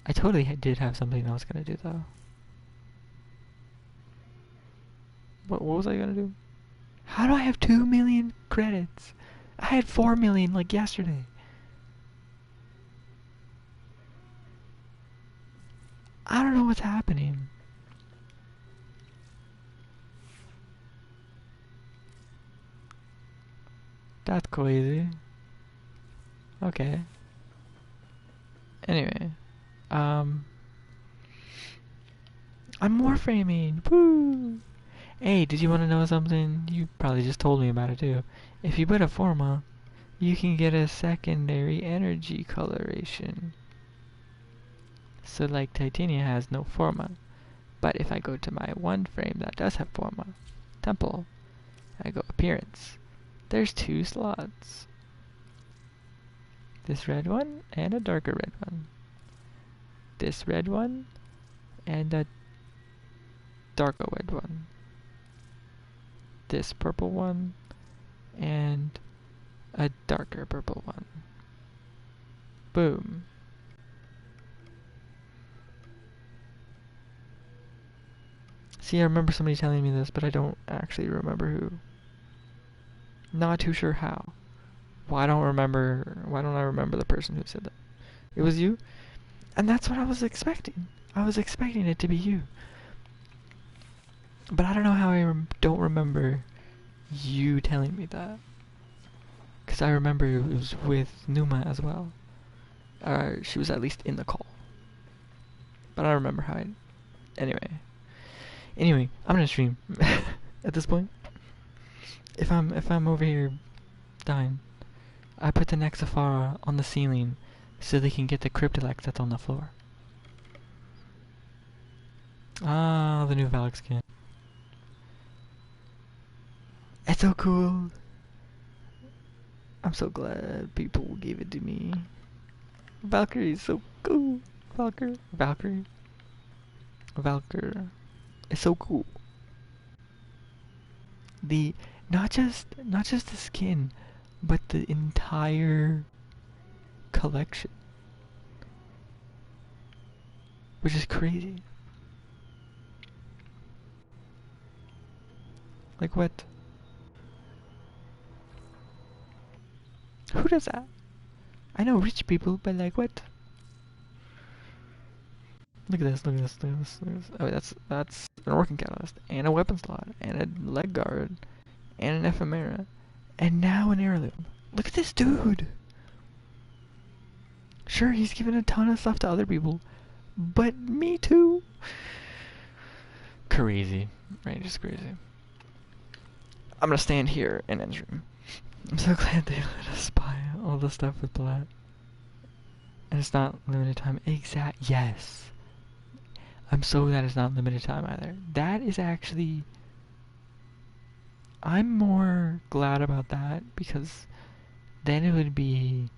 I totally did have something I was gonna do though. What was I gonna do? How do I have 2 million credits? I had 4 million like yesterday. I don't know what's happening. That's crazy. Okay. Anyway. I'm Warframing! Woo! Hey, did you want to know something? You probably just told me about it too. If you put a forma, you can get a secondary energy coloration. So like Titania has no forma. But if I go to my one frame that does have forma, temple, I go appearance, there's 2 slots. This red one and a darker red one. This red one and a darker red one. This purple one and a darker purple one. Boom. See, I remember somebody telling me this, but I don't actually remember who. Not too sure how. Why don't I remember the person who said that? It was you? And that's what I was expecting. I was expecting it to be you. But I don't know how I don't remember you telling me that. Because I remember it was with Numa as well. She was at least in the call. But I don't remember how I... Anyway, I'm gonna stream at this point. If I'm over here dying, I put the Nexafara on the ceiling so they can get the Cryptolex that's on the floor. Ah, the new Valak skin. It's so cool. I'm so glad people gave it to me. Valkyrie is so cool. Valkyrie. It's so cool. Not just the skin, but the entire collection. Which is crazy. Like what? Who does that? I know rich people, but like what? Look at this. Oh, that's an working catalyst, and a weapon slot, and a leg guard, and an ephemera, and now an heirloom. Look at this dude! Sure, he's given a ton of stuff to other people, but me too! Crazy. Right, just crazy. I'm gonna stand here and end stream. I'm so glad they let us buy all the stuff with Blatt. And it's not limited time. Yes. I'm so glad it's not limited time either. That is actually... I'm more glad about that because then it would be...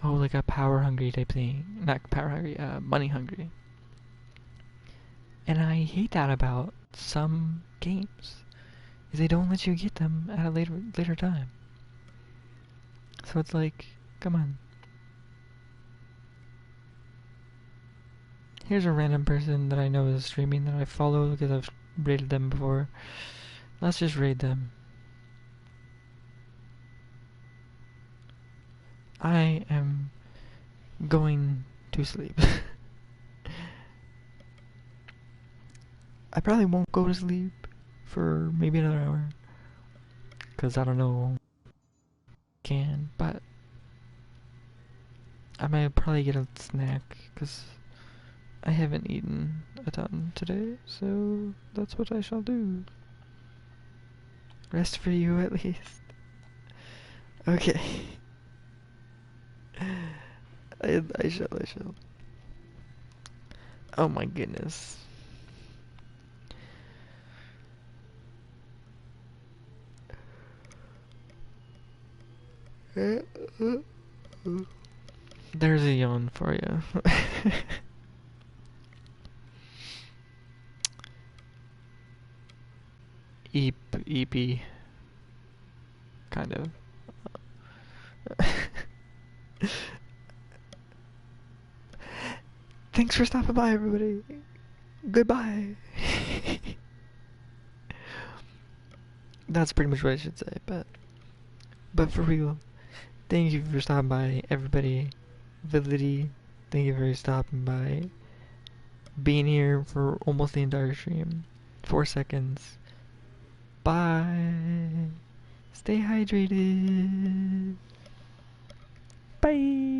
Oh, like a power hungry type thing. Not power hungry, money hungry. And I hate that about some games. Is they don't let you get them at a later time. So it's like, come on. Here's a random person that I know is streaming that I follow because I've raided them before. Let's just raid them. I am going to sleep. I probably won't go to sleep for maybe another hour. Cause I don't know, can, but I might probably get a snack, cause I haven't eaten a ton today, so that's what I shall do. Rest for you at least. Okay. I shall. Oh my goodness. There's a yawn for you. EP. Kind of. Thanks for stopping by, everybody. Goodbye. That's pretty much what I should say, but for real, thank you for stopping by, everybody. Validity, thank you for stopping by. Being here for almost the entire stream. 4 seconds. Bye. Stay hydrated. Bye.